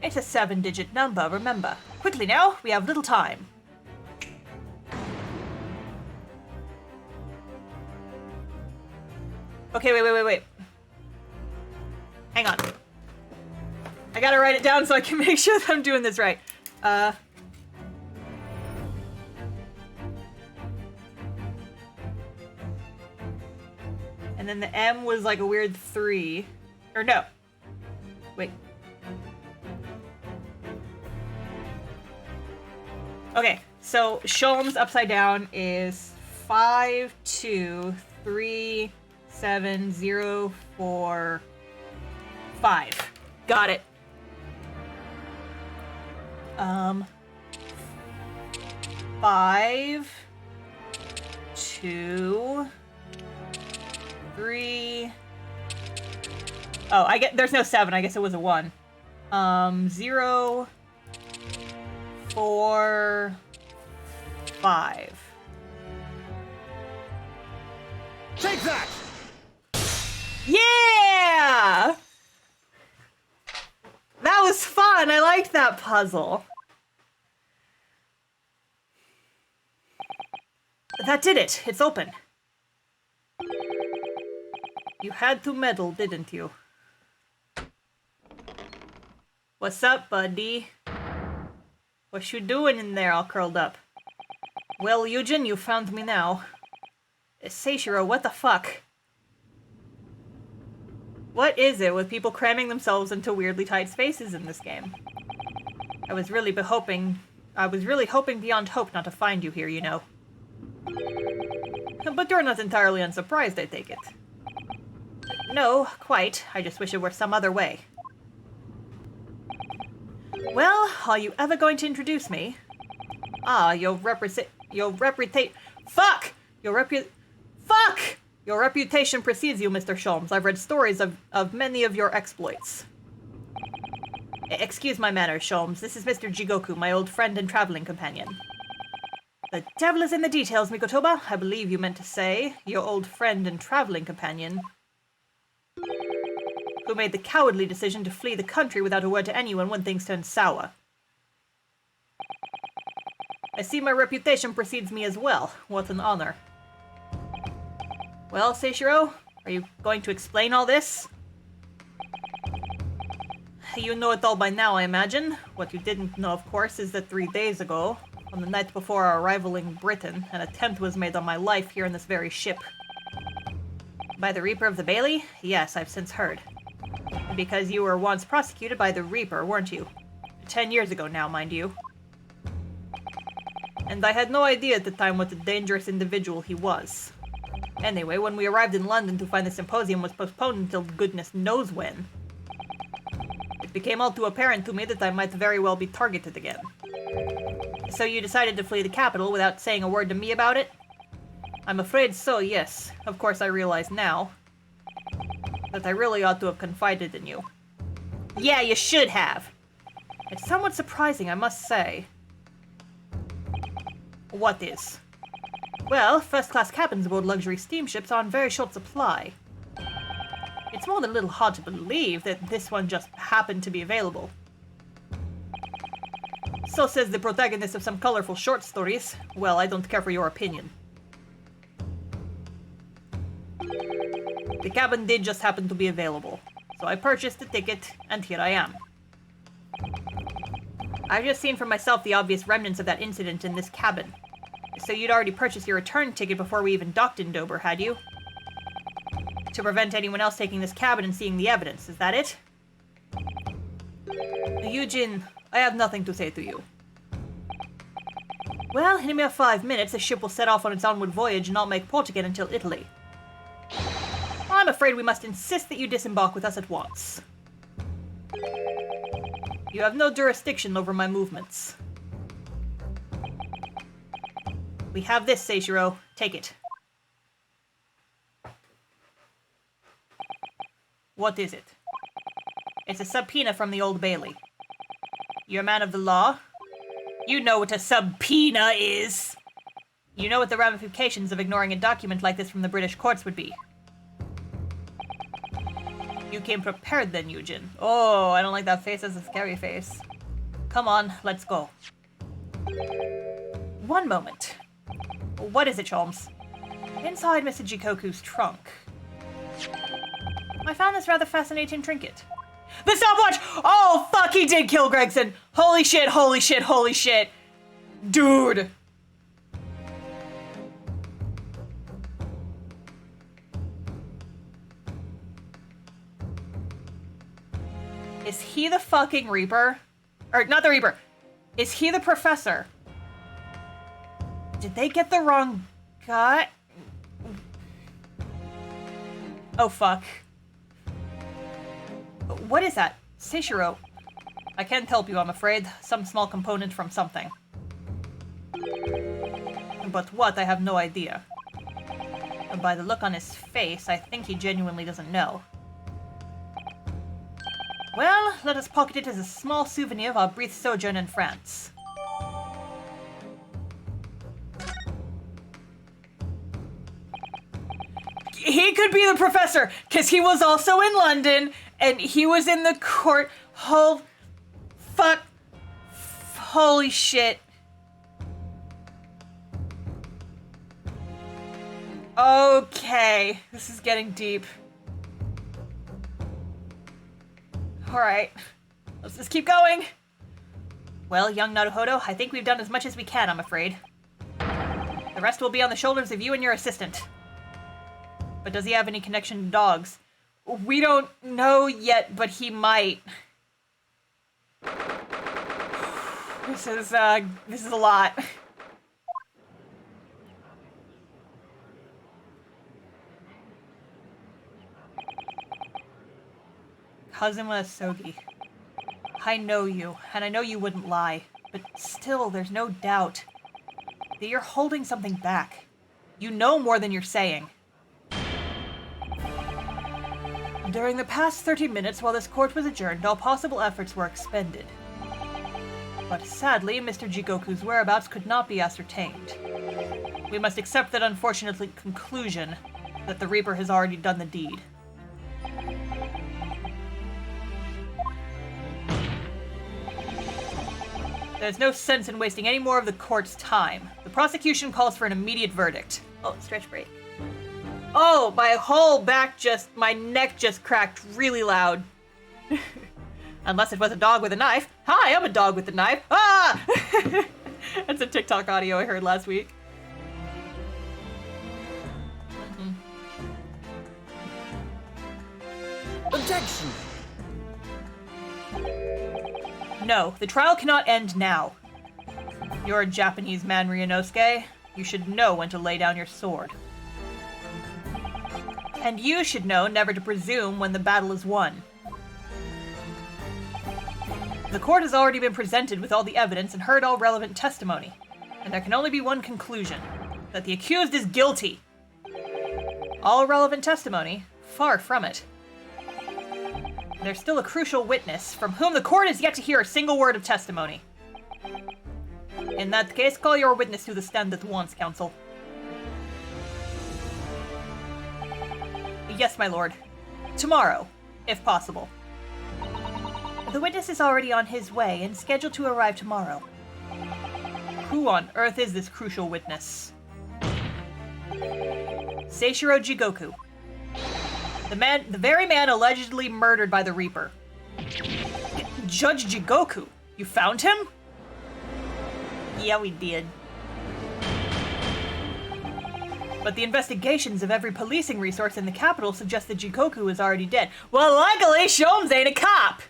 It's a 7-digit number, remember. Quickly now, we have little time. Okay, wait. Hang on. I gotta write it down so I can make sure that I'm doing this right. And then the M was like a weird 3. Or no. Wait. Okay, so Sholmes upside down is 5, 2, 3, 7, 0, 4, 5. Got it. 5, 2, 3. Oh, there's no 7. I guess it was a 1. 0, 4, 5. Take that! Yeah! That was fun. I liked that puzzle. That did it. It's open. You had to meddle, didn't you? What's up, buddy? What you doing in there all curled up? Well, Eugen, you found me now. Seishiro, what the fuck? What is it with people cramming themselves into weirdly tight spaces in this game? I was really hoping beyond hope not to find you here, you know. But you're not entirely unsurprised, I take it. No, quite. I just wish it were some other way. Well, are you ever going to introduce me? Ah, your reputation precedes you, Mr. Sholmes. I've read stories of many of your exploits. Excuse my manners, Sholmes. This is Mr. Jigoku, my old friend and traveling companion. The devil is in the details, Mikotoba. I believe you meant to say your old friend and traveling companion, who made the cowardly decision to flee the country without a word to anyone when things turned sour. I see my reputation precedes me as well. What an honor. Well, Seishiro, are you going to explain all this? You know it all by now, I imagine. What you didn't know, of course, is that 3 days ago, on the night before our arrival in Britain, an attempt was made on my life here in this very ship. By the Reaper of the Bailey? Yes, I've since heard. Because you were once prosecuted by the Reaper, weren't you? 10 years ago now, mind you. And I had no idea at the time what a dangerous individual he was. Anyway, when we arrived in London to find the symposium was postponed until goodness knows when, it became all too apparent to me that I might very well be targeted again. So you decided to flee the capital without saying a word to me about it? I'm afraid so, yes. Of course I realize now that I really ought to have confided in you. Yeah, you should have! It's somewhat surprising, I must say. What is? Well, first-class cabins aboard luxury steamships are in very short supply. It's more than a little hard to believe that this one just happened to be available. So says the protagonist of some colorful short stories. Well, I don't care for your opinion. The cabin did just happen to be available, so I purchased the ticket, and here I am. I've just seen for myself the obvious remnants of that incident in this cabin. So you'd already purchased your return ticket before we even docked in Dober, had you? To prevent anyone else taking this cabin and seeing the evidence, is that it? Eugen, I have nothing to say to you. Well, in a mere 5 minutes, the ship will set off on its onward voyage and not make port again until Italy. I'm afraid we must insist that you disembark with us at once. You have no jurisdiction over my movements. We have this, Seishiro. Take it. What is it? It's a subpoena from the Old Bailey. You're a man of the law? You know what a subpoena is! You know what the ramifications of ignoring a document like this from the British courts would be. You came prepared then, Eugen. Oh, I don't like that face as a scary face. Come on, let's go. One moment. What is it, Sholmes? Inside Mr. Jikoku's trunk. I found this rather fascinating trinket. The stopwatch! Oh, fuck, he did kill Gregson! Holy shit, holy shit, holy shit. Dude! Is he the fucking Reaper? Or, not the Reaper. Is he the Professor? Did they get the wrong guy? Oh, fuck. What is that? Seishiro. I can't help you, I'm afraid. Some small component from something. But what, I have no idea. And by the look on his face, I think he genuinely doesn't know. Well, let us pocket it as a small souvenir of our brief sojourn in France. He could be the Professor, because he was also in London, and he was in the court. Holy shit. Okay, this is getting deep. Alright, let's just keep going. Well, young Naruhodo, I think we've done as much as we can, I'm afraid. The rest will be on the shoulders of you and your assistant. But does he have any connection to dogs? We don't know yet, but he might. This is a lot. Kazuma Sogi, I know you, and I know you wouldn't lie, but still, there's no doubt that you're holding something back. You know more than you're saying. During the past 30 minutes while this court was adjourned, all possible efforts were expended. But sadly, Mr. Jikoku's whereabouts could not be ascertained. We must accept that unfortunate conclusion that the Reaper has already done the deed. There's no sense in wasting any more of the court's time. The prosecution calls for an immediate verdict. Oh, stretch break. Oh, my neck just cracked really loud. Unless it was a dog with a knife. Hi, I'm a dog with a knife. Ah! That's a TikTok audio I heard last week. Objection! No, the trial cannot end now. You're a Japanese man, Ryunosuke. You should know when to lay down your sword. And you should know never to presume when the battle is won. The court has already been presented with all the evidence and heard all relevant testimony, and there can only be one conclusion, that the accused is guilty. All relevant testimony? Far from it. There's still a crucial witness, from whom the court is yet to hear a single word of testimony. In that case, call your witness to the stand at once, counsel. Yes, my lord. Tomorrow, if possible. The witness is already on his way and scheduled to arrive tomorrow. Who on earth is this crucial witness? Seishiro Jigoku. The very man allegedly murdered by the Reaper. Judge Jigoku, you found him? Yeah, we did. But the investigations of every policing resource in the capital suggest that Jigoku is already dead. Well, luckily, Sholmes ain't a cop!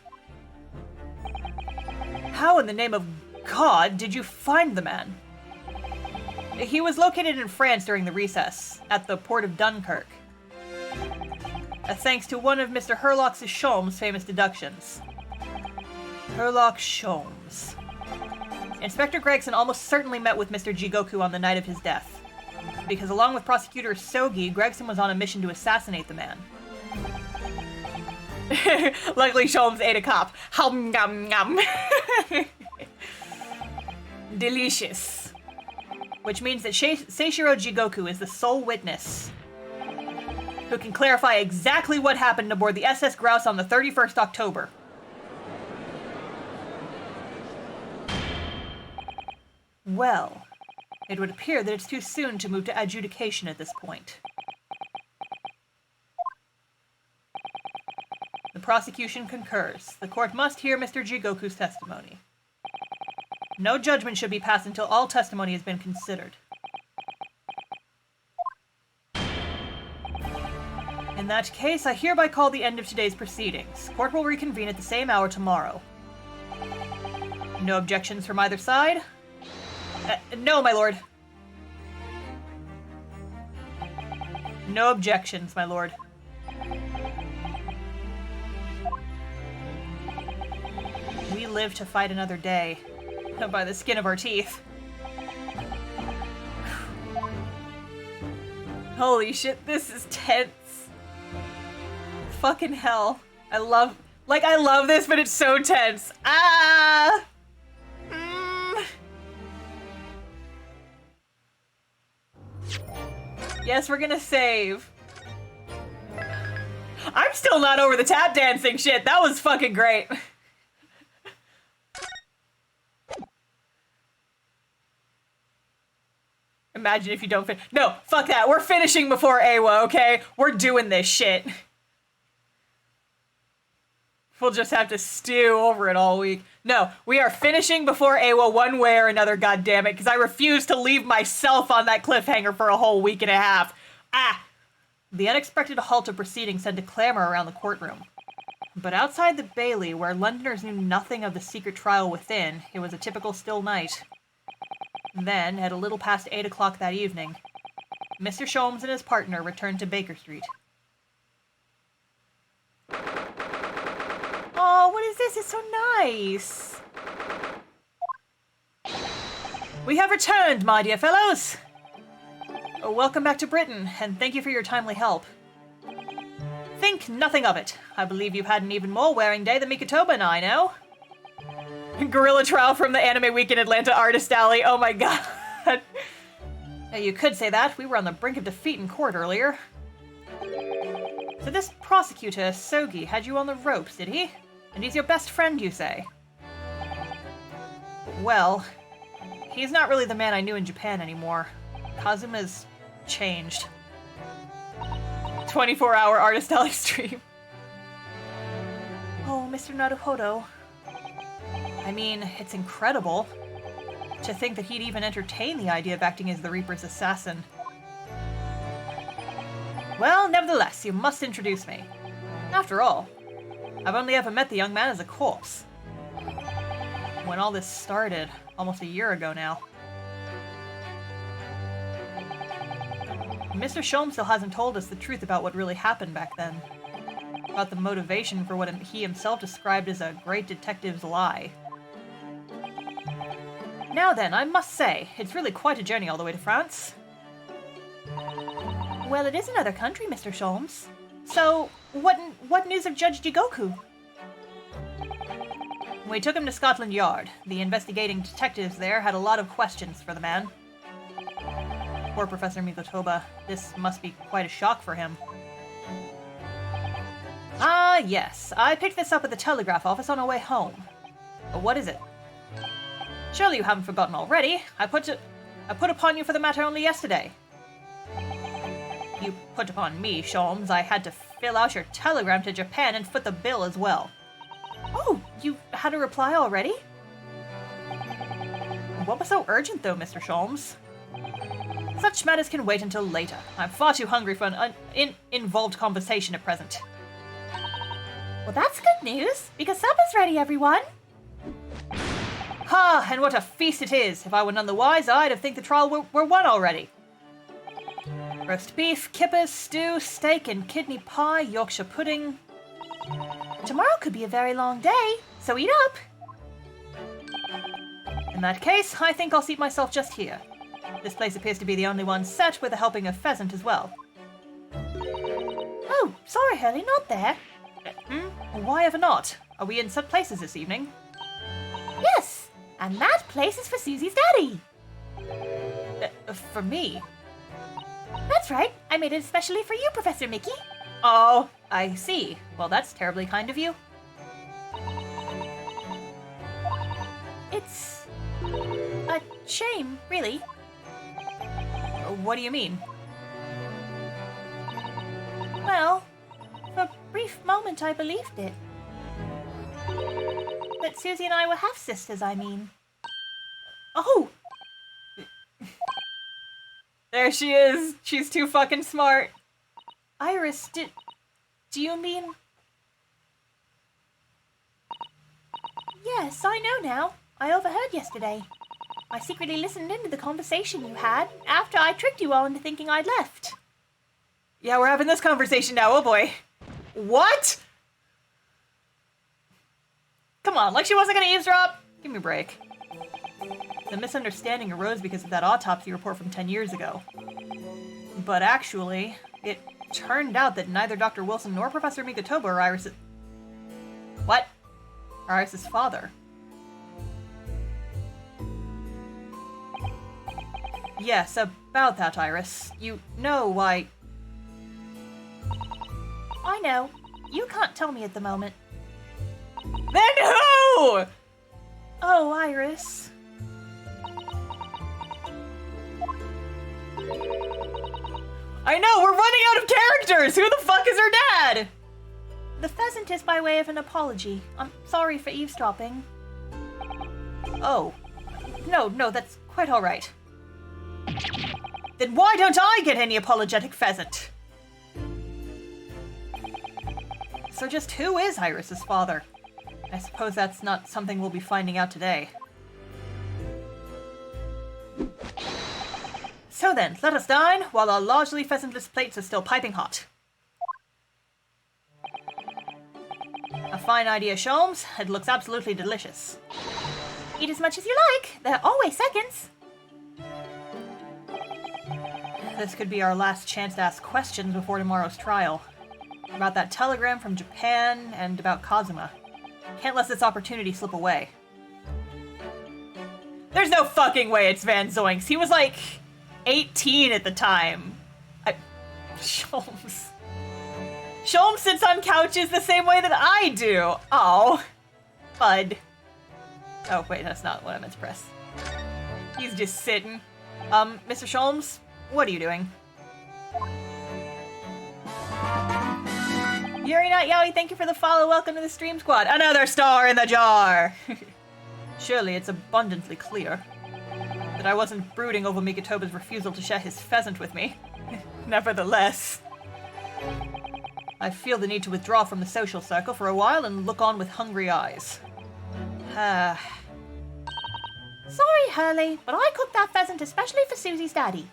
How in the name of God did you find the man? He was located in France during the recess, at the port of Dunkirk. Thanks to one of Mr. Herlock's Sholmes' famous deductions. Herlock Sholmes. Inspector Gregson almost certainly met with Mr. Jigoku on the night of his death, because along with Prosecutor Sogi, Gregson was on a mission to assassinate the man. Luckily, Sholmes ate a cop. Hum gum gum. Delicious. Which means that Seishiro Jigoku is the sole witness. who can clarify exactly what happened aboard the SS Grouse on the 31st October. Well, it would appear that it's too soon to move to adjudication at this point. The prosecution concurs. The court must hear Mr. Jigoku's testimony. No judgment should be passed until all testimony has been considered. In that case, I hereby call the end of today's proceedings. Court will reconvene at the same hour tomorrow. No objections from either side? No, my lord. No objections, my lord. We live to fight another day. By the skin of our teeth. Holy shit, this is tense. Fucking hell. I love this, but it's so tense. Ah! Yes, we're gonna save. I'm still not over the tap dancing shit. That was fucking great. Imagine if you don't finish. No, fuck that. We're finishing before Awa, okay? We're doing this shit. We'll just have to stew over it all week. No, we are finishing before Awa one way or another, goddammit, because I refuse to leave myself on that cliffhanger for a whole week and a half. Ah! The unexpected halt of proceedings sent a clamor around the courtroom. But outside the Bailey, where Londoners knew nothing of the secret trial within, it was a typical still night. Then, at a little past 8 o'clock that evening, Mr. Sholmes and his partner returned to Baker Street. Oh, what is this? It's so nice. We have returned, my dear fellows. Welcome back to Britain, and thank you for your timely help. Think nothing of it. I believe you've had an even more wearing day than Mikotoba and I know. Gorilla Trial from the Anime Week in Atlanta Artist Alley. Oh my god. You could say that. We were on the brink of defeat in court earlier. So this prosecutor, Sogi, had you on the ropes, did he? And he's your best friend, you say? Well, he's not really the man I knew in Japan anymore. Kazuma's changed. 24-hour Artist Alley stream. Oh, Mr. Naruhodo. I mean, it's incredible to think that he'd even entertain the idea of acting as the Reaper's assassin. Well, nevertheless, you must introduce me. After all, I've only ever met the young man as a corpse. When all this started, almost a year ago now. Mr. Sholmes still hasn't told us the truth about what really happened back then. About the motivation for what he himself described as a great detective's lie. Now then, I must say, it's really quite a journey all the way to France. Well, it is another country, Mr. Sholmes. So, what news of Judge Jigoku? We took him to Scotland Yard. The investigating detectives there had a lot of questions for the man. Poor Professor Mikotoba. This must be quite a shock for him. Ah, yes. I picked this up at the telegraph office on our way home. What is it? Surely you haven't forgotten already. I put upon you for the matter only yesterday. You put upon me, Sholmes. I had to fill out your telegram to Japan and foot the bill as well. Oh, you had a reply already? What was so urgent, though, Mr. Sholmes? Such matters can wait until later. I'm far too hungry for an involved conversation at present. Well, that's good news, because supper's ready, everyone. Ha, and what a feast it is! If I were none the wiser, I'd have think the trial were won already. Roast beef, kippers, stew, steak and kidney pie, Yorkshire pudding. Tomorrow could be a very long day, so eat up! In that case, I think I'll seat myself just here. This place appears to be the only one set with a helping of pheasant as well. Oh, sorry, Hurley, not there. Why ever not? Are we in set places this evening? Yes, and that place is for Susie's daddy. For me? That's That's right. I made it especially for you, Professor Mickey. Oh, I see. Well, that's terribly kind of you. It's a shame, really. What do you mean? Well, for a brief moment I believed it. That Susie and I were half-sisters, I mean. Oh! There she is. She's too fucking smart. Iris, do you mean... Yes, I know now. I overheard yesterday. I secretly listened into the conversation you had after I tricked you all into thinking I'd left. Yeah, we're having this conversation now. Oh boy. What? Come on, like she wasn't gonna eavesdrop? Give me a break. The misunderstanding arose because of that autopsy report from 10 years ago. But actually, it turned out that neither Dr. Wilson nor Professor Mikotoba are Iris's... What? Are Iris's father. Yes, about that, Iris. You know why... I know. You can't tell me at the moment. Then who? Oh, Iris. I know, we're running out of characters! Who the fuck is her dad? The pheasant is by way of an apology. I'm sorry for eavesdropping. Oh. No, that's quite alright. Then why don't I get any apologetic pheasant? So just who is Iris's father? I suppose that's not something we'll be finding out today. So then, let us dine while our largely pheasantless plates are still piping hot. A fine idea, Sholmes. It looks absolutely delicious. Eat as much as you like. There are always seconds. This could be our last chance to ask questions before tomorrow's trial. About that telegram from Japan and about Kazuma. Can't let this opportunity slip away. There's no fucking way it's Van Zoinks. He was like 18 at the time. Sholmes. Sholmes sits on couches the same way that I do. Oh. Bud. Oh, wait, that's not what I meant to press. He's just sitting. Mr. Sholmes, what are you doing? Yuri Not Yowie, thank you for the follow. Welcome to the Stream Squad. Another star in the jar! Surely it's abundantly clear that I wasn't brooding over Mikotoba's refusal to share his pheasant with me. Nevertheless, I feel the need to withdraw from the social circle for a while and look on with hungry eyes. Sorry, Hurley, but I cooked that pheasant especially for Susie's daddy.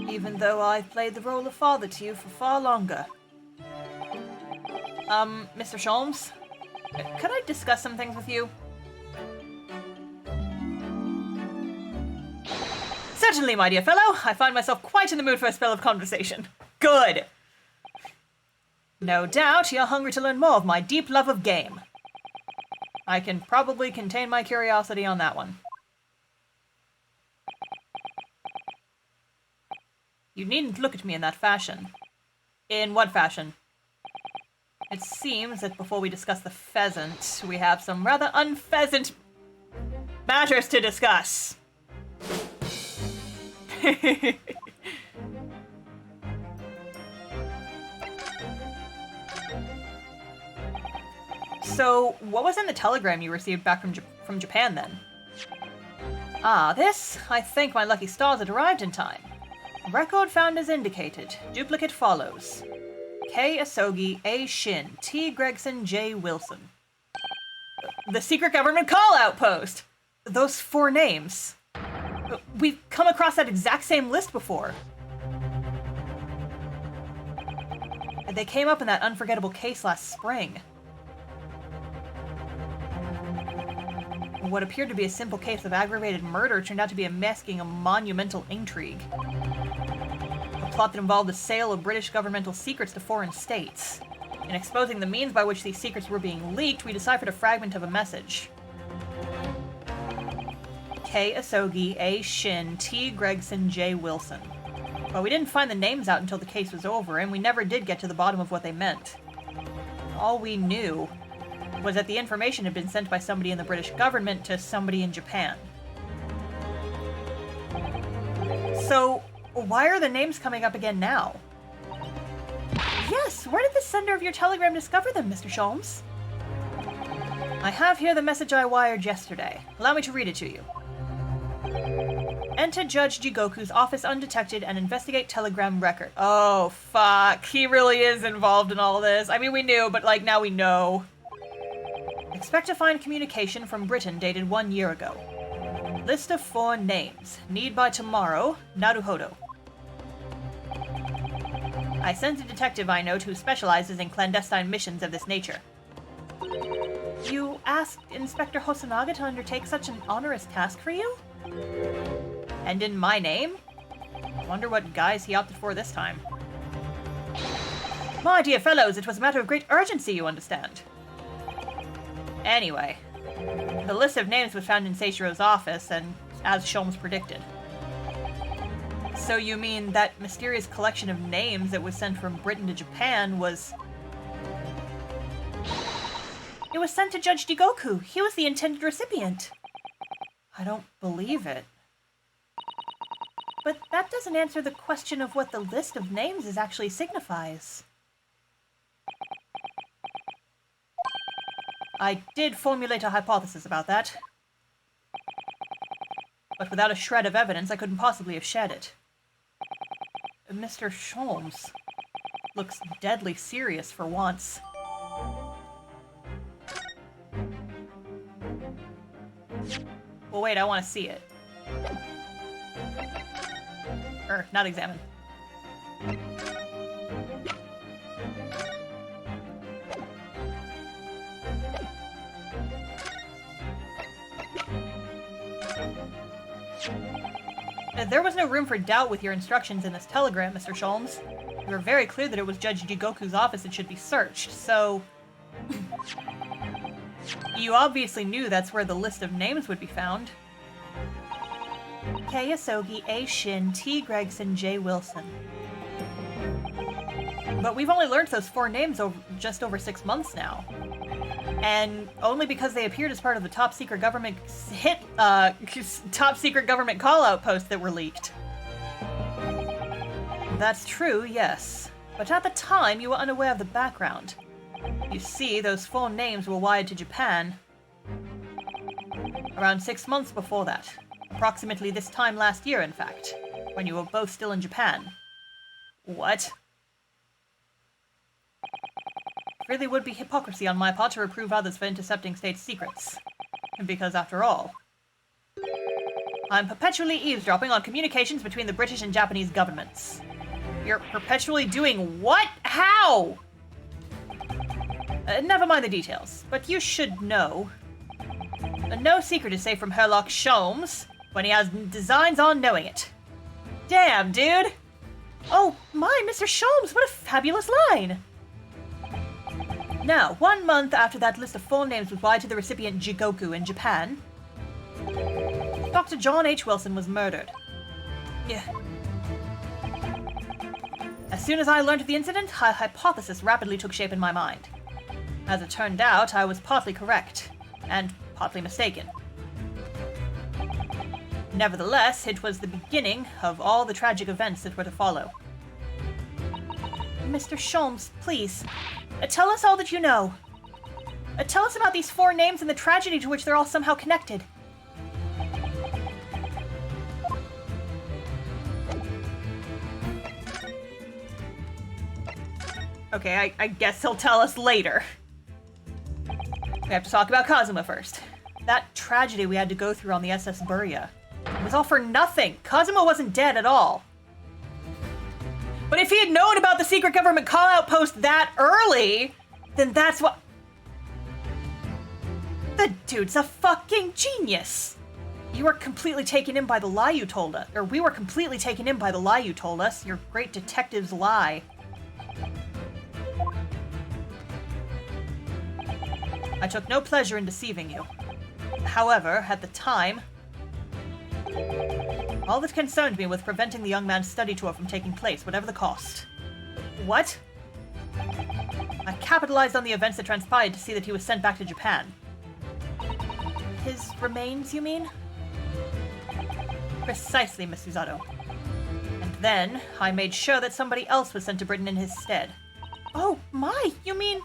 Even though I've played the role of father to you for far longer. Mr. Sholmes, could I discuss some things with you? Certainly, my dear fellow. I find myself quite in the mood for a spell of conversation. Good. No doubt you're hungry to learn more of my deep love of game. I can probably contain my curiosity on that one. You needn't look at me in that fashion. In what fashion? It seems that before we discuss the pheasant, we have some rather unpheasant matters to discuss. So, what was in the telegram you received back from Japan then? Ah, this. I thank my lucky stars it arrived in time. Record found as indicated. Duplicate follows. K. Asogi, A. Shin, T. Gregson, J. Wilson. The secret government call outpost! Those 4 names. We've come across that exact same list before. They came up in that unforgettable case last spring. What appeared to be a simple case of aggravated murder turned out to be masking a monumental intrigue. A plot that involved the sale of British governmental secrets to foreign states. In exposing the means by which these secrets were being leaked, we deciphered a fragment of a message. K. Asogi, A. Shin, T. Gregson, J. Wilson. But we didn't find the names out until the case was over, and we never did get to the bottom of what they meant. All we knew was that the information had been sent by somebody in the British government to somebody in Japan. So, why are the names coming up again now? Yes, where did the sender of your telegram discover them, Mr. Sholmes? I have here the message I wired yesterday. Allow me to read it to you. Enter Judge Jigoku's office undetected and investigate telegram record. Oh, fuck. He really is involved in all this. I mean, we knew, but, like, now we know. Expect to find communication from Britain dated 1 year ago. List of 4 names. Need by tomorrow. Naruhodo. I sent a detective I know who specializes in clandestine missions of this nature. You asked Inspector Hosonaga to undertake such an onerous task for you? And in my name? I wonder what guise he opted for this time. My dear fellows, it was a matter of great urgency, you understand. Anyway, the list of names was found in Seishiro's office, and as Sholmes predicted. So you mean that mysterious collection of names that was sent from Britain to Japan was... It was sent to Judge Jigoku. He was the intended recipient. I don't believe it. But that doesn't answer the question of what the list of names actually signifies. I did formulate a hypothesis about that. But without a shred of evidence, I couldn't possibly have shared it. Mr. Sholmes looks deadly serious for once. Well, wait, I want to see it. Not examine. There was no room for doubt with your instructions in this telegram, Mr. Sholmes. You were very clear that it was Judge Jigoku's office that should be searched, so... You obviously knew that's where the list of names would be found. K. Asogi, A. Shin, T. Gregson, J. Wilson. But we've only learned those 4 names just over 6 months now. And only because they appeared as part of the top secret government top secret government call-out posts that were leaked. That's true, yes. But at the time, you were unaware of the background. You see, those 4 names were wired to Japan around 6 months before that. Approximately this time last year, in fact, when you were both still in Japan. What? It really would be hypocrisy on my part to reprove others for intercepting state secrets. Because after all, I'm perpetually eavesdropping on communications between the British and Japanese governments. You're perpetually doing what? How? Never mind the details, but you should know. No secret is safe from Herlock Sholmes when he has designs on knowing it. Damn, dude! Oh my, Mr. Sholmes, what a fabulous line! Now, 1 month after that list of 4 names was wired to the recipient Jigoku in Japan, Dr. John H. Wilson was murdered. Yeah. As soon as I learned of the incident, a hypothesis rapidly took shape in my mind. As it turned out, I was partly correct, and partly mistaken. Nevertheless, it was the beginning of all the tragic events that were to follow. Mr. Sholmes, please, tell us all that you know. Tell us about these 4 names and the tragedy to which they're all somehow connected. Okay, I guess he'll tell us later. We have to talk about Kazuma first. That tragedy we had to go through on the SS Buria. It was all for nothing. Kazuma wasn't dead at all. But if he had known about the secret government call-out post that early, then that's what... The dude's a fucking genius! You were completely taken in by the lie you told us. Or we were completely taken in by the lie you told us. Your great detective's lie. I took no pleasure in deceiving you. However, at the time, All that concerned me was preventing the young man's study tour from taking place, whatever the cost. What? I capitalized on the events that transpired to see that he was sent back to Japan. His remains, you mean? Precisely, Miss Susato. And then, I made sure that somebody else was sent to Britain in his stead. Oh, my! You mean...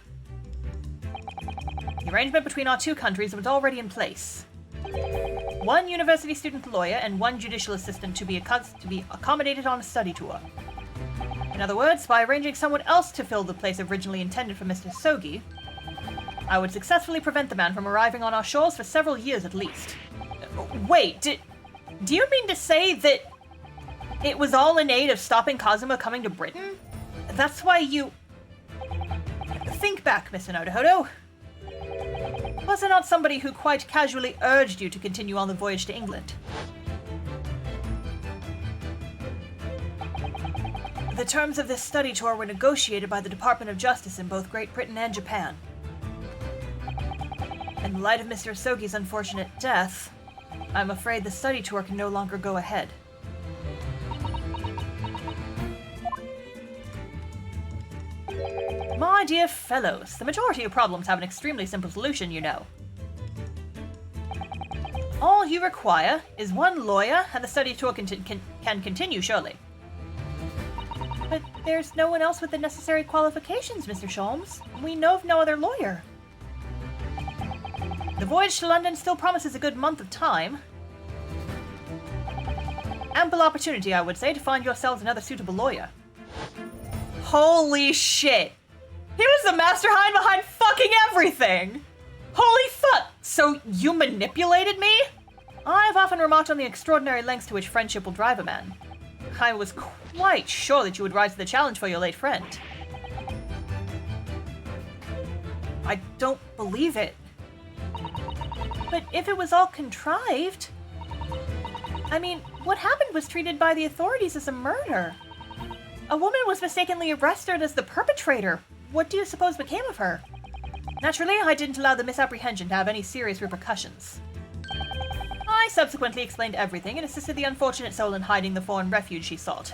The arrangement between our two countries was already in place. One university student lawyer and one judicial assistant to be accommodated on a study tour. In other words, by arranging someone else to fill the place originally intended for Mr. Sogi, I would successfully prevent the man from arriving on our shores for several years at least. Wait, do you mean to say that it was all in aid of stopping Kazuma coming to Britain? That's why you... Think back, Mr. Nodohodo. Was it not somebody who quite casually urged you to continue on the voyage to England? The terms of this study tour were negotiated by the Department of Justice in both Great Britain and Japan. In the light of Mr. Sogi's unfortunate death, I'm afraid the study tour can no longer go ahead. My dear fellows, the majority of problems have an extremely simple solution, you know. All you require is one lawyer, and the study tour can continue, surely. But there's no one else with the necessary qualifications, Mr. Sholmes. We know of no other lawyer. The voyage to London still promises a good month of time. Ample opportunity, I would say, to find yourselves another suitable lawyer. Holy shit! He was the mastermind behind fucking everything! Holy fuck! So you manipulated me? I've often remarked on the extraordinary lengths to which friendship will drive a man. I was quite sure that you would rise to the challenge for your late friend. I don't believe it. But if it was all contrived... I mean, what happened was treated by the authorities as a murder. A woman was mistakenly arrested as the perpetrator. What do you suppose became of her? Naturally, I didn't allow the misapprehension to have any serious repercussions. I subsequently explained everything and assisted the unfortunate soul in hiding the foreign refuge she sought.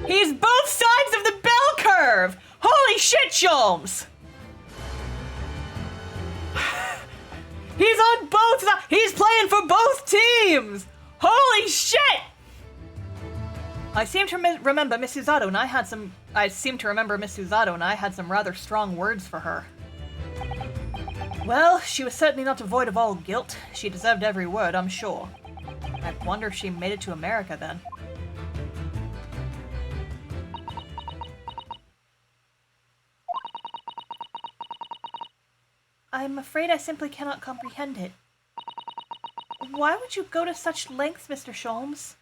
He's both sides of the bell curve! Holy shit, Sholmes! He's on both sides! He's playing for both teams! Holy shit! I seem to remember Miss Susato and I had some rather strong words for her. Well, she was certainly not devoid of all guilt. She deserved every word, I'm sure. I wonder if she made it to America then. I'm afraid I simply cannot comprehend it. Why would you go to such lengths, Mr. Sholmes?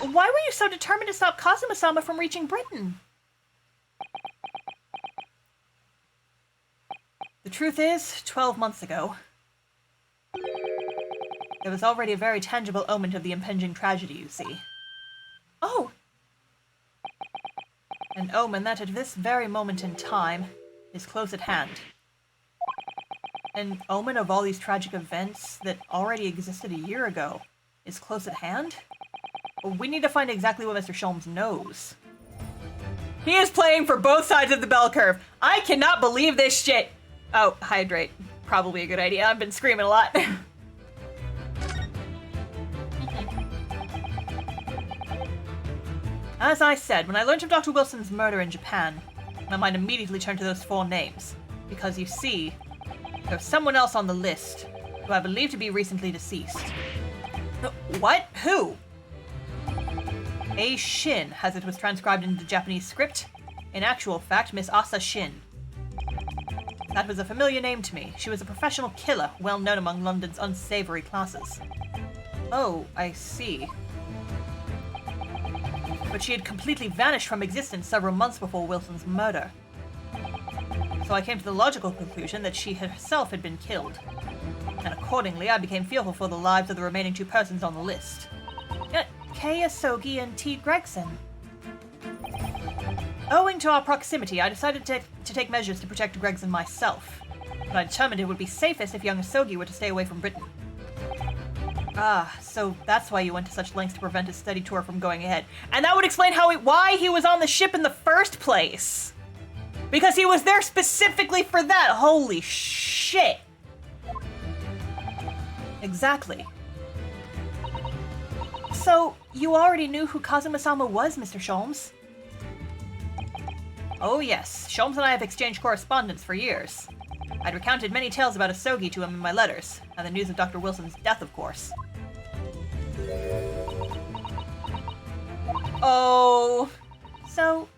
Why were you so determined to stop Kazuma-sama from reaching Britain? The truth is, 12 months ago, there was already a very tangible omen of the impending tragedy, you see. Oh! An omen that at this very moment in time is close at hand. An omen of all these tragic events that already existed a year ago is close at hand? We need to find exactly what Mr. Sholmes knows. He is playing for both sides of the bell curve. I cannot believe this shit. Oh, hydrate. Probably a good idea. I've been screaming a lot. As I said, when I learned of Dr. Wilson's murder in Japan, my mind immediately turned to those four names. Because you see, there's someone else on the list who I believe to be recently deceased. What? Who? A Shin, as it was transcribed into the Japanese script. In actual fact, Miss Asa Shin. That was a familiar name to me. She was a professional killer, well known among London's unsavory classes. Oh, I see. But she had completely vanished from existence several months before Wilson's murder. So I came to the logical conclusion that she herself had been killed. And accordingly, I became fearful for the lives of the remaining two persons on the list. Kei Asogi and T. Gregson. Owing to our proximity, I decided to take measures to protect Gregson myself. But I determined it would be safest if young Asogi were to stay away from Britain. Ah, so that's why you went to such lengths to prevent his study tour from going ahead. And that would explain why he was on the ship in the first place. Because he was there specifically for that. Holy shit. Exactly. So, you already knew who Kazuma-sama was, Mr. Sholmes? Oh yes, Sholmes and I have exchanged correspondence for years. I'd recounted many tales about Asogi to him in my letters, and the news of Dr. Wilson's death, of course. Oh. So,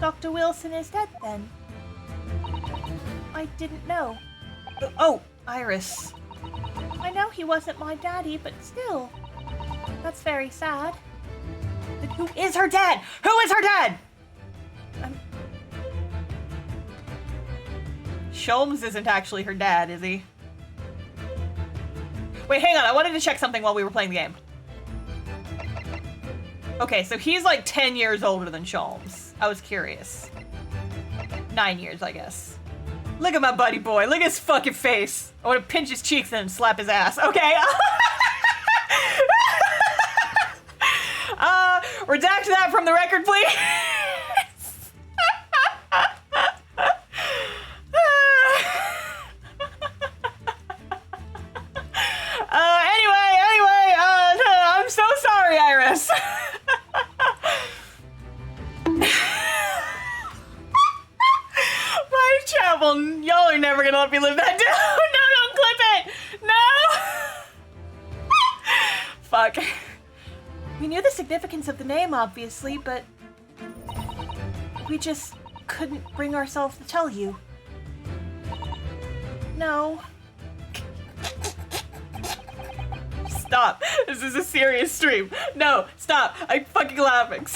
Dr. Wilson is dead then? I didn't know. Oh, Iris. I know he wasn't my daddy, but still. That's very sad. But who is her dad? Who is her dad? Sholmes isn't actually her dad, is he? Wait, hang on. I wanted to check something while we were playing the game. Okay, so he's like 10 years older than Sholmes. I was curious. 9 years, I guess. Look at my buddy boy. Look at his fucking face. I want to pinch his cheeks and slap his ass. Okay. Redact that from the record, please. Anyway, I'm so sorry, Iris. My chapel, y'all are never gonna let me live that down. No, don't clip it. No. Fuck. We knew the significance of the name, obviously, but we just couldn't bring ourselves to tell you. No. Stop. This is a serious stream. No, stop. I'm fucking laughing.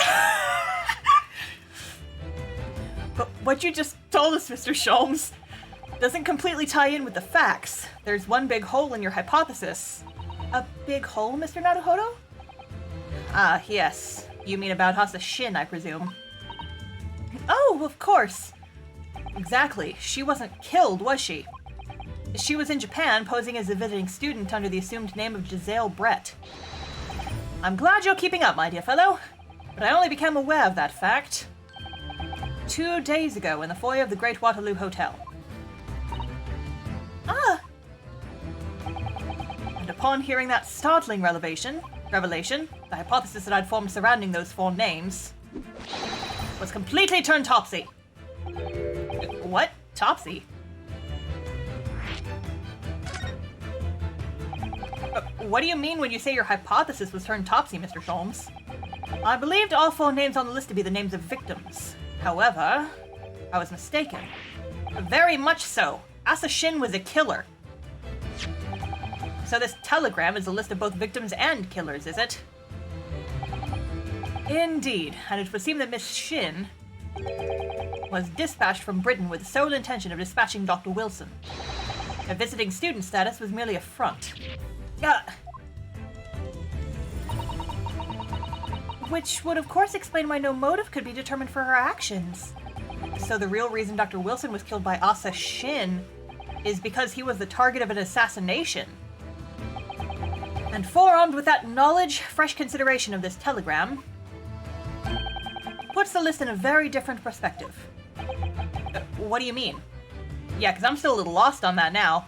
But what you just told us, Mr. Sholmes, doesn't completely tie in with the facts. There's one big hole in your hypothesis. A big hole, Mr. Naruhodo? Ah, yes. You mean about Hasa Shin, I presume. Oh, of course. Exactly. She wasn't killed, was she? She was in Japan, posing as a visiting student under the assumed name of Giselle Brett. I'm glad you're keeping up, my dear fellow, but I only became aware of that fact 2 days ago in the foyer of the Great Waterloo Hotel. Ah! And upon hearing that startling revelation, the hypothesis that I'd formed surrounding those 4 names was completely turned topsy. What? Topsy? What do you mean when you say your hypothesis was turned topsy, Mr. Sholmes? I believed all 4 names on the list to be the names of victims. However, I was mistaken. Very much so. Asa Shin was a killer. So this telegram is a list of both victims and killers, is it? Indeed, and it would seem that Miss Shin was dispatched from Britain with the sole intention of dispatching Dr. Wilson. Her visiting student status was merely a front. Which would of course explain why no motive could be determined for her actions. So the real reason Dr. Wilson was killed by Asa Shin is because he was the target of an assassination. And forearmed with that knowledge, fresh consideration of this telegram puts the list in a very different perspective. What do you mean? Yeah, because I'm still a little lost on that now.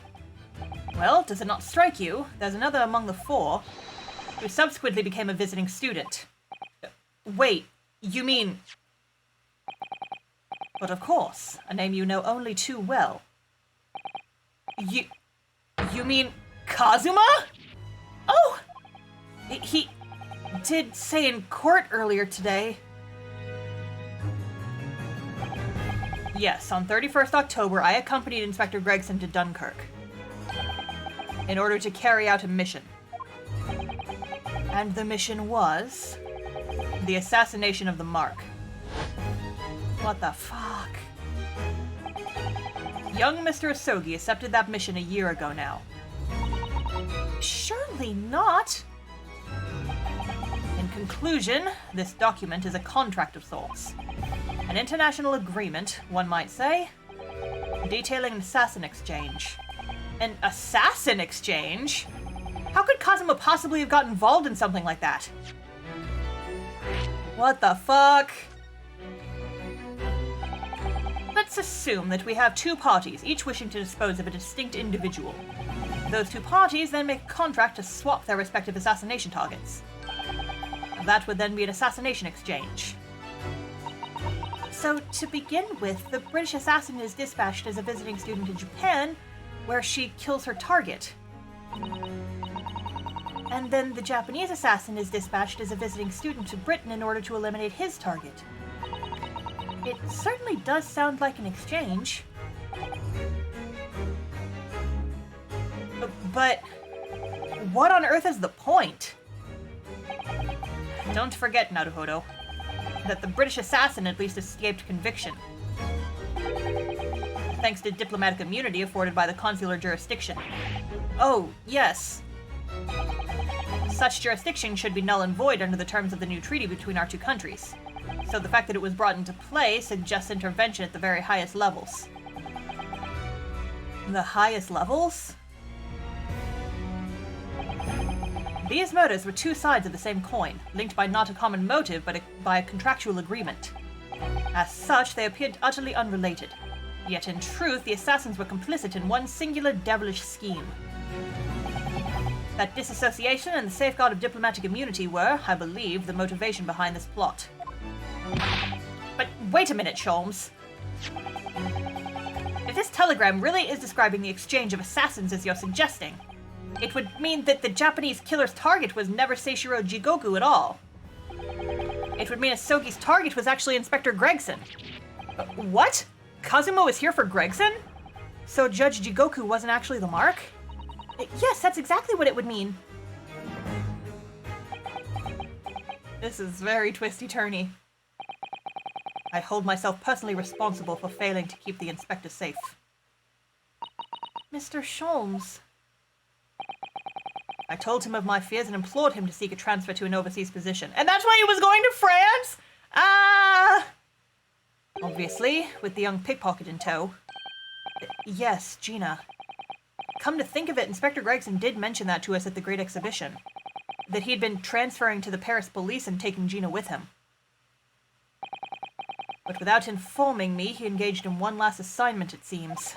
Well, does it not strike you? There's another among the 4 who subsequently became a visiting student. Wait, you mean... But of course, a name you know only too well. You mean Kazuma? Oh! He did say in court earlier today. Yes, on 31st October, I accompanied Inspector Gregson to Dunkirk in order to carry out a mission. And the mission was the assassination of the Mark. What the fuck? Young Mr. Asogi accepted that mission a year ago now. Surely not. In conclusion, this document is a contract of sorts. An international agreement, one might say, detailing an assassin exchange. An assassin exchange? How could Kazuma possibly have got involved in something like that? What the fuck? Let's assume that we have two parties, each wishing to dispose of a distinct individual. Those two parties then make a contract to swap their respective assassination targets. That would then be an assassination exchange. So, to begin with, the British assassin is dispatched as a visiting student in Japan, where she kills her target. And then the Japanese assassin is dispatched as a visiting student to Britain in order to eliminate his target. It certainly does sound like an exchange. But what on earth is the point? Don't forget, Naruhodo, that the British assassin at least escaped conviction, thanks to diplomatic immunity afforded by the consular jurisdiction. Oh, yes. Such jurisdiction should be null and void under the terms of the new treaty between our two countries. So the fact that it was brought into play suggests intervention at the very highest levels. The highest levels? These murders were two sides of the same coin, linked by not a common motive, but by a contractual agreement. As such, they appeared utterly unrelated. Yet in truth, the assassins were complicit in one singular devilish scheme. That disassociation and the safeguard of diplomatic immunity were, I believe, the motivation behind this plot. But wait a minute, Sholmes. If this telegram really is describing the exchange of assassins as you're suggesting, it would mean that the Japanese killer's target was never Seishiro Jigoku at all. It would mean Asogi's target was actually Inspector Gregson. What? Kazuma was here for Gregson? So Judge Jigoku wasn't actually the mark? Yes, that's exactly what it would mean. This is very twisty-turny. I hold myself personally responsible for failing to keep the inspector safe. Mr. Sholmes. I told him of my fears and implored him to seek a transfer to an overseas position. And that's why he was going to France? Obviously, with the young pickpocket in tow. Yes, Gina. Come to think of it, Inspector Gregson did mention that to us at the Great Exhibition. That he'd been transferring to the Paris police and taking Gina with him. But without informing me, he engaged in one last assignment, it seems.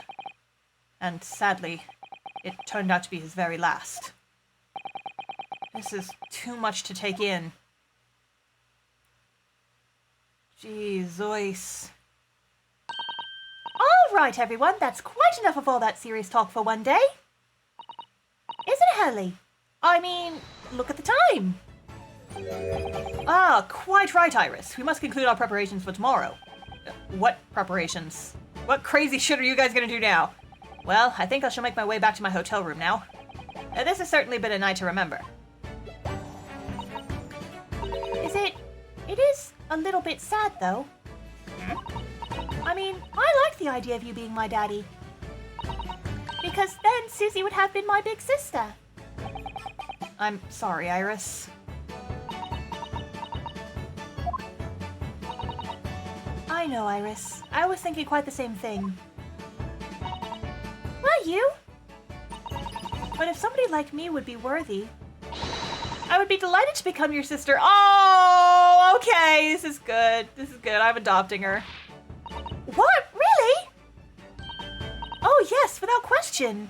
And sadly, it turned out to be his very last. This is too much to take in. Jeez-ois. All right, everyone, that's quite enough of all that serious talk for one day. Isn't it, Hurley? I mean, look at the time. Ah, quite right, Iris. We must conclude our preparations for tomorrow. What preparations? What crazy shit are you guys gonna do now? Well, I think I shall make my way back to my hotel room now. This has certainly been a night to remember. It is a little bit sad, though. I mean, I like the idea of you being my daddy. Because then Susie would have been my big sister. I'm sorry, Iris. I know, Iris. I was thinking quite the same thing. Were you? But if somebody like me would be worthy, I would be delighted to become your sister. Oh, okay. This is good. This is good. I'm adopting her. What? Really? Oh, yes, without question.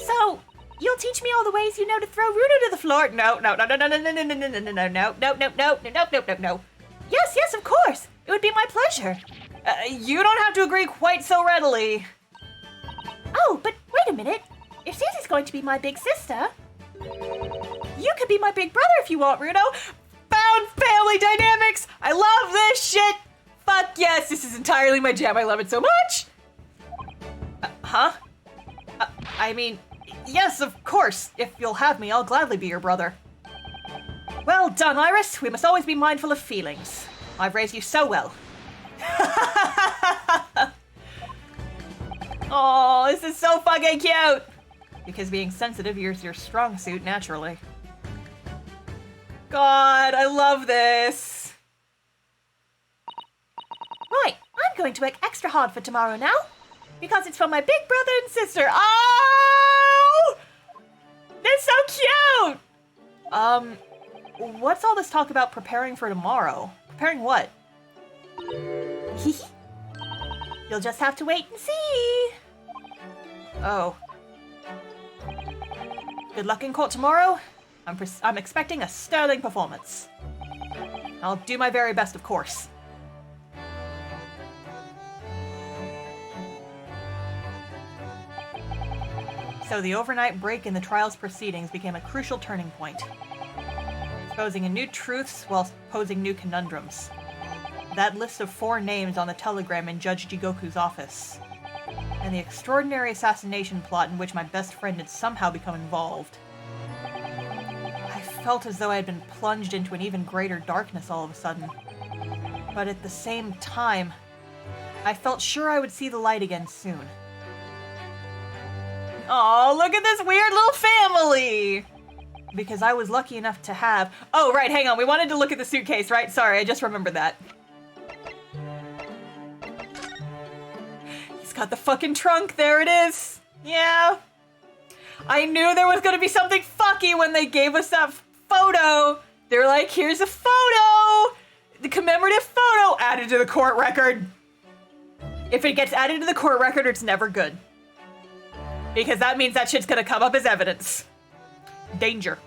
So, you'll teach me all the ways you know to throw Rudo to the floor. No. Yes, of course. It would be my pleasure. You don't have to agree quite so readily. Oh, but wait a minute. If Susie's going to be my big sister, you could be my big brother if you want, Rudo. Found family dynamics. I love this shit. Fuck yes, this is entirely my jam. I love it so much. I mean, yes, of course. If you'll have me, I'll gladly be your brother. Well done, Iris. We must always be mindful of feelings. I've raised you so well. Oh, this is so fucking cute. Because being sensitive is your strong suit, naturally. God, I love this. Right, I'm going to work extra hard for tomorrow now. Because it's for my big brother and sister. Oh! This What's all this talk about preparing for tomorrow? Preparing what? You'll just have to wait and see. Oh. Good luck in court tomorrow. I'm expecting a sterling performance. I'll do my very best, of course. So the overnight break in the trial's proceedings became a crucial turning point, exposing new truths while posing new conundrums. That list of 4 names on the telegram in Judge Jigoku's office, and the extraordinary assassination plot in which my best friend had somehow become involved. I felt as though I had been plunged into an even greater darkness all of a sudden. But at the same time, I felt sure I would see the light again soon. Oh, look at this weird little family! Because I was lucky enough to have... Oh, right, hang on. We wanted to look at the suitcase, right? Sorry, I just remembered that. He's got the fucking trunk. There it is. Yeah. I knew there was going to be something fucky when they gave us that photo. They're like, here's a photo. The commemorative photo added to the court record. If it gets added to the court record, it's never good. Because that means that shit's gonna come up as evidence. Danger.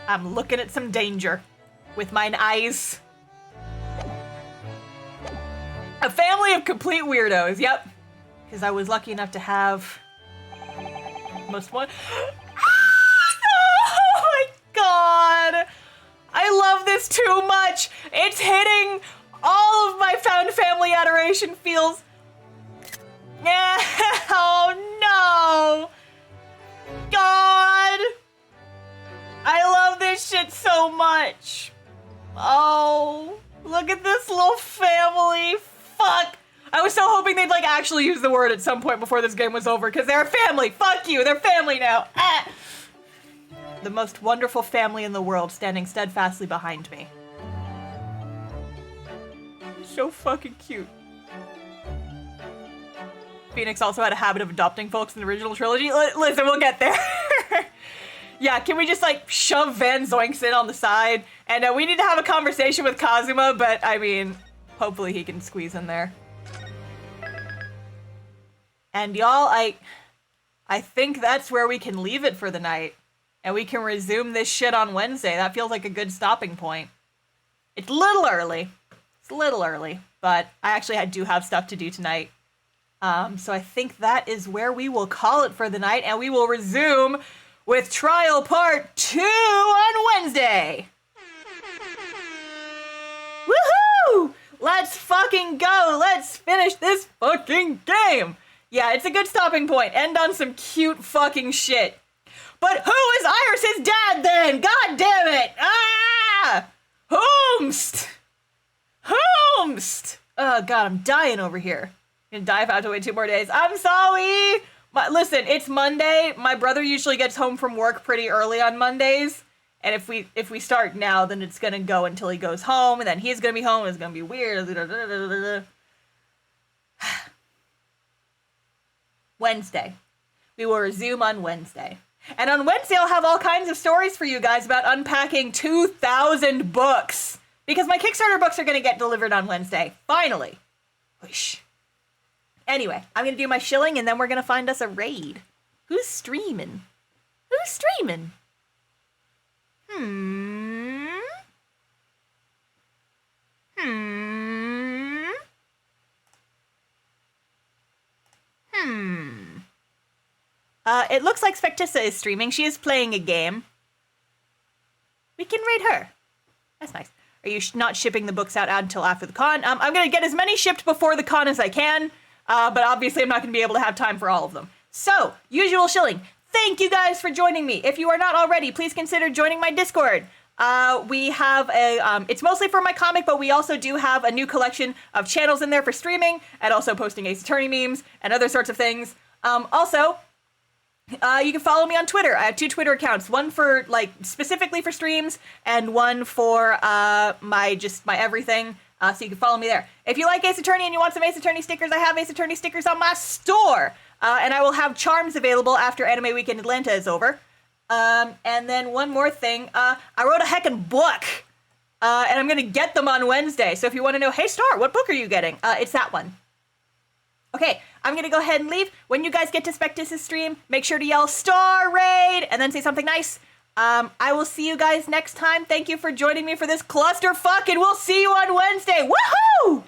I'm looking at some danger with mine eyes. A family of complete weirdos, yep. Because I was lucky enough to have most one. Oh my god! I love this too much! It's hitting all of my found family adoration feels. Oh no! God! I love this shit so much. Oh, look at this little family. Fuck. I was so hoping they'd like actually use the word at some point before this game was over, because they're a family. Fuck you, they're family now. Ah. The most wonderful family in the world standing steadfastly behind me. So fucking cute. Phoenix also had a habit of adopting folks in the original trilogy. Listen, we'll get there. Yeah, can we just like shove Van Zoinks in on the side? And we need to have a conversation with Kazuma, but I mean, hopefully he can squeeze in there. And y'all, I think that's where we can leave it for the night. And we can resume this shit on Wednesday. That feels like a good stopping point. It's a little early. It's a little early, but I actually do have stuff to do tonight. So I think that is where we will call it for the night, and we will resume with Trial Part 2 on Wednesday. Woohoo! Let's fucking go! Let's finish this fucking game! Yeah, it's a good stopping point. End on some cute fucking shit. But who is Iris's dad then? God damn it! Ah! Whomst! Oh god, I'm dying over here. I'm gonna die if I have to wait 2 more days. I'm sorry! Listen, it's Monday. My brother usually gets home from work pretty early on Mondays. And if we start now, then it's gonna go until he goes home, and then he's gonna be home, and it's gonna be weird. Wednesday. We will resume on Wednesday. And on Wednesday, I'll have all kinds of stories for you guys about unpacking 2,000 books. Because my Kickstarter books are gonna get delivered on Wednesday. Finally. Whoosh. Anyway, I'm gonna do my shilling, and then we're gonna find us a raid. Who's streaming? It looks like Spectissa is streaming. She is playing a game. We can raid her. That's nice. Are you not shipping the books out until after the con? I'm gonna get as many shipped before the con as I can. But obviously I'm not going to be able to have time for all of them. So, usual shilling. Thank you guys for joining me. If you are not already, please consider joining my Discord. We have a, it's mostly for my comic, but we also do have a new collection of channels in there for streaming, and also posting Ace Attorney memes, and other sorts of things. Also, you can follow me on Twitter. I have 2 Twitter accounts, one for, like, specifically for streams, and one for, my everything. So you can follow me there. If you like Ace Attorney and you want some Ace Attorney stickers, I have Ace Attorney stickers on my store. And I will have charms available after Anime Weekend Atlanta is over. And then one more thing. I wrote a heckin' book. And I'm gonna get them on Wednesday. So if you want to know, hey Star, what book are you getting? It's that one. Okay, I'm gonna go ahead and leave. When you guys get to Spectus' stream, make sure to yell Star Raid and then say something nice. I will see you guys next time. Thank you for joining me for this clusterfuck, and we'll see you on Wednesday. Woohoo!